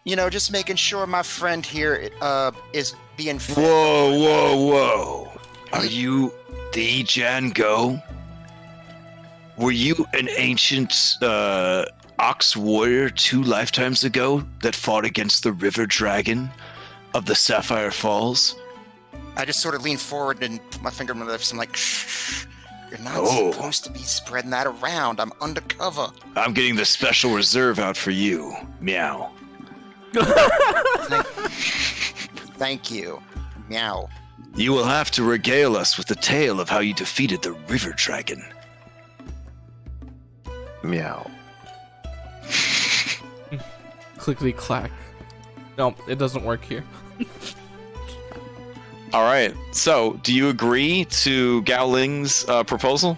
just making sure my friend here is being fed. Whoa. Are you the Jan Go? Were you an ancient ox warrior 2 lifetimes ago that fought against the river dragon of the Sapphire Falls? I just sort of lean forward and put my finger on my lips. I'm like, shh, you're not supposed to be spreading that around. I'm undercover. I'm getting the special reserve out for you. Meow. Thank you. Meow. You will have to regale us with the tale of how you defeated the river dragon. Meow. Clickety clack. No, it doesn't work here. All right. So, do you agree to Gao Ling's proposal?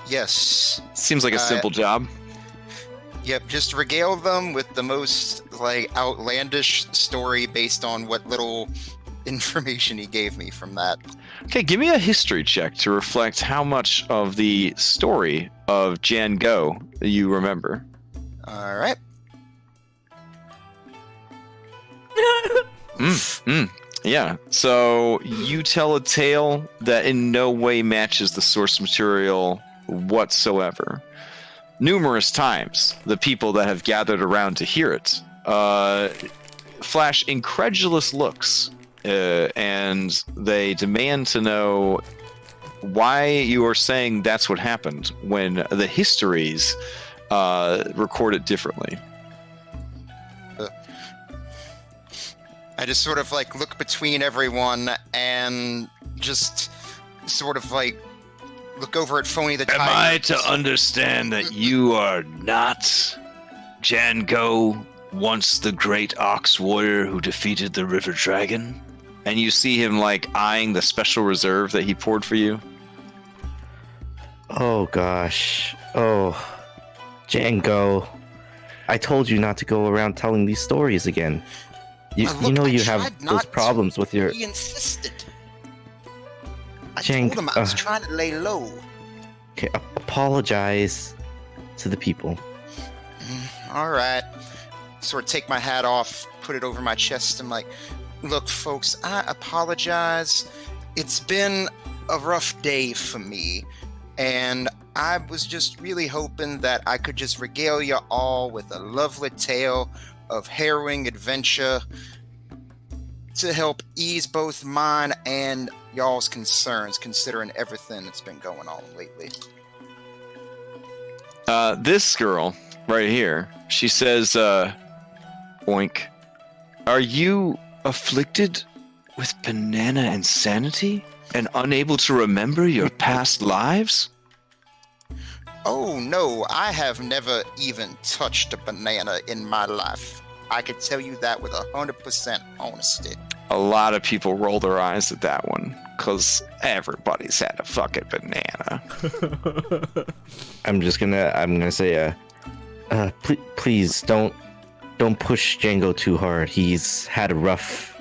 Yes. Seems like a simple job. Yep, just regale them with the most outlandish story based on what little information he gave me from that. Okay, give me a history check to reflect how much of the story of Jan Go you remember. All right. Yeah, so you tell a tale that in no way matches the source material whatsoever. Numerous times, the people that have gathered around to hear it flash incredulous looks, and they demand to know why you are saying that's what happened when the histories record it differently. I just sort of look between everyone and just sort of look over at Phony the Tiger. Am I to understand that you are not Jan Go, once the great ox warrior who defeated the river dragon? And you see him eyeing the special reserve that he poured for you. Oh gosh. Oh, Django. I told you not to go around telling these stories again. You know you have those problems with your... He insisted. I Jank, told him I was trying to lay low. Okay, apologize to the people. All right. Sort of take my hat off, put it over my chest. I'm like, look, folks, I apologize. It's been a rough day for me. And I was just really hoping that I could just regale you all with a lovely tale of harrowing adventure to help ease both mine and y'all's concerns, considering everything that's been going on lately. This girl right here, she says, Oink, are you afflicted with banana insanity and unable to remember your past lives? Oh no, I have never even touched a banana in my life. I could tell you that with 100% honesty. A lot of people roll their eyes at that one, because everybody's had a fucking banana. I'm gonna say, please don't push Django too hard. He's had a rough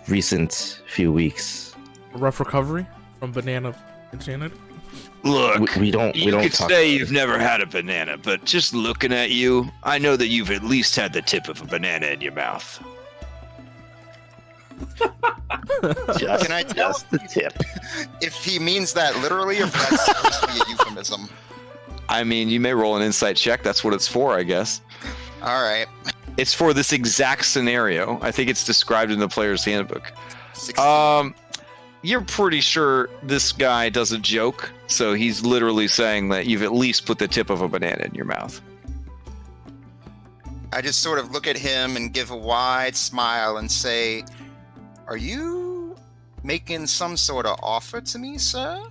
recent few weeks. A rough recovery from banana enchanted. Look, we don't could talk say you've never had a banana, but just looking at you, I know that you've at least had the tip of a banana in your mouth. Can I tell Just the tip. if he means that literally or if that's supposed to be a euphemism? I mean, you may roll an insight check. That's what it's for, I guess. All right. It's for this exact scenario. I think it's described in the player's handbook. 16. you're pretty sure this guy doesn't joke, so he's literally saying that you've at least put the tip of a banana in your mouth. I just sort of look at him and give a wide smile and say, "Are you making some sort of offer to me, sir?"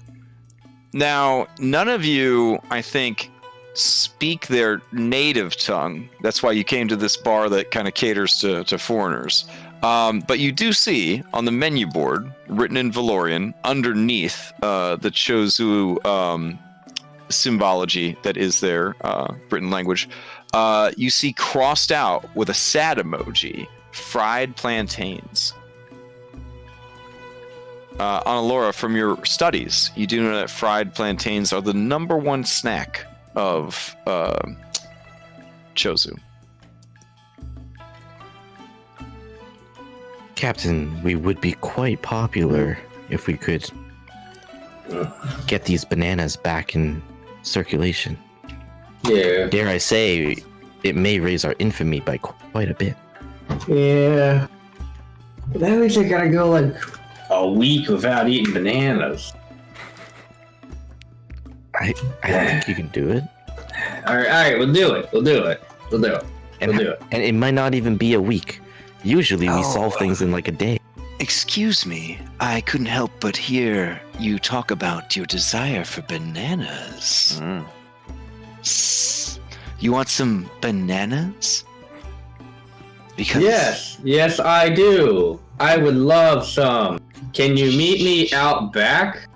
Now, none of you, I think, speak their native tongue. That's why you came to this bar that kind of caters to foreigners. But you do see on the menu board, written in Valorian, underneath the Cho Tzu symbology that is their written language, you see crossed out with a sad emoji, fried plantains. Annalora, from your studies, you do know that fried plantains are the #1 snack of Cho Tzu. Captain, we would be quite popular if we could get these bananas back in circulation. Yeah. Dare I say, it may raise our infamy by quite a bit. Yeah. But that means I gotta go like a week without eating bananas. I think you can do it. All right, we'll do it. And it might not even be a week. Usually we solve things in like a day. Excuse me, I couldn't help but hear you talk about your desire for bananas. You want some bananas? Because Yes, I do. I would love some. Can you meet me out back?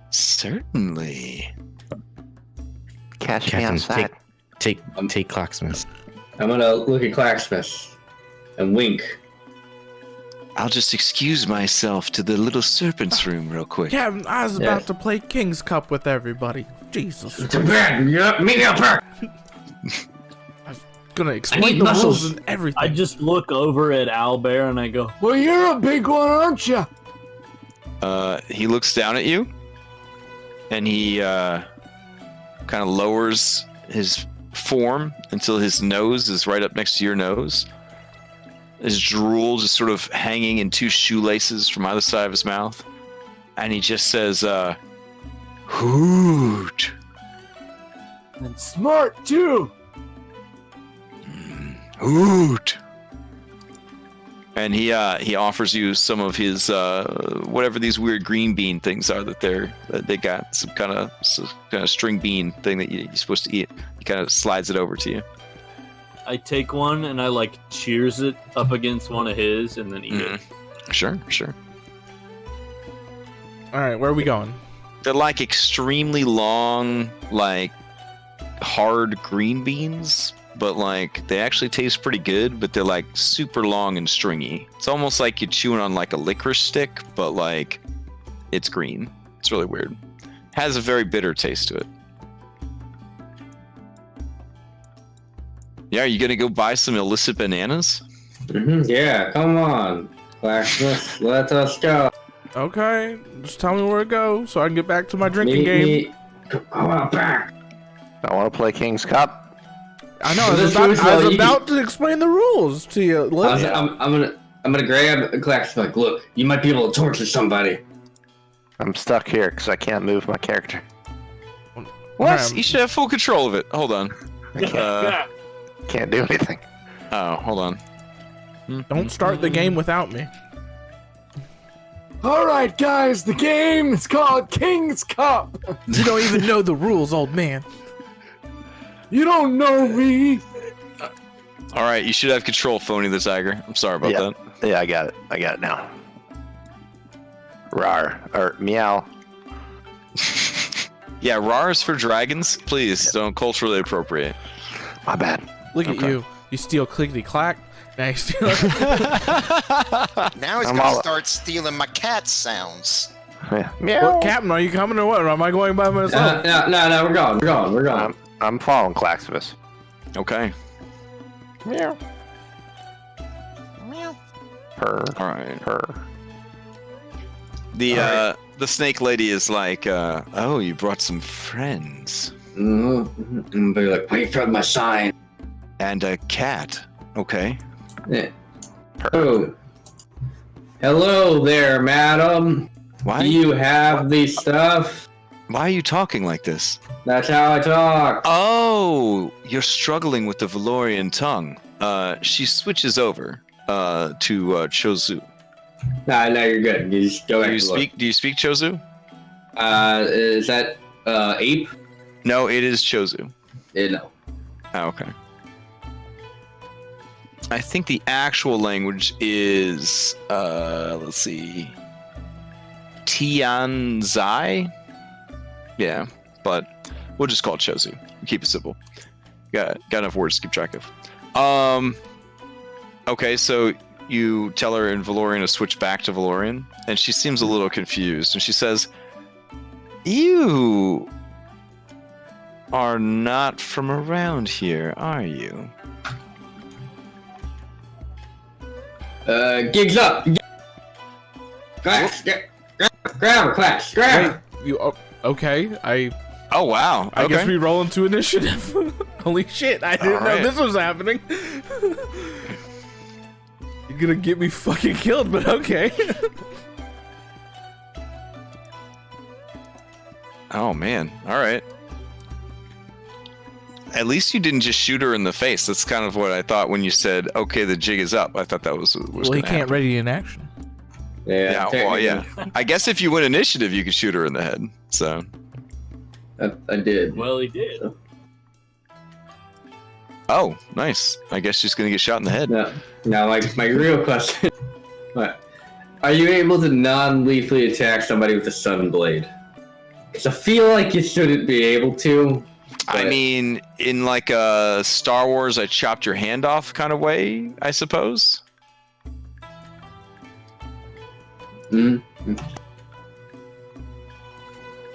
Certainly. Catch me Captain, outside. take Clocksmith. I'm gonna look at Clacksmith and wink. I'll just excuse myself to the little serpent's room real quick. Captain, I was about to play King's Cup with everybody. Jesus. Too bad. Meet me out back. Gonna explain the rules and everything. I just look over at Owlbear and I go, Well, you're a big one, aren't you? He looks down at you, and he kind of lowers his form until his nose is right up next to your nose. His drool just sort of hanging in 2 shoelaces from either side of his mouth. And he just says, hoot. And smart, too. Hoot. And he offers you some of his whatever these weird green bean things are that they got, some kind of string bean thing that you're supposed to eat. He kind of slides it over to you. I take one and I like cheers it up against one of his and then eat it. Sure. All right, where are we going? They're like extremely long, like hard green beans, but like they actually taste pretty good, but they're like super long and stringy. It's almost like you're chewing on like a licorice stick, but like it's green. It's really weird. Has a very bitter taste to it. Yeah, are you gonna go buy some illicit bananas? Yeah, come on. Blacksmith, let us go. Okay, just tell me where to go so I can get back to my drinking game. Come on back. I want to play King's Cup. I know. I was about to explain the rules to you. I'm gonna grab a Clacksmith. Like, look, you might be able to torture somebody. I'm stuck here because I can't move my character. What? You should have full control of it. Hold on. I can't do anything. Oh, hold on. Don't start the game without me. All right, guys, the game is called King's Cup. You don't even know the rules, old man. You don't know me. All right, you should have control, Phony the Tiger. I'm sorry about that. Yeah, I got it. I got it now. Rar. Or meow. Yeah, rar is for dragons. Please don't culturally appropriate. My bad. Look at you. You steal clickety clack. Now you steal. Now he's gonna start stealing my cat sounds. Yeah. Meow. Well, Captain, are you coming or what? Or am I going by myself? No, we're going. I'm following Claxvis. Okay. Meow. Meow. Purr. All right. Purr. The snake lady is like, oh, you brought some friends. And be like, wait for my sign. And a cat. Okay. Yeah. Oh. Hello there, madam. Why? Do you have the stuff? Why are you talking like this? That's how I talk. Oh, you're struggling with the Valorian tongue. She switches over to Cho Tzu. Nah, no, you're good. You just go back to look. Do you speak Cho Tzu? Is that ape? No, it is Cho Tzu. No. Oh, okay. I think the actual language is let's see, Tianzai. Yeah, but we'll just call it Cho Tzu. Keep it simple. Got enough words to keep track of. Okay, so you tell her in Valorian to switch back to Valorian, and she seems a little confused, and she says, "You are not from around here, are you?" Gigs up. Clash. Grab her, clash. Grab her. Wait, you okay? Oh wow. I Okay. guess we roll into initiative. Holy shit! I didn't know this was happening. You're gonna get me fucking killed, but okay. Oh man. All right. At least you didn't just shoot her in the face. That's kind of what I thought when you said, "Okay, the jig is up." I thought that was Well, he gonna can't happen. ready in action. Yeah. Well, yeah. I guess if you win initiative, you could shoot her in the head. So. I did. Well, he did. Oh, nice. I guess she's gonna get shot in the head. Now, my real question: are you able to non-lethally attack somebody with a sudden blade? Because I feel like you shouldn't be able to. I mean, in like a Star Wars, I chopped your hand off kind of way, I suppose. I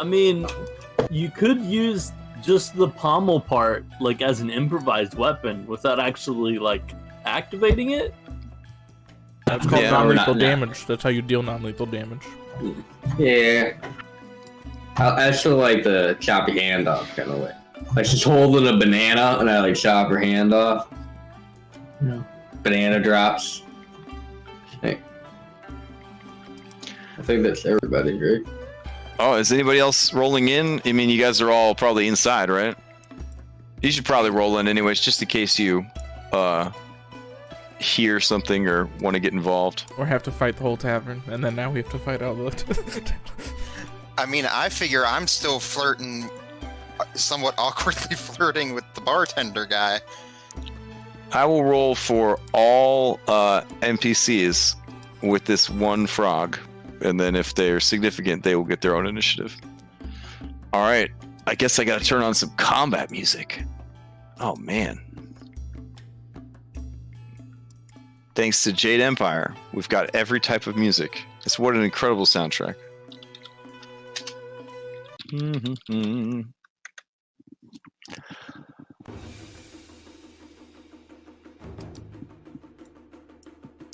mean, you could use just the pommel part, like, as an improvised weapon without actually, like, activating it. That's called Yeah. non-lethal Not- damage. That's how you deal non-lethal damage. Yeah. I still like the chop your hand off kind of way. Like she's holding a banana and I like chop her hand off. No. Banana drops. Hey. I think that's everybody, right? Oh, is anybody else rolling in? I mean, you guys are all probably inside, right? You should probably roll in anyways, just in case you hear something or want to get involved. Or have to fight the whole tavern, and then now we have to fight all the. I mean, I figure I'm still flirting, somewhat awkwardly flirting with the bartender guy. I will roll for all NPCs with this one frog, and then if they're significant, they will get their own initiative. All right, I guess I gotta turn on some combat music. Oh man. Thanks to Jade Empire, we've got every type of music. It's what an incredible soundtrack.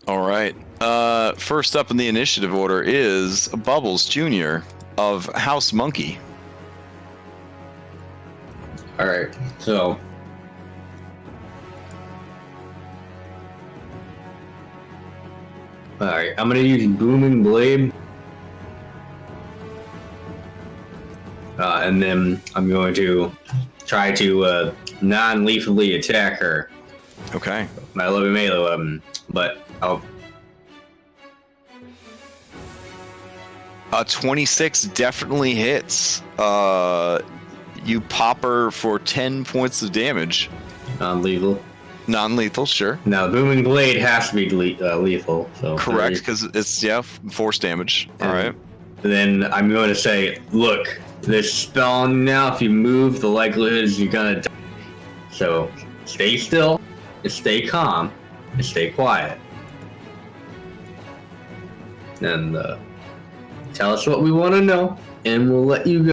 All right. First up in the initiative order is Bubbles Jr. of House Monkey. All right, so all right, I'm gonna use Booming Blade, and then I'm going to try to non-lethally attack her. Okay. My love melee weapon, but I'll. 26 definitely hits. You pop her for 10 points of damage. Non-lethal. Non-lethal, sure. Now, Booming Blade has to be lethal. So Correct, because it's, force damage. All right. Then I'm going to say, look, this spell now, if you move, the likelihood is you're going to die. So stay still, and stay calm, and stay quiet. And tell us what we want to know, and we'll let you go.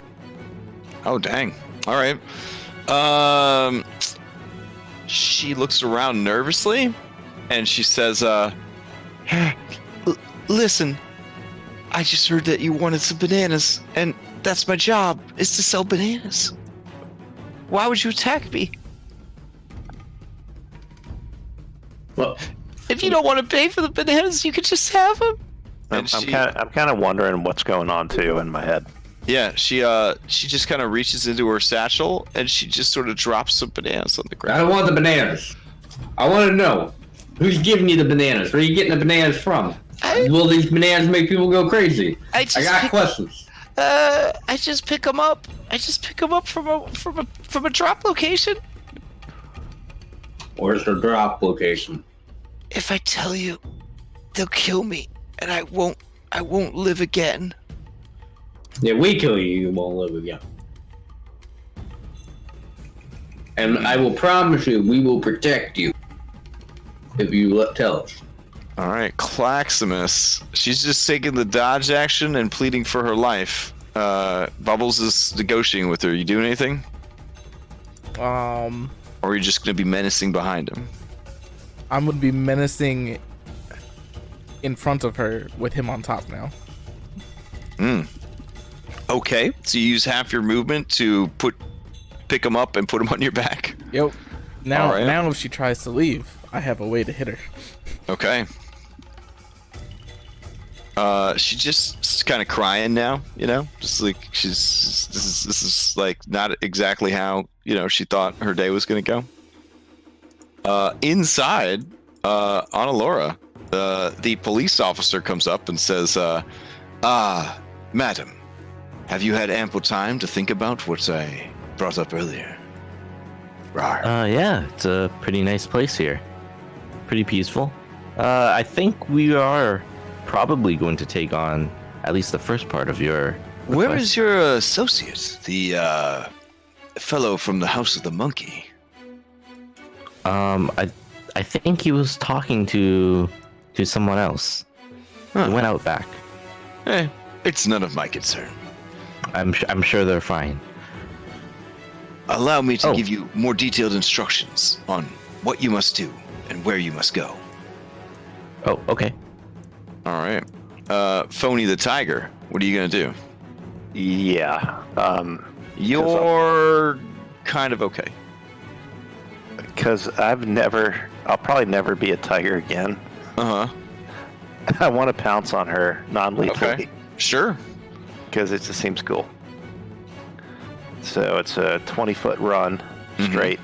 Oh, dang. All right. She looks around nervously, and she says, listen, I just heard that you wanted some bananas, and that's my job, is to sell bananas. Why would you attack me? Well, If you don't want to pay for the bananas, you could just have them. I'm kind of wondering what's going on too in my head. Yeah, she just kind of reaches into her satchel and she just sort of drops some bananas on the ground. I don't want the bananas. I want to know who's giving you the bananas. Where are you getting the bananas from? Will these bananas make people go crazy? I got questions. I just pick them up. I just pick them up from a drop location. Where's the drop location? If I tell you, they'll kill me, and I won't live again. Yeah, we kill you, you won't live again. And I will promise you, we will protect you if you tell us. All right, Claximus. She's just taking the dodge action and pleading for her life. Bubbles is negotiating with her. You doing anything? Or are you just going to be menacing behind him? I'm gonna be menacing in front of her with him on top now. Okay, so you use half your movement to pick him up and put him on your back. Yep. Now if she tries to leave, I have a way to hit her. Okay. She just kind of crying now, just like this is like not exactly how, she thought her day was going to go. Inside, Annalora, the police officer comes up and says, madam, have you had ample time to think about what I brought up earlier? Yeah, it's a pretty nice place here. Pretty peaceful. I think we are probably going to take on at least the first part of your request. Where is your associate, the fellow from the House of the Monkey? I think he was talking to someone else. He went out back. It's none of my concern. I'm sure they're fine. Allow me to give you more detailed instructions on what you must do and where you must go. Oh, okay. All right. Phony the Tiger, what are you going to do? Yeah. You're kind of okay. Because I'll probably never be a tiger again. Uh-huh. I want to pounce on her non-lethally. Okay. Sure. Because it just seems cool. So it's a 20-foot run straight.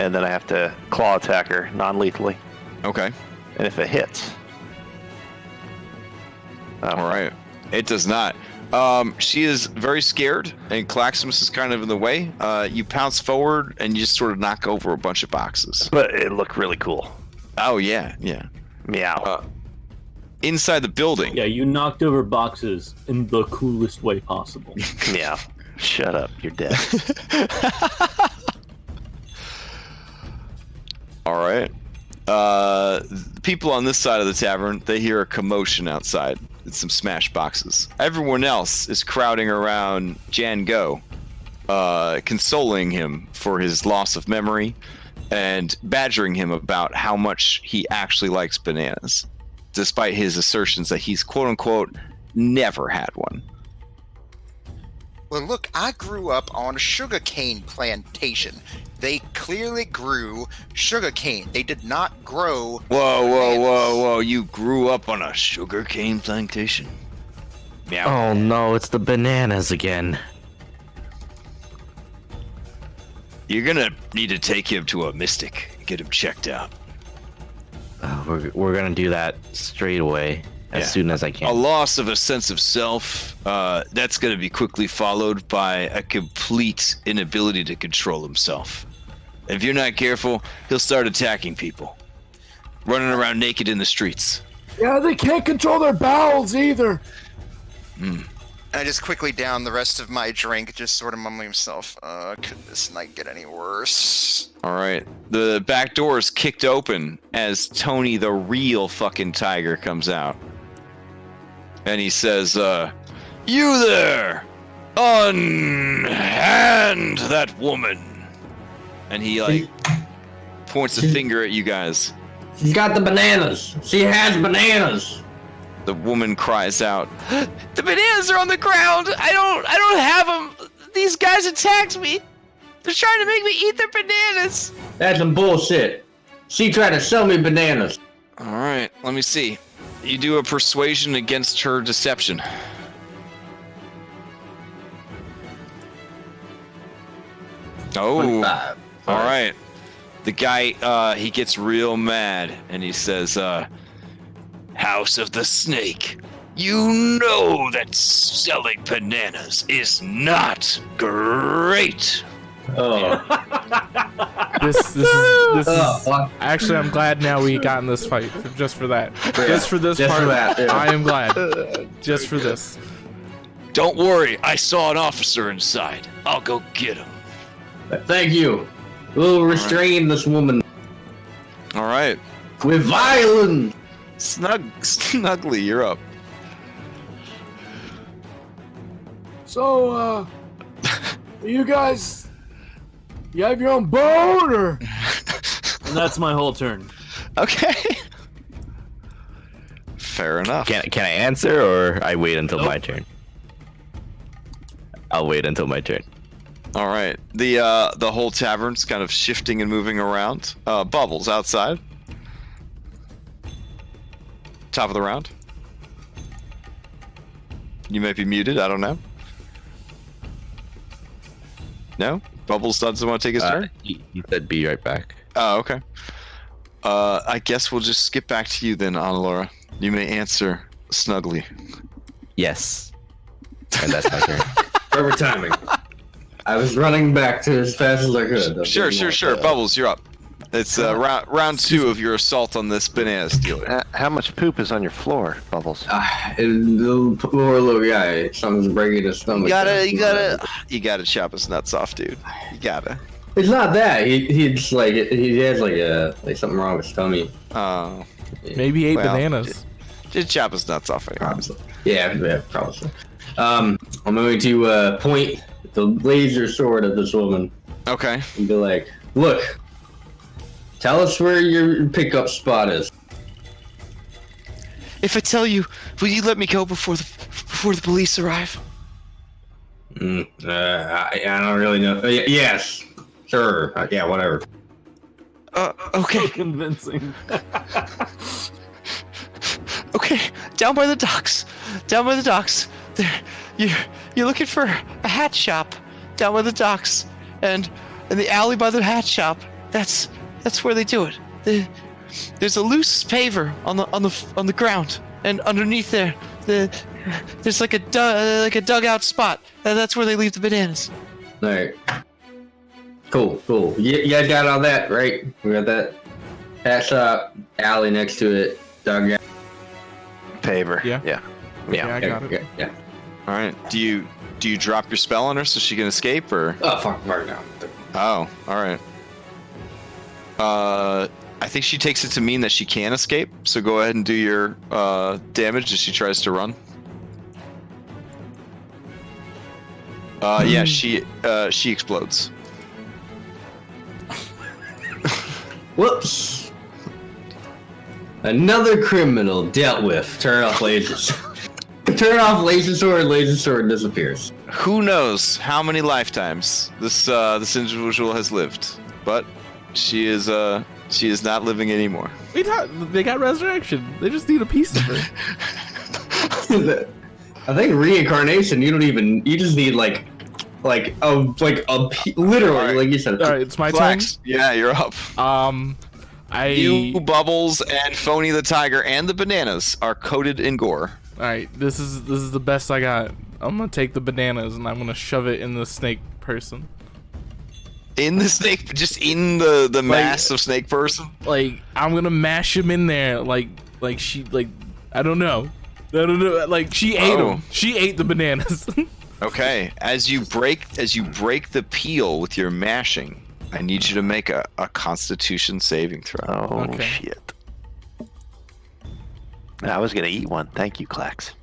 And then I have to claw attack her non-lethally. Okay. And if it hits... All right. It does not. She is very scared, and Claximus is kind of in the way. You pounce forward, and you just sort of knock over a bunch of boxes. But it looked really cool. Oh, yeah, yeah. Meow. Inside the building. Yeah, you knocked over boxes in the coolest way possible. Meow. Shut up. You're dead. All right. People on this side of the tavern, they hear a commotion outside. It's some smashed boxes. Everyone else is crowding around Jan Go, consoling him for his loss of memory and badgering him about how much he actually likes bananas, despite his assertions that he's quote-unquote never had one. Well, look, I grew up on a sugarcane plantation. They clearly grew sugarcane. They did not grow... Whoa. You grew up on a sugarcane plantation? Meow. Oh no, it's the bananas again. You're gonna need to take him to a mystic and get him checked out. We're gonna do that straight away. As soon as I can. A loss of a sense of self, that's going to be quickly followed by a complete inability to control himself. If you're not careful, he'll start attacking people. Running around naked in the streets. Yeah, they can't control their bowels either. I just quickly down the rest of my drink, just sort of mumbling himself, could this night get any worse? All right. The back door is kicked open as Tony, the real fucking tiger, comes out. And he says, you there! Unhand that woman! And he, points a finger at you guys. She's got the bananas! She has bananas! The woman cries out, The bananas are on the ground! I don't have them! These guys attacked me! They're trying to make me eat their bananas! That's some bullshit. She tried to sell me bananas. Alright, let me see. You do a persuasion against her deception. Oh, 25. all right. The guy, he gets real mad, and he says, House of the Snake, you know that selling bananas is not great. Oh. This is actually. I'm glad now we got in this fight just for that. Just for this Just part, for that, yeah. I am glad. Just for this. Don't worry, I saw an officer inside. I'll go get him. Thank you. We'll restrain this woman All right. with violence. Snuggly, you're up. So, you guys, you have your own boat, or? And that's my whole turn. Okay. Fair enough. Can I answer, or I wait until my turn? I'll wait until my turn. All right. The whole tavern's kind of shifting and moving around. Bubbles outside. Top of the round. You might be muted. I don't know. No? Bubbles doesn't want to take his turn? He said be right back. Oh, okay. I guess we'll just skip back to you then, Annalora. You may answer snugly. Yes. And that's my turn. Perfect timing. I was running back to as fast as I could. Sure. Bubbles, you're up. It's round 2 of your assault on this banana stealer. How much poop is on your floor, Bubbles? The poor little guy. Something's breaking his stomach. You gotta chop his nuts off, dude. You gotta. It's not that. He's like he has like something wrong with his tummy. Oh. Maybe he ate Well, bananas. Just chop his nuts off anyway. Yeah, probably. I'm going to point the laser sword at this woman Okay. and be like, "Look, tell us where your pickup spot is." If I tell you, will you let me go before the police arrive? I don't really know. Yes, sure. Yeah, whatever. Okay. Convincing. Okay. Down by the docks. There. You're looking for a hat shop. Down by the docks, and in the alley by the hat shop. That's where they do it. There's a loose paver on the ground, and underneath there, there's like a dugout spot, and that's where they leave the bananas. All right. Cool. You guys got all that, right? We got that. Hat shop, alley next to it, dugout. Paver. Yeah. Yeah. I got it. Yeah. All right. Do you drop your spell on her so she can escape, or? Oh fuck! Right now. Oh, all right. I think she takes it to mean that she can escape. So go ahead and do your damage as she tries to run. Yeah, she explodes. Whoops. Another criminal dealt with. Turn off lasers. Turn off laser sword disappears. Who knows how many lifetimes this individual has lived, but she is not living anymore. They got resurrection. They just need a piece of her. I think reincarnation. You just need literally, Right. like you said. All right, it's my Flax, yeah, you're up. turn. You, Bubbles, and Phony the Tiger, and the bananas are coated in gore. All right, this is the best I got. I'm gonna take the bananas and I'm gonna shove it in the snake person. In the snake, just in the mass of snake person. Like I'm gonna mash him in there. Like she I don't know. Like she ate him. She ate the bananas. Okay, as you break the peel with your mashing, I need you to make a Constitution saving throw. Oh, Okay. shit. I was going to eat one. Thank you, Clax.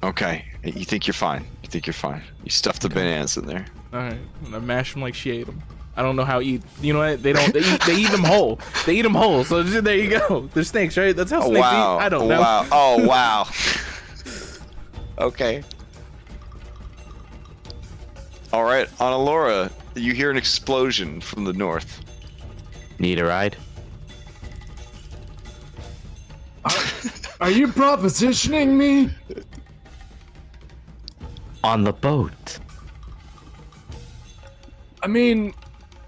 Okay, you think you're fine. You stuffed the bananas in there. All right, I'm gonna mash them like she ate them. I don't know how eat. You know what? They eat them whole. They eat them whole. So there you go. They're snakes, right? That's how snakes eat. I don't know. Wow. Oh, wow. Okay. All right, Annalora, you hear an explosion from the north. Need a ride? Are you propositioning me? On the boat. I mean,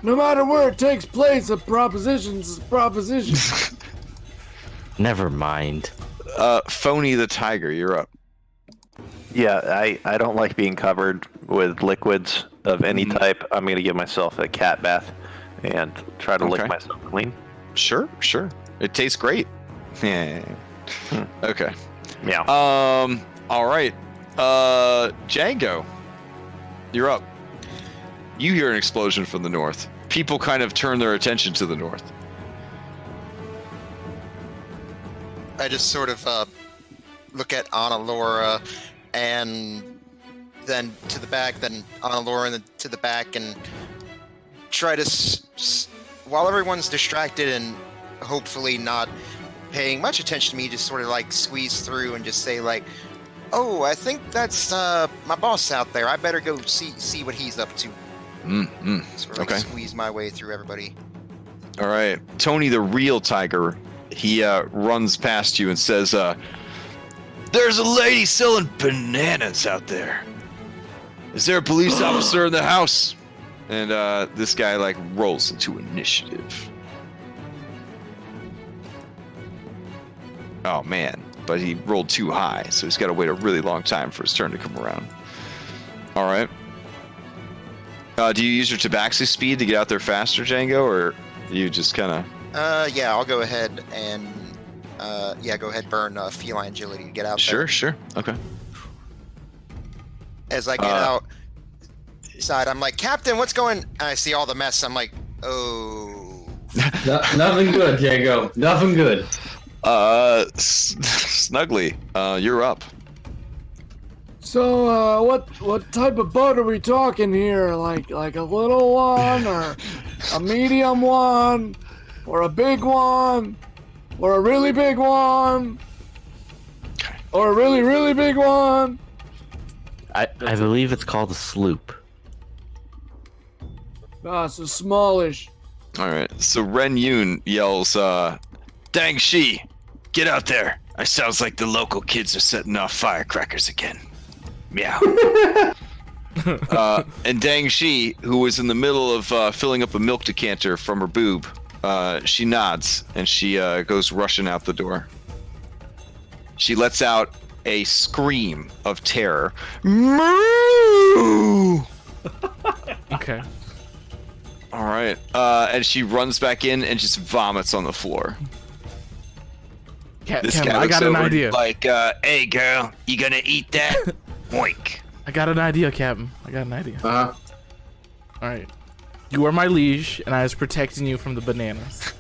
no matter where it takes place, a proposition's a proposition. Never mind. Phony the Tiger, you're up. Yeah, I don't like being covered with liquids of any type. I'm going to give myself a cat bath and try to lick myself clean. Sure. It tastes great. Yeah. Okay. Yeah. All right. Django, you're up. You hear an explosion from the north. People kind of turn their attention to the north. I just sort of look at Anna Laura and then to the back, then Anna Laura and then to the back, and try to, while everyone's distracted and hopefully not paying much attention to me, just sort of like squeeze through and just say like, "Oh, I think that's my boss out there. I better go see what he's up to." Sort of like squeeze my way through everybody. All right, Tony the real tiger. He runs past you and says, "There's a lady selling bananas out there. Is there a police officer in the house?" And this guy like rolls into initiative. Oh man, but he rolled too high, so he's got to wait a really long time for his turn to come around. All right. Do you use your tabaxi speed to get out there faster, Django, or you just kind of... Yeah, I'll go ahead and burn feline agility to get out there. Sure. Okay. As I get outside, I'm like, "Captain, what's going?" And I see all the mess. I'm like, "Oh." Nothing good, Django. Nothing good. Snuggly, you're up. So, what type of boat are we talking here? Like a little one, or a medium one, or a big one, or a really big one, or a really, really big one? I believe it's called a sloop. Ah, so smallish. All right. So Ren Yun yells, "Dang Shi, get out there! It sounds like the local kids are setting off firecrackers again." Meow. And Dang Shi, who was in the middle of filling up a milk decanter from her boob, she nods and she goes rushing out the door. She lets out a scream of terror. Moo! Okay. All right. And she runs back in and just vomits on the floor. This guy I got an over idea. Like, "Hey girl, you gonna eat that?" Boink. I got an idea, Captain. I got an idea. Uh-huh. All right. You are my liege, and I was protecting you from the bananas.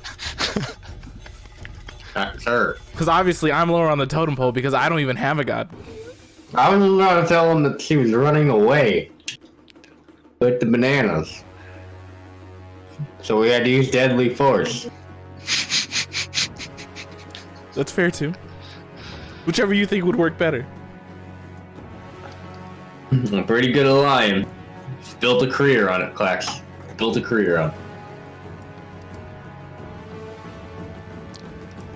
Sir. Because obviously I'm lower on the totem pole because I don't even have a god. I was about to tell him that she was running away with the bananas. So we had to use deadly force. That's fair too. Whichever you think would work better. I'm pretty good at lying. Built a career on it, Clax. Built a career on it.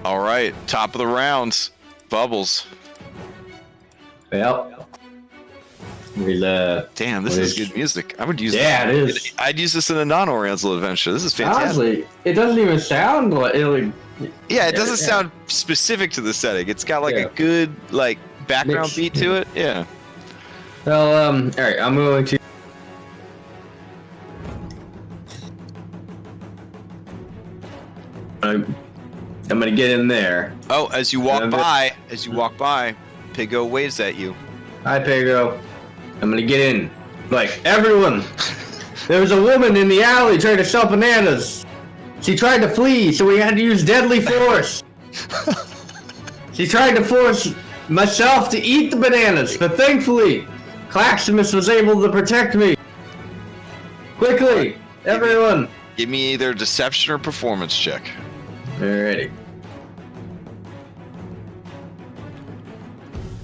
All right, top of the rounds, Bubbles. Well, damn, this is good music. I would use yeah, this. it is. I'd use this in a non-Oriental adventure. This is fantastic. Honestly, it doesn't even sound like it. Yeah, it doesn't sound specific to the setting. It's got like a good like background beat to it. Yeah. Well, all right, I'm going to. I'm gonna get in there. Oh, as you walk by, Pigo waves at you. Hi, Pedro. I'm gonna get in. Like, everyone! There was a woman in the alley trying to sell bananas. She tried to flee, so we had to use deadly force. She tried to force myself to eat the bananas, but thankfully, Claximus was able to protect me. Quickly, everyone! Give me either deception or performance check. Alrighty.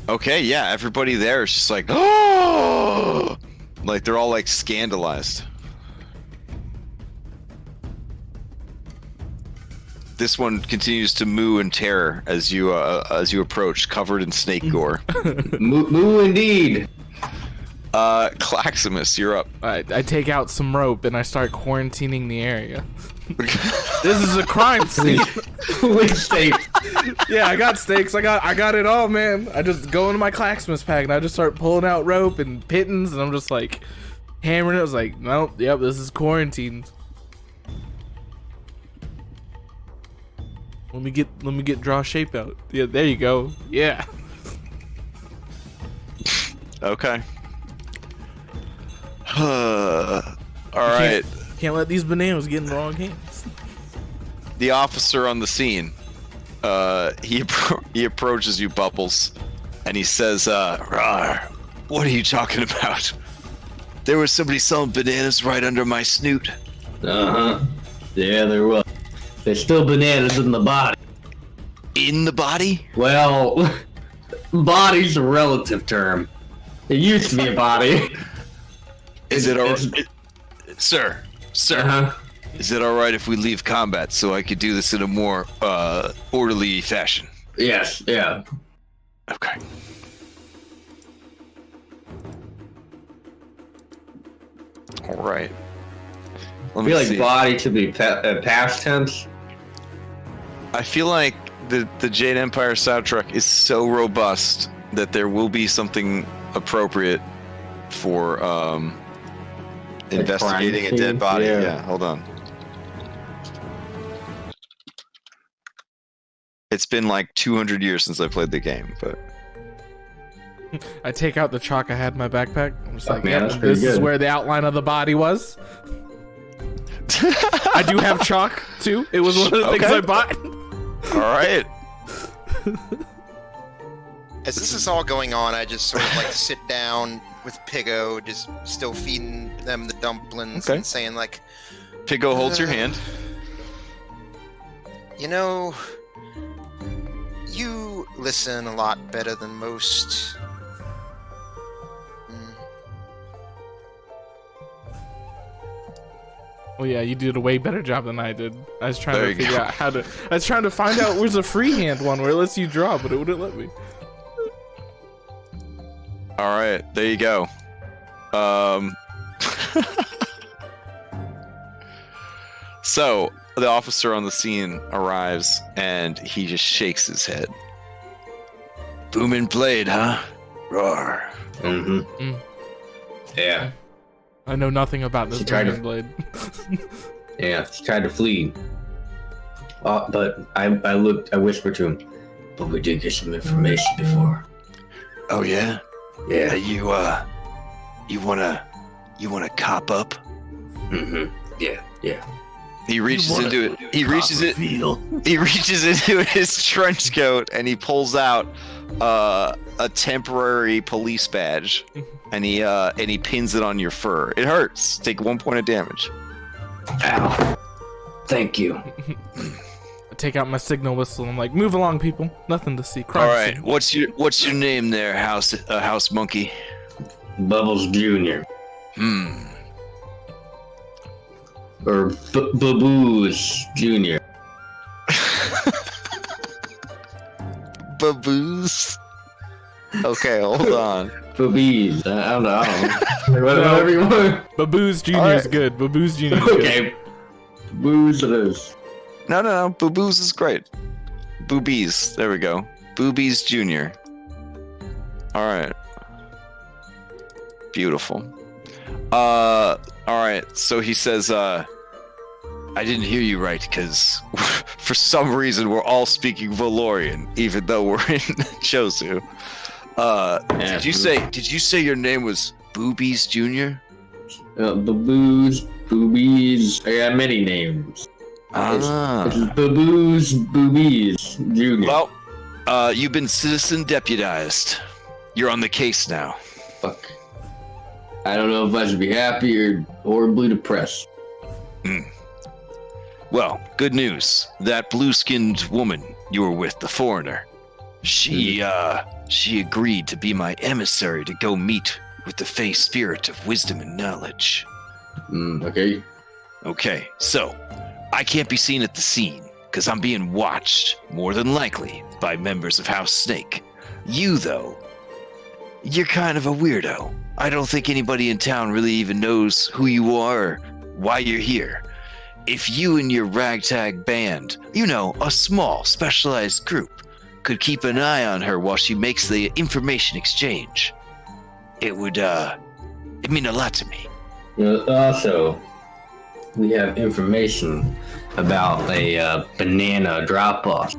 Okay, yeah, everybody there is just like, oh, like they're all like scandalized. This one continues to moo in terror as you approach, covered in snake gore. Moo indeed. Claximus, you're up. I take out some rope and I start quarantining the area. This is a crime scene. With stakes. Yeah, I got stakes. I got it all, man. I just go into my Claximus pack and I just start pulling out rope and pittons and I'm just like hammering it. I was like, nope, yep, this is quarantined. Let me get draw shape out. Yeah, there you go. Yeah. Okay. All right. Can't let these bananas get in the wrong hands. The officer on the scene, he approaches you, Bubbles, and he says, "Rawr, what are you talking about? There was somebody selling bananas right under my snoot." Uh-huh. Yeah, there was. There's still bananas in the body. In the body? Well, body's a relative term. It used to be a body. Is it all right? Sir, Uh-huh. is it all right if we leave combat so I could do this in a more orderly fashion? Yes, yeah. Okay. All right. I feel like body to be past tense. I feel like the Jade Empire soundtrack is so robust that there will be something appropriate for investigating a dead body. Yeah, hold on. It's been like 200 years since I played the game, but I take out the chalk I had in my backpack. I'm just like, man, yep, that's pretty this is good. where the outline of the body was. I do have chalk too. It was one of the things I bought. all right. As this is all going on, I just sort of like sit down with Piggo, just still feeding them the dumplings Okay. and saying like, Piggo holds your hand. you know, you listen a lot better than most. Well, yeah, you did a way better job than I did. I was trying There to you figure go. out how to. I was trying to find out where's a freehand one where it lets you draw, but it wouldn't let me. All right, there you go. So the officer on the scene arrives and he just shakes his head. Booming blade, huh? Roar. Mm-hmm. Mm. Yeah. I know nothing about this She tried booming to- blade. Yeah, she tried to flee. But I whispered to him, but we did get some information before. Oh yeah? Yeah. You wanna cop up? Mm-hmm. Yeah, yeah. He reaches into it. He reaches into his trench coat and he pulls out a temporary police badge and he pins it on your fur. It hurts. Take 1 point of damage. Ow. Thank you. I take out my signal whistle and I'm like, move along, people. Nothing to see. Crime All right. scene. What's your name there, house monkey? Bubbles Jr. Or Baboos Jr. Baboos. Okay, hold on. Boobies. I don't know. Whatever you want. Baboos Jr. All is right. good. Baboos Jr. is good. Okay. Booze it is. No. Baboos is great. Boobies. There we go. Boobies Jr. All right. Beautiful. All right. So he says, I didn't hear you right because for some reason we're all speaking Valorian, even though we're in Cho Tzu. Did you say your name was Boobies Jr.? Baboos, Boobies. I got many names. Ah. It's Baboos, Boobies Jr. Well, you've been citizen deputized. You're on the case now. Fuck. I don't know if I should be happy or horribly depressed. Well, good news. That blue-skinned woman you were with, the foreigner, she agreed to be my emissary to go meet with the Fey spirit of wisdom and knowledge. Okay. Okay, so I can't be seen at the scene because I'm being watched, more than likely, by members of House Snake. You, though, you're kind of a weirdo. I don't think anybody in town really even knows who you are or why you're here. If you and your ragtag band, a small, specialized group, could keep an eye on her while she makes the information exchange, it would, it'd mean a lot to me. Also, we have information about a banana drop-off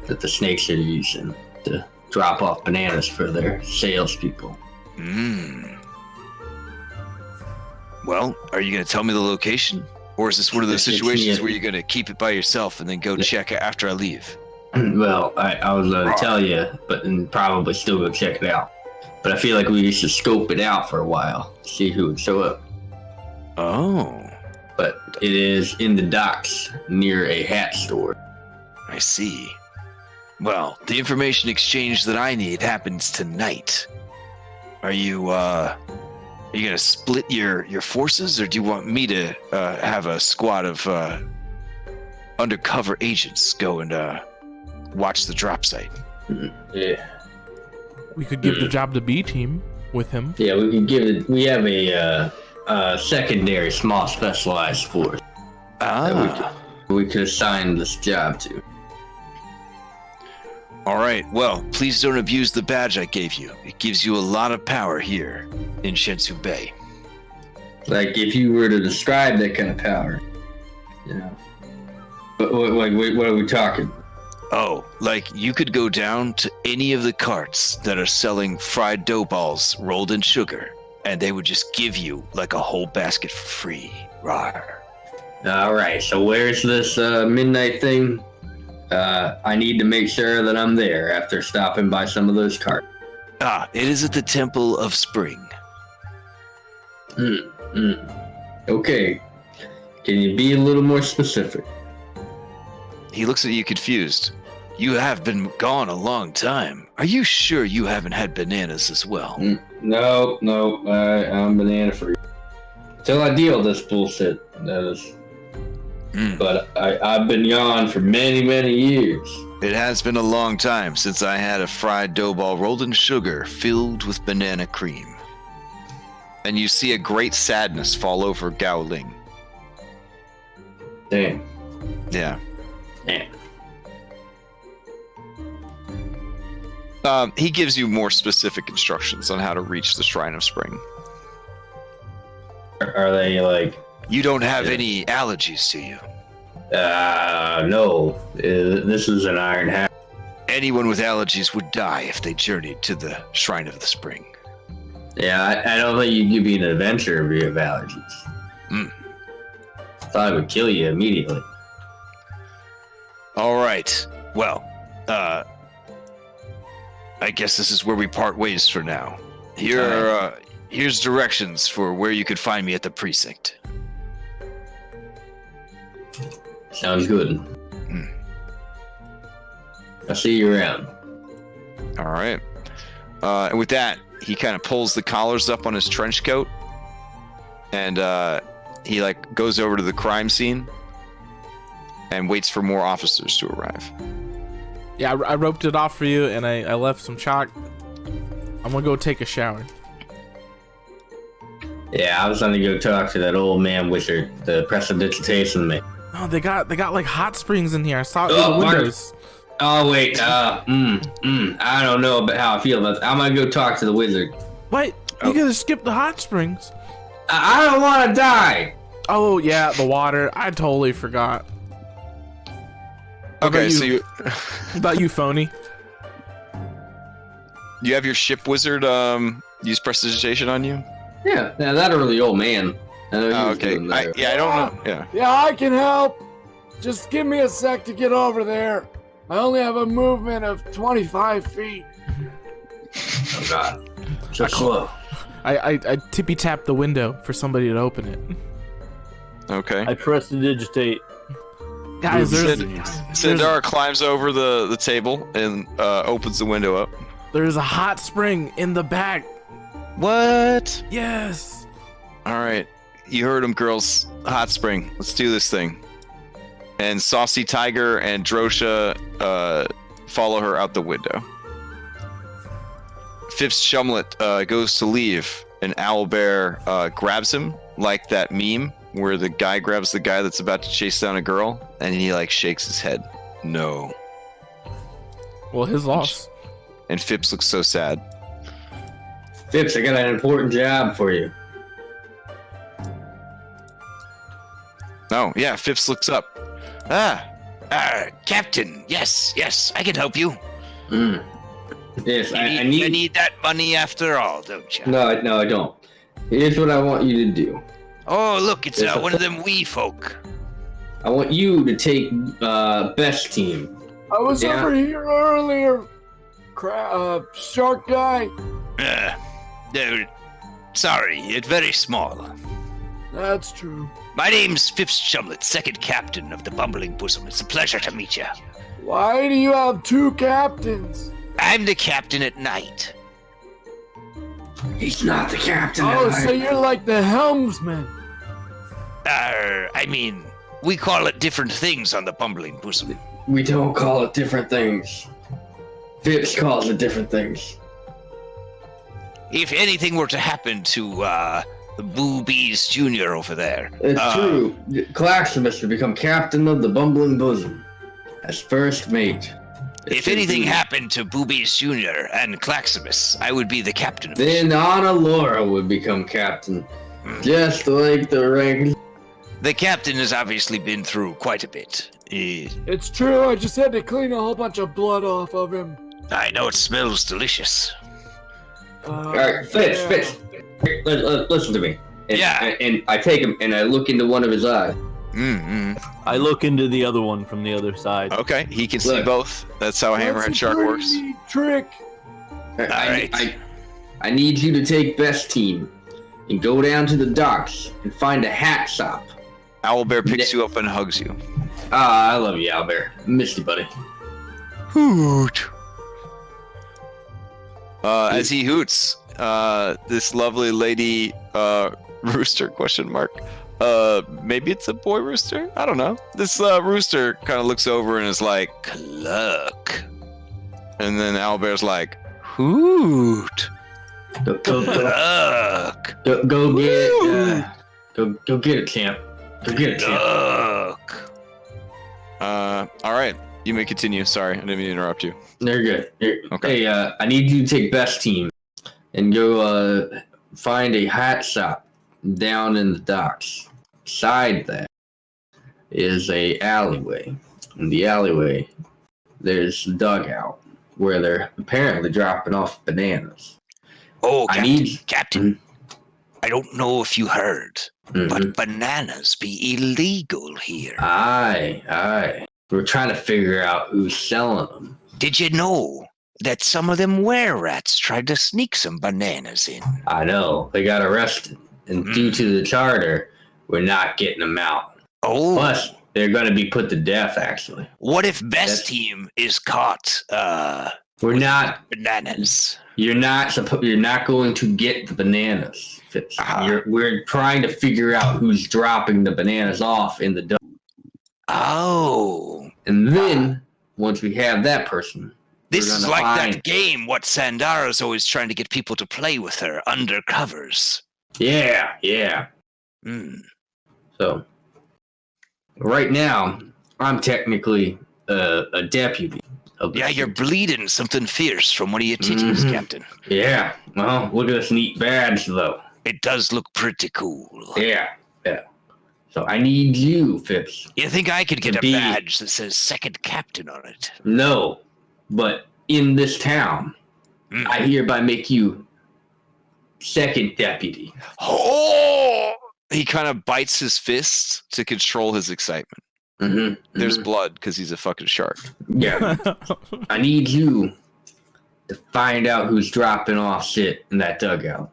that the snakes are using to drop off bananas for their salespeople. Well, are you going to tell me the location? Or is this one of those situations where you're going to keep it by yourself and then go check it after I leave? Well, I was going to tell you, but then probably still go check it out. But I feel like we should scope it out for a while, see who would show up. Oh. But it is in the docks near a hat store. I see. Well, the information exchange that I need happens tonight. Are you gonna split your forces, or do you want me to have a squad of undercover agents go and watch the drop site? Yeah. We could give the job to B team with him. Yeah, we could give it. We have a secondary, small, specialized force that we could assign this job to. All right. Well, please don't abuse the badge I gave you. It gives you a lot of power here in Shensu Bay. Like, if you were to describe that kind of power, What are we talking? Oh, like you could go down to any of the carts that are selling fried dough balls rolled in sugar, and they would just give you like a whole basket for free. Rawr. All right. So where's this midnight thing? I need to make sure that I'm there after stopping by some of those carts. It is at the Temple of Spring. Okay. Can you be a little more specific? He looks at you confused. You have been gone a long time. Are you sure you haven't had bananas as well? No, I'm banana free. Till I deal this bullshit, that is. But I've been gone for many, many years. It has been a long time since I had a fried dough ball rolled in sugar filled with banana cream. And you see a great sadness fall over Gao Ling. Damn. Yeah. Damn. He gives you more specific instructions on how to reach the Shrine of Spring. Are they like... You don't have any allergies, do you? No. This is an iron hat. Anyone with allergies would die if they journeyed to the Shrine of the Spring. Yeah, I don't think you'd give me an adventure if you have allergies. Thought it would kill you immediately. All right. Well, I guess this is where we part ways for now. Here's directions for where you could find me at the precinct. Sounds good. I'll see you around. All right. And with that, he kind of pulls the collars up on his trench coat, and he goes over to the crime scene and waits for more officers to arrive. Yeah, I roped it off for you, and I left some chalk. I'm gonna go take a shower. Yeah, I was gonna go talk to that old man wizard, the prestidigitation man. Oh, they got like hot springs in here. I saw it through the windows. Oh wait, I don't know about how I feel about that. I'm gonna go talk to the wizard. Wait, you gotta skip the hot springs. I don't want to die. Oh yeah, the water. I totally forgot. Okay, so you What about you, phony? you have your ship wizard use prestidigitation on you? Yeah, that or the old man. I know he was Okay. doing that. I don't know. Yeah. Yeah, I can help. Just give me a sec to get over there. I only have a movement of 25 feet. Oh god, so slow. I tippy tap the window for somebody to open it. Okay. I press to digitate. Guys, Sandara climbs over the table and opens the window up. there's a hot spring in the back. What? Yes. All right. You heard him, girls. Hot spring. Let's do this thing. And Saucy Tiger and Drosha follow her out the window. Phipps Shumlet goes to leave, and Owlbear grabs him like that meme where the guy grabs the guy that's about to chase down a girl, and he like shakes his head. No. Well, his loss. And Phipps looks so sad. Phipps, I got an important job for you. Oh, yeah, Phipps looks up. Captain, yes, I can help you. Yes, I You need... need that money after all, don't you? No, I don't. Here's what I want you to do. Oh, look, it's one of them wee folk. I want you to take best team. I was over here earlier, shark guy. No, sorry, it's very small. That's true. My name's Phipps Shumlet, second captain of the Bumbling Bosom. It's a pleasure to meet you. Why do you have two captains? I'm the captain at night. He's not the captain. Oh, so you're like the helmsman. I mean, we call it different things on the Bumbling Bosom. We don't call it different things. Phipps calls it different things. If anything were to happen to Boobies Jr. over there. It's true. Claximus would become captain of the Bumbling Bosom as first mate. If anything happened to Boobies Jr. and Claximus, I would be the captain. Then Anna Laura would become captain, just like the rank. The captain has obviously been through quite a bit. It's true, I just had to clean a whole bunch of blood off of him. I know it smells delicious. Alright, Fitz. Listen to me. And I take him and I look into one of his eyes. I look into the other one from the other side. Okay, he can see both. That's how a hammerhead shark works. Trick. I need you to take best team and go down to the docks and find a hat shop. Owlbear picks you up and hugs you. I love you, Owlbear. Miss you, buddy. Hoot. As he hoots, this lovely lady, rooster, question mark. Maybe it's a boy rooster? I don't know. This rooster kind of looks over and is like, cluck. And then Owlbear's like, hoot. Go get it, champ. Go get it, champ. All right. You may continue. Sorry, I didn't mean to interrupt you. They're good. Okay. Hey, I need you to take best team and go find a hat shop down in the docks. Beside that is a alleyway. In the alleyway, there's a dugout where they're apparently dropping off bananas. Oh, Captain. I don't know if you heard, but bananas be illegal here. Aye. We're trying to figure out who's selling them. Did you know that some of them were-rats tried to sneak some bananas in? I know. They got arrested. And due to the charter, we're not getting them out. Oh. Plus, they're going to be put to death, actually. What if best team is caught, we're not bananas? You're not going to get the bananas. We're trying to figure out who's dropping the bananas off in the dump. Oh. And then, once we have that person, this is like that game what Sandara's always trying to get people to play with her, Undercovers. Yeah. So, right now, I'm technically a deputy. Yeah, you're bleeding something fierce from one of your titties, Captain. Yeah. Well, look at this neat badge, though. It does look pretty cool. Yeah. So I need you, Phipps. You think I could get a badge that says second captain on it? No, but in this town, I hereby make you second deputy. Oh! He kind of bites his fist to control his excitement. There's blood because he's a fucking shark. Yeah. I need you to find out who's dropping off shit in that dugout.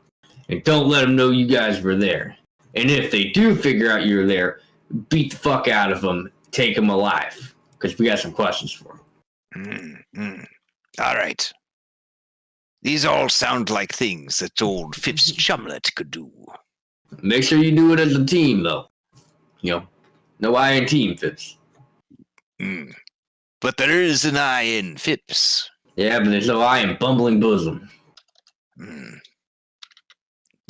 And don't let them know you guys were there. And if they do figure out you're there, beat the fuck out of them, take them alive. Because we got some questions for them. All right. These all sound like things that old Phipps Shumlet could do. Make sure you do it as a team, though. No iron team, Phipps. But there is an eye in Phipps. Yeah, but there's no eye in bumbling bosom.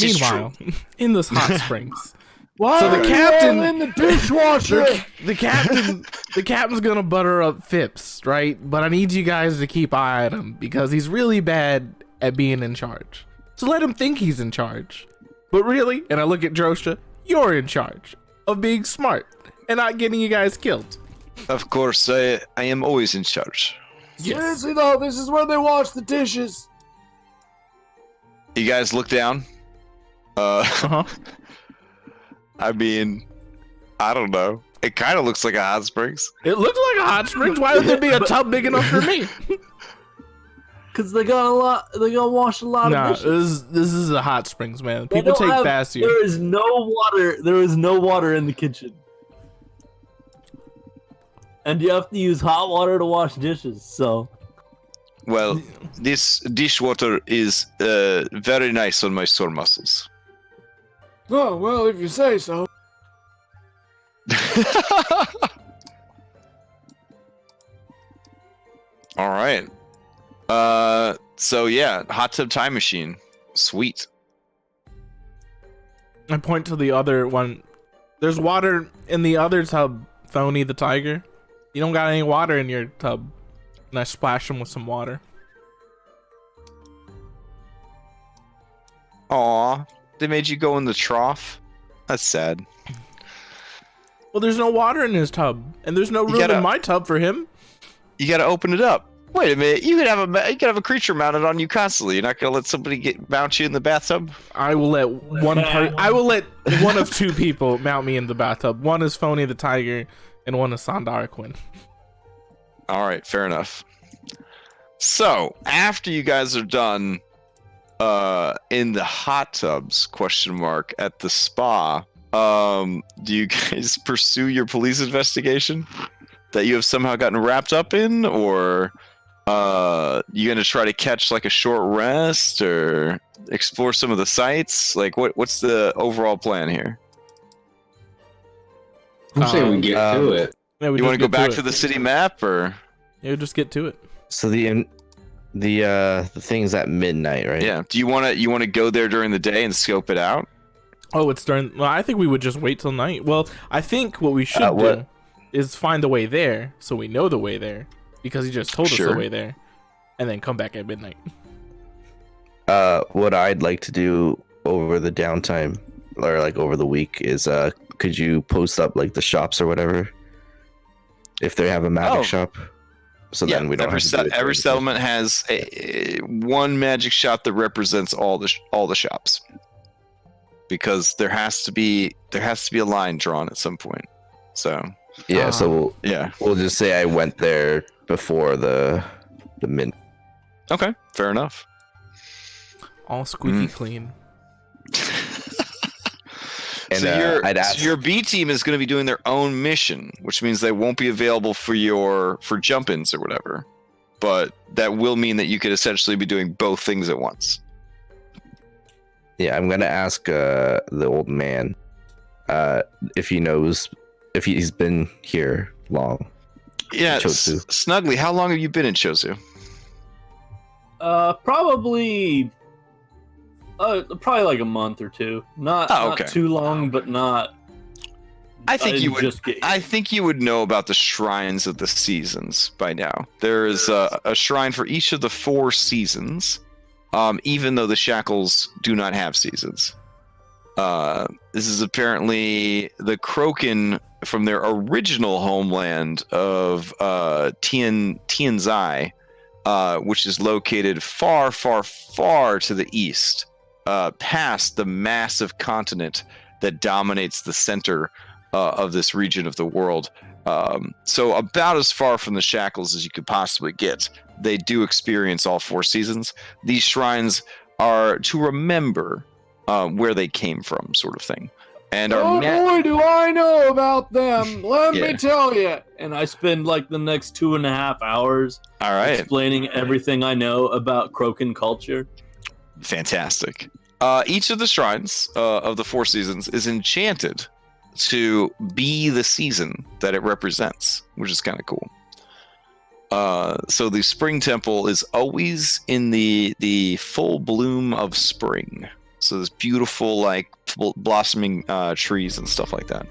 Meanwhile, in this hot springs. Why So the are you captain- all in the dishwasher? The captain's gonna butter up Phipps, right? But I need you guys to keep eye on him because he's really bad at being in charge. So let him think he's in charge. But really, and I look at Drosha, you're in charge of being smart and not getting you guys killed. Of course, I am always in charge. Seriously though, this is where they wash the dishes. You guys look down. I mean, I don't know. It kind of looks like a hot springs. It looks like a hot springs. Why would there be a tub big enough for me? Because they got a lot. They got to wash a lot Nah, of dishes. this is a hot springs, man. They People don't take have- baths here. There is no water. There is no water in the kitchen, and you have to use hot water to wash dishes. So, Well, this dishwater is very nice on my sore muscles. Oh, well, if you say so. All right. So yeah, hot tub time machine. Sweet. I point to the other one. There's water in the other tub, Phony the tiger. You don't got any water in your tub. And I splash him with some water. Aw, they made you go in the trough? That's sad. Well, there's no water in his tub. And there's no room gotta- in my tub for him. You gotta open it up. Wait a minute, you could have a creature mounted on you constantly. You're not gonna let somebody mount you in the bathtub? I will let one of two people mount me in the bathtub. One is Phony the tiger, and one is Sandara Quinn. All right, fair enough. So after you guys are done, in the hot tubs ? At the spa, do you guys pursue your police investigation that you have somehow gotten wrapped up in, or you gonna try to catch like a short rest or explore some of the sites? Like, what's the overall plan here? I'm saying we get to it. Yeah, we You want to go back it. to the city map, or Yeah, we just get to it. So the thing's at midnight, right? yeah? Do you want to go there during the day and scope it out? Oh, it's during. Well, I think we would just wait till night. Well, I think what we should do what- is find the way there, so we know the way there, because he just told us Sure. the way there, and then come back at midnight. What I'd like to do over the downtime, or like over the week, is could you post up like the shops or whatever, if they have a magic Oh. shop, so then we don't every have to do it every during the settlement has one magic shop that represents all the shops, because there has to be a line drawn at some point. So day. Yeah, so yeah, we'll just say I went there before the mid. okay, fair enough. All squeaky clean. And So I'd ask. your B team is going to be doing their own mission, which means they won't be available for jump-ins or whatever. But that will mean that you could essentially be doing both things at once. Yeah, I'm gonna ask the old man if he knows if he's been here long. Yeah, Cho Tzu. Snuggly, how long have you been in Cho Tzu? probably like a month or two. Not too long, but not. I think you would. Just get I think you would know about the shrines of the seasons by now. There is a shrine for each of the 4 seasons, even though the Shackles do not have seasons. This is apparently the Kroaken from their original homeland of Tianzai, which is located far, far, far to the east, past the massive continent that dominates the center of this region of the world. So about as far from the Shackles as you could possibly get. They do experience all 4 seasons. These shrines are to remember where they came from, sort of thing. And Oh boy, do I know about them! Let Yeah. me tell you. and I spend like the next 2.5 hours all right, explaining everything I know about Kroaken culture. fantastic. Each of the shrines of the 4 seasons is enchanted, to be the season that it represents, which is kind of cool. So the spring temple is always in the full bloom of spring. So there's beautiful, like, blossoming trees and stuff like that.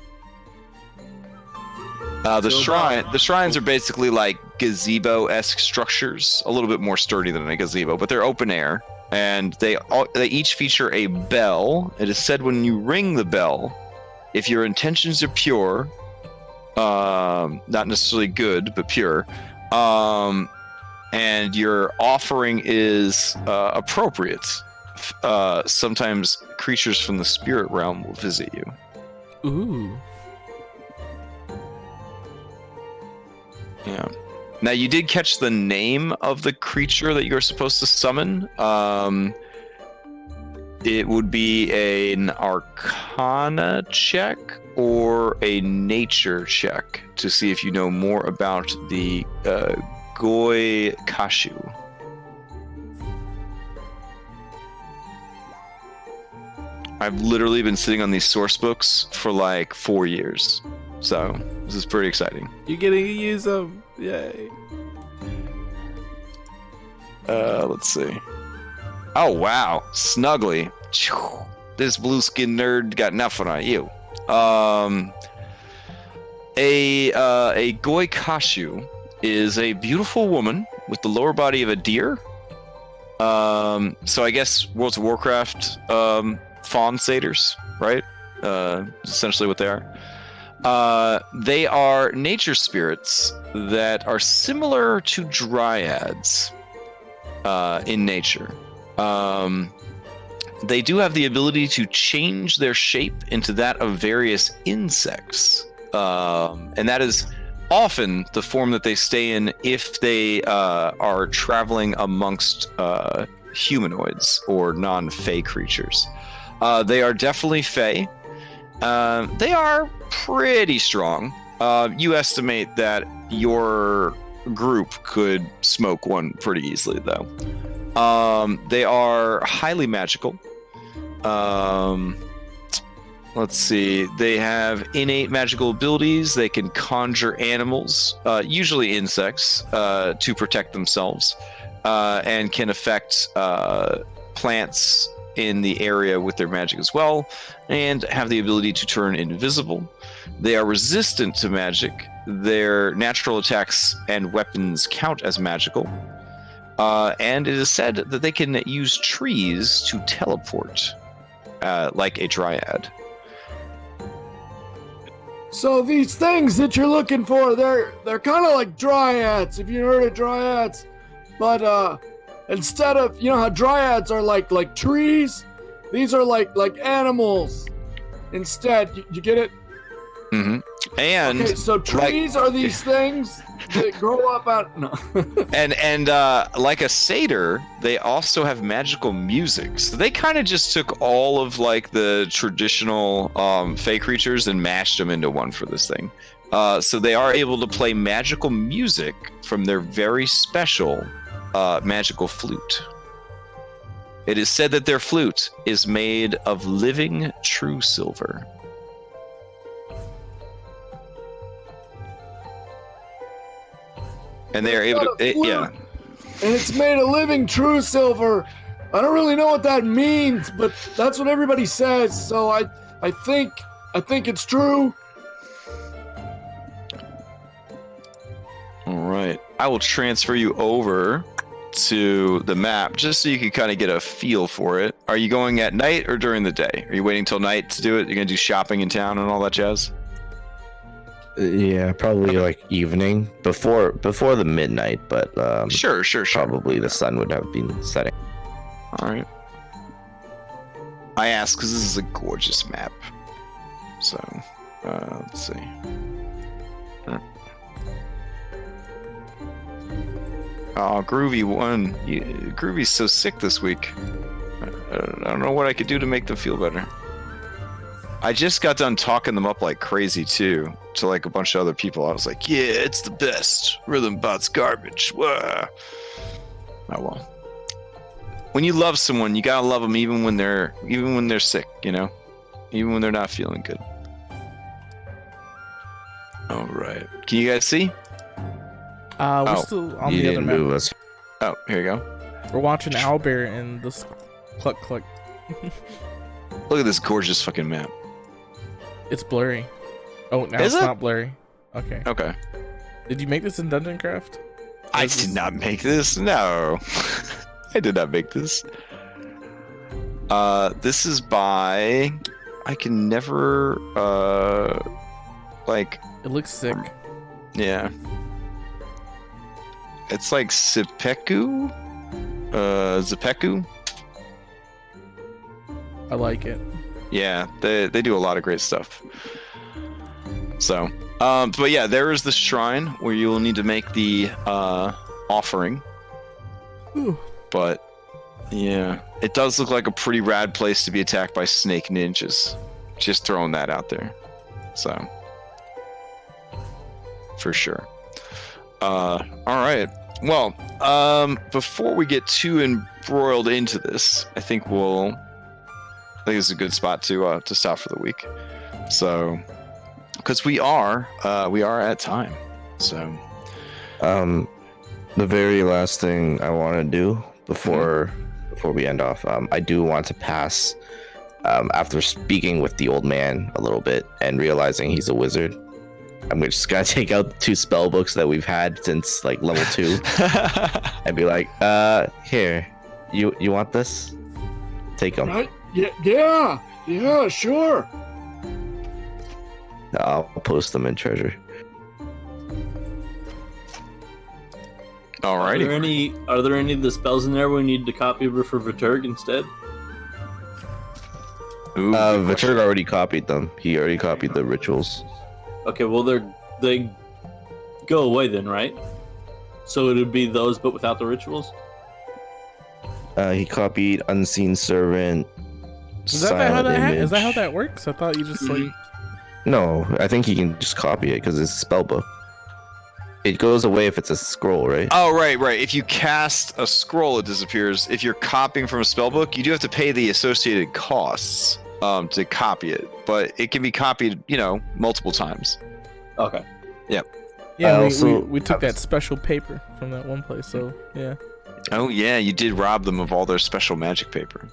The shrines are basically like gazebo-esque structures, a little bit more sturdy than a gazebo, but they're open air, and they each feature a bell. It is said when you ring the bell, if your intentions are pure, not necessarily good, but pure, and your offering is appropriate, sometimes creatures from the spirit realm will visit you. Ooh. Yeah. Now, you did catch the name of the creature that you're supposed to summon. It would be an Arcana check or a Nature check to see if you know more about the Goi Kashu. I've literally been sitting on these source books for like 4 years, so this is pretty exciting. You're getting to use them. Yay. Let's see. Oh, wow. Snuggly. This blue skin nerd got nothing on you. A Goi Kashu is a beautiful woman with the lower body of a deer. So I guess World of Warcraft fawn satyrs, right? Essentially what they are. They are nature spirits that are similar to dryads in nature. They do have the ability to change their shape into that of various insects. And that is often the form that they stay in if they are traveling amongst humanoids or non-fey creatures. They are definitely fey. They are pretty strong. You estimate that your group could smoke one pretty easily, though. They are highly magical. Let's see. They have innate magical abilities. They can conjure animals, usually insects, to protect themselves, and can affect plants in the area with their magic as well, and have the ability to turn invisible. They are resistant to magic. Their natural attacks and weapons count as magical. And it is said that they can use trees to teleport, like a dryad. So these things that you're looking for, they're kind of like dryads, if you heard of dryads. But instead of, you know how dryads are like trees, these are like animals instead. You get it? Mm-hmm. And okay, so trees are these things that grow up out. No. and like a satyr, they also have magical music. So they kind of just took all of like the traditional fey creatures and mashed them into one for this thing. So they are able to play magical music from their very special magical flute. It is said that their flute is made of living true silver. And they are able to, yeah. And it's made of living true silver. I don't really know what that means, but that's what everybody says. So I think it's true. All right, I will transfer you over to the map just so you can kind of get a feel for it. Are you going at night or during the day? Are you waiting till night to do it? You're gonna do shopping in town and all that jazz? Yeah, probably like evening before the midnight, but sure. Probably the sun would have been setting. All right. I ask because this is a gorgeous map. So let's see. Oh, Groovy won. Groovy's so sick this week. I don't know what I could do to make them feel better. I just got done talking them up like crazy too, to like a bunch of other people. I was like, "Yeah, it's the best. Rhythm Bot's garbage." Wah. Oh well. When you love someone, you gotta love them even when they're sick, you know, even when they're not feeling good. All right. Can you guys see? We're still on You the other didn't map. move us. Oh, here you go. We're watching Owlbear and this cluck cluck. Look at this gorgeous fucking map. It's blurry. Oh, now Is it's it? not blurry. Okay. Okay. Did you make this in Dungeon Craft? I did not make this. No. I did not make this. This is by... I can never, like... It looks sick. Yeah. It's like Zepeku? Zepeku? I like it. Yeah, they do a lot of great stuff. So, but yeah, there is the shrine where you will need to make the offering. Ooh. But yeah, it does look like a pretty rad place to be attacked by snake ninjas. Just throwing that out there. So, for sure. All right. Well, before we get too embroiled into this, I think it's a good spot to stop for the week. So, because we are at time. So, the very last thing I want to do before we end off, I do want to pass. After speaking with the old man a little bit and realizing he's a wizard, I'm just gonna take out the 2 spell books that we've had since like level 2 and be like, here, you want this? Take them. Right? Yeah, sure. I'll post them in treasure. Alrighty. Are there any of the spells in there we need to copy over for Viterg instead? Ooh, Viturg already copied them. He already copied the rituals. Okay, well they go away then, right? So it would be those, but without the rituals. He copied Unseen Servant. Is that how Image. that works? I thought you just like. No, I think he can just copy it because it's a spell book. It goes away if it's a scroll, right? Oh, right. If you cast a scroll, it disappears. If you're copying from a spellbook, you do have to pay the associated costs to copy it, but it can be copied, multiple times. Okay. Yep. Yeah, we took that special paper from that one place, so yeah. Oh yeah, you did rob them of all their special magic paper.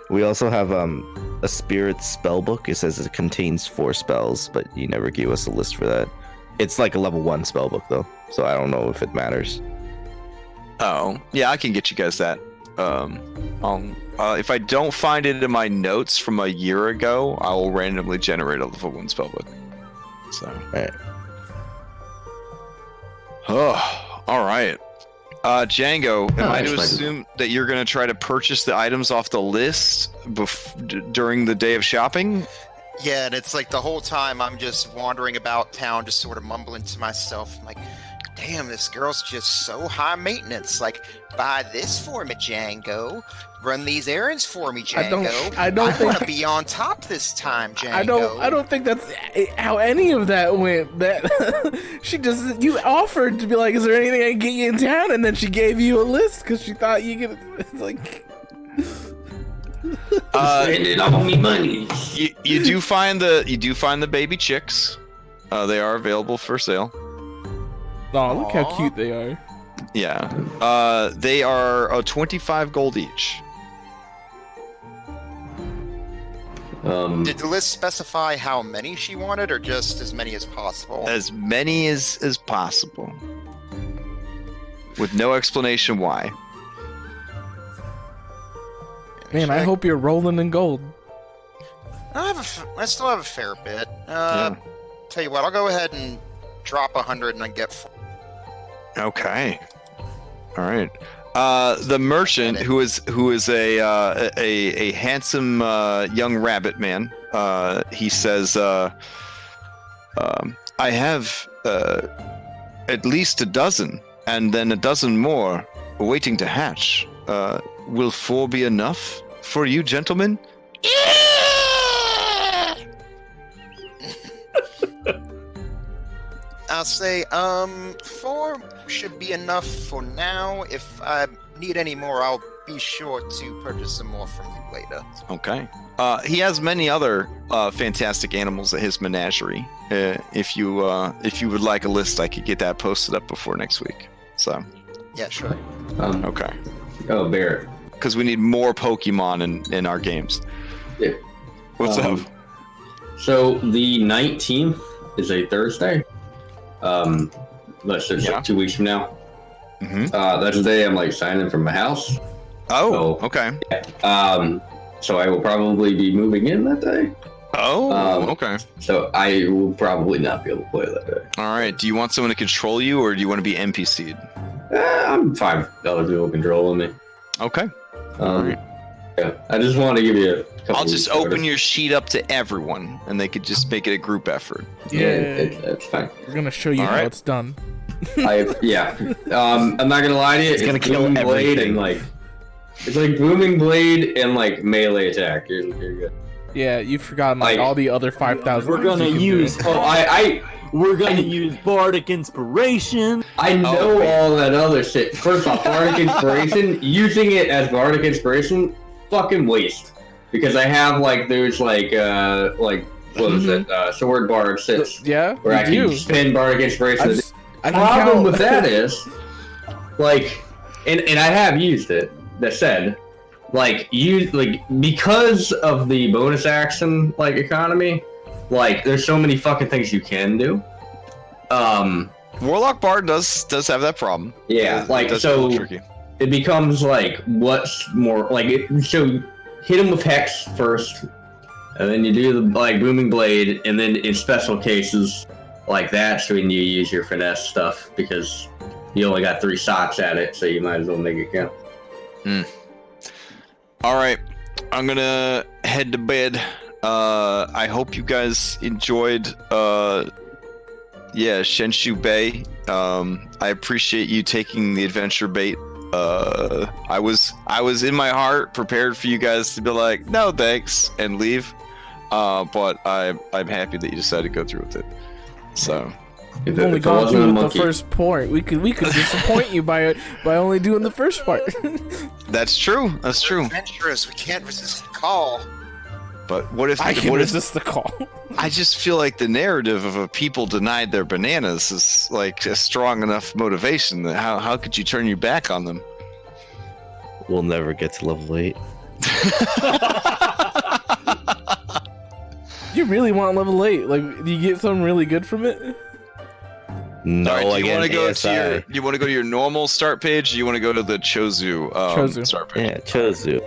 We also have a spirit spell book. It says it contains 4 spells, but you never gave us a list for that. It's like a level 1 spell book though, so I don't know if it matters. Oh yeah, I can get you guys that. If I don't find it in my notes from a year ago, I will randomly generate a level 1 spell book. So. Right. Oh, all right. Django, am I to assume that you're going to try to purchase the items off the list during the day of shopping? Yeah, and it's like the whole time I'm just wandering about town, just sort of mumbling to myself. I'm like, damn, this girl's just so high maintenance. Like, buy this for me, Django. Run these errands for me, Django. I don't think want to be on top this time, Django. I don't think that's how any of that went. That you offered to be like, is there anything I can get you in town? And then she gave you a list because she thought you could. It's like. Spending all me money. You do find the baby chicks. They are available for sale. Oh, look how cute they are. Yeah. They are 25 gold each. Did the list specify how many she wanted, or just as many as possible? As many as possible. With no explanation why. Man, I hope you're rolling in gold. I still have a fair bit. Tell you what, I'll go ahead and drop 100 and then get 4. Okay. All right. The merchant, who is a handsome young rabbit man, he says, I have at least a dozen, and then a dozen more waiting to hatch. Will 4 be enough for you, gentlemen? I'll say 4 should be enough for now. If I need any more, I'll be sure to purchase some more from you later. Okay. He has many other fantastic animals at his menagerie. If you would like a list, I could get that posted up before next week. So. Yeah, sure. Okay. Oh, Barrett. Because we need more Pokemon in our games. Yeah. What's up? So the 19th is a Thursday. Let's just like 2 weeks from now. Mm-hmm. That's the day I'm like signing from my house. Oh, okay. So I will probably be moving in that day. Oh, okay. So I will probably not be able to play that day. All right. Do you want someone to control you, or do you want to be NPC'd? I'm fine with other people controlling me. Okay. Yeah, I just want to give you a couple. I'll just open your sheet up to everyone, and they could just make it a group effort. Yeah, it's fine. We're gonna show you how it's done. I'm not gonna lie to you. It's gonna kill booming blade everything. and it's like booming blade and like melee attack. You're good. Yeah, you've forgotten like all the other 5,000. We're gonna use. We're gonna use bardic inspiration. I know all that other shit. First off, bardic inspiration. Using it as bardic inspiration, fucking waste. Because I have those what is it? Sword bard sits. Yeah, where I can spin bardic inspiration. The problem count. with that is, and I have used it. That said, because of the bonus action economy, there's so many fucking things you can do. Warlock Bard does have that problem. Yeah, it does get a little tricky. It becomes what's more so hit him with Hex first, and then you do the booming blade, and then in special cases that's when you use your finesse stuff because you only got 3 shots at it, so you might as well make it count. All right, I'm gonna head to bed. I hope you guys enjoyed. Shenshu Bay. I appreciate you taking the adventure bait. I was in my heart prepared for you guys to be like, no thanks, and leave. But I'm happy that you decided to go through with it. So. We've only gone through the first part. We could disappoint you by only doing the first part. That's true. That's true. Adventurous, we can't resist the call. But what if I can resist the call? I just feel like the narrative of a people denied their bananas is a strong enough motivation that how could you turn your back on them? We'll never get to level 8. You really want level 8? Do you get something really good from it? No, right, do you want to go to your normal start page? Or do you want to go to the Cho Tzu start page? Yeah, Cho Tzu.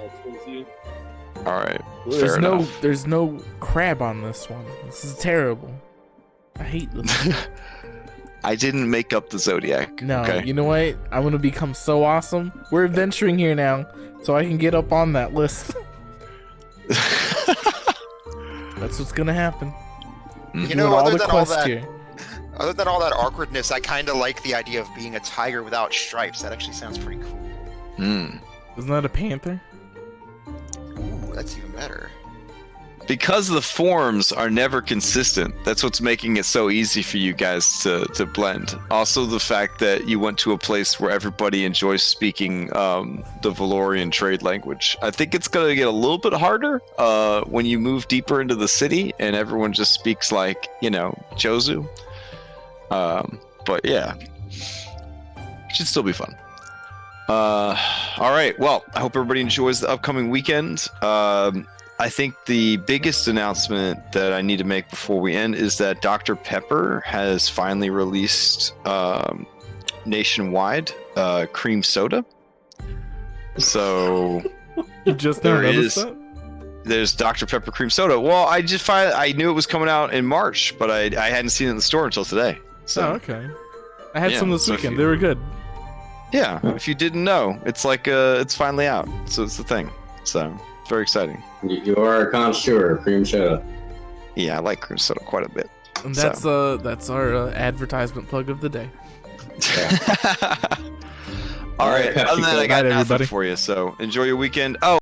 All right. There's no crab on this one. This is terrible. I hate this. I didn't make up the Zodiac. No, okay? You know what? I'm gonna become so awesome. We're adventuring here now, so I can get up on that list. That's what's gonna happen. You know, other than all that awkwardness, I kind of like the idea of being a tiger without stripes. That actually sounds pretty cool. Isn't that a panther? Ooh, that's even better. Because the forms are never consistent, that's what's making it so easy for you guys to blend. Also, the fact that you went to a place where everybody enjoys speaking the Valorian trade language. I think it's going to get a little bit harder when you move deeper into the city and everyone just speaks Cho Tzu. But yeah, it should still be fun. All right. Well, I hope everybody enjoys the upcoming weekend. I think the biggest announcement that I need to make before we end is that Dr. Pepper has finally released nationwide cream soda. So you just noticed that? There's Dr. Pepper cream soda. Well, I knew it was coming out in March, but I hadn't seen it in the store until today. So, okay. I had some this weekend. They were good. Yeah, if you didn't know, it's it's finally out. So it's the thing. So it's very exciting. You are a connoisseur of cream soda. Yeah, I like cream soda quite a bit. And that's our advertisement plug of the day. All right. Other than that, I got nothing everybody for you. So enjoy your weekend. Oh.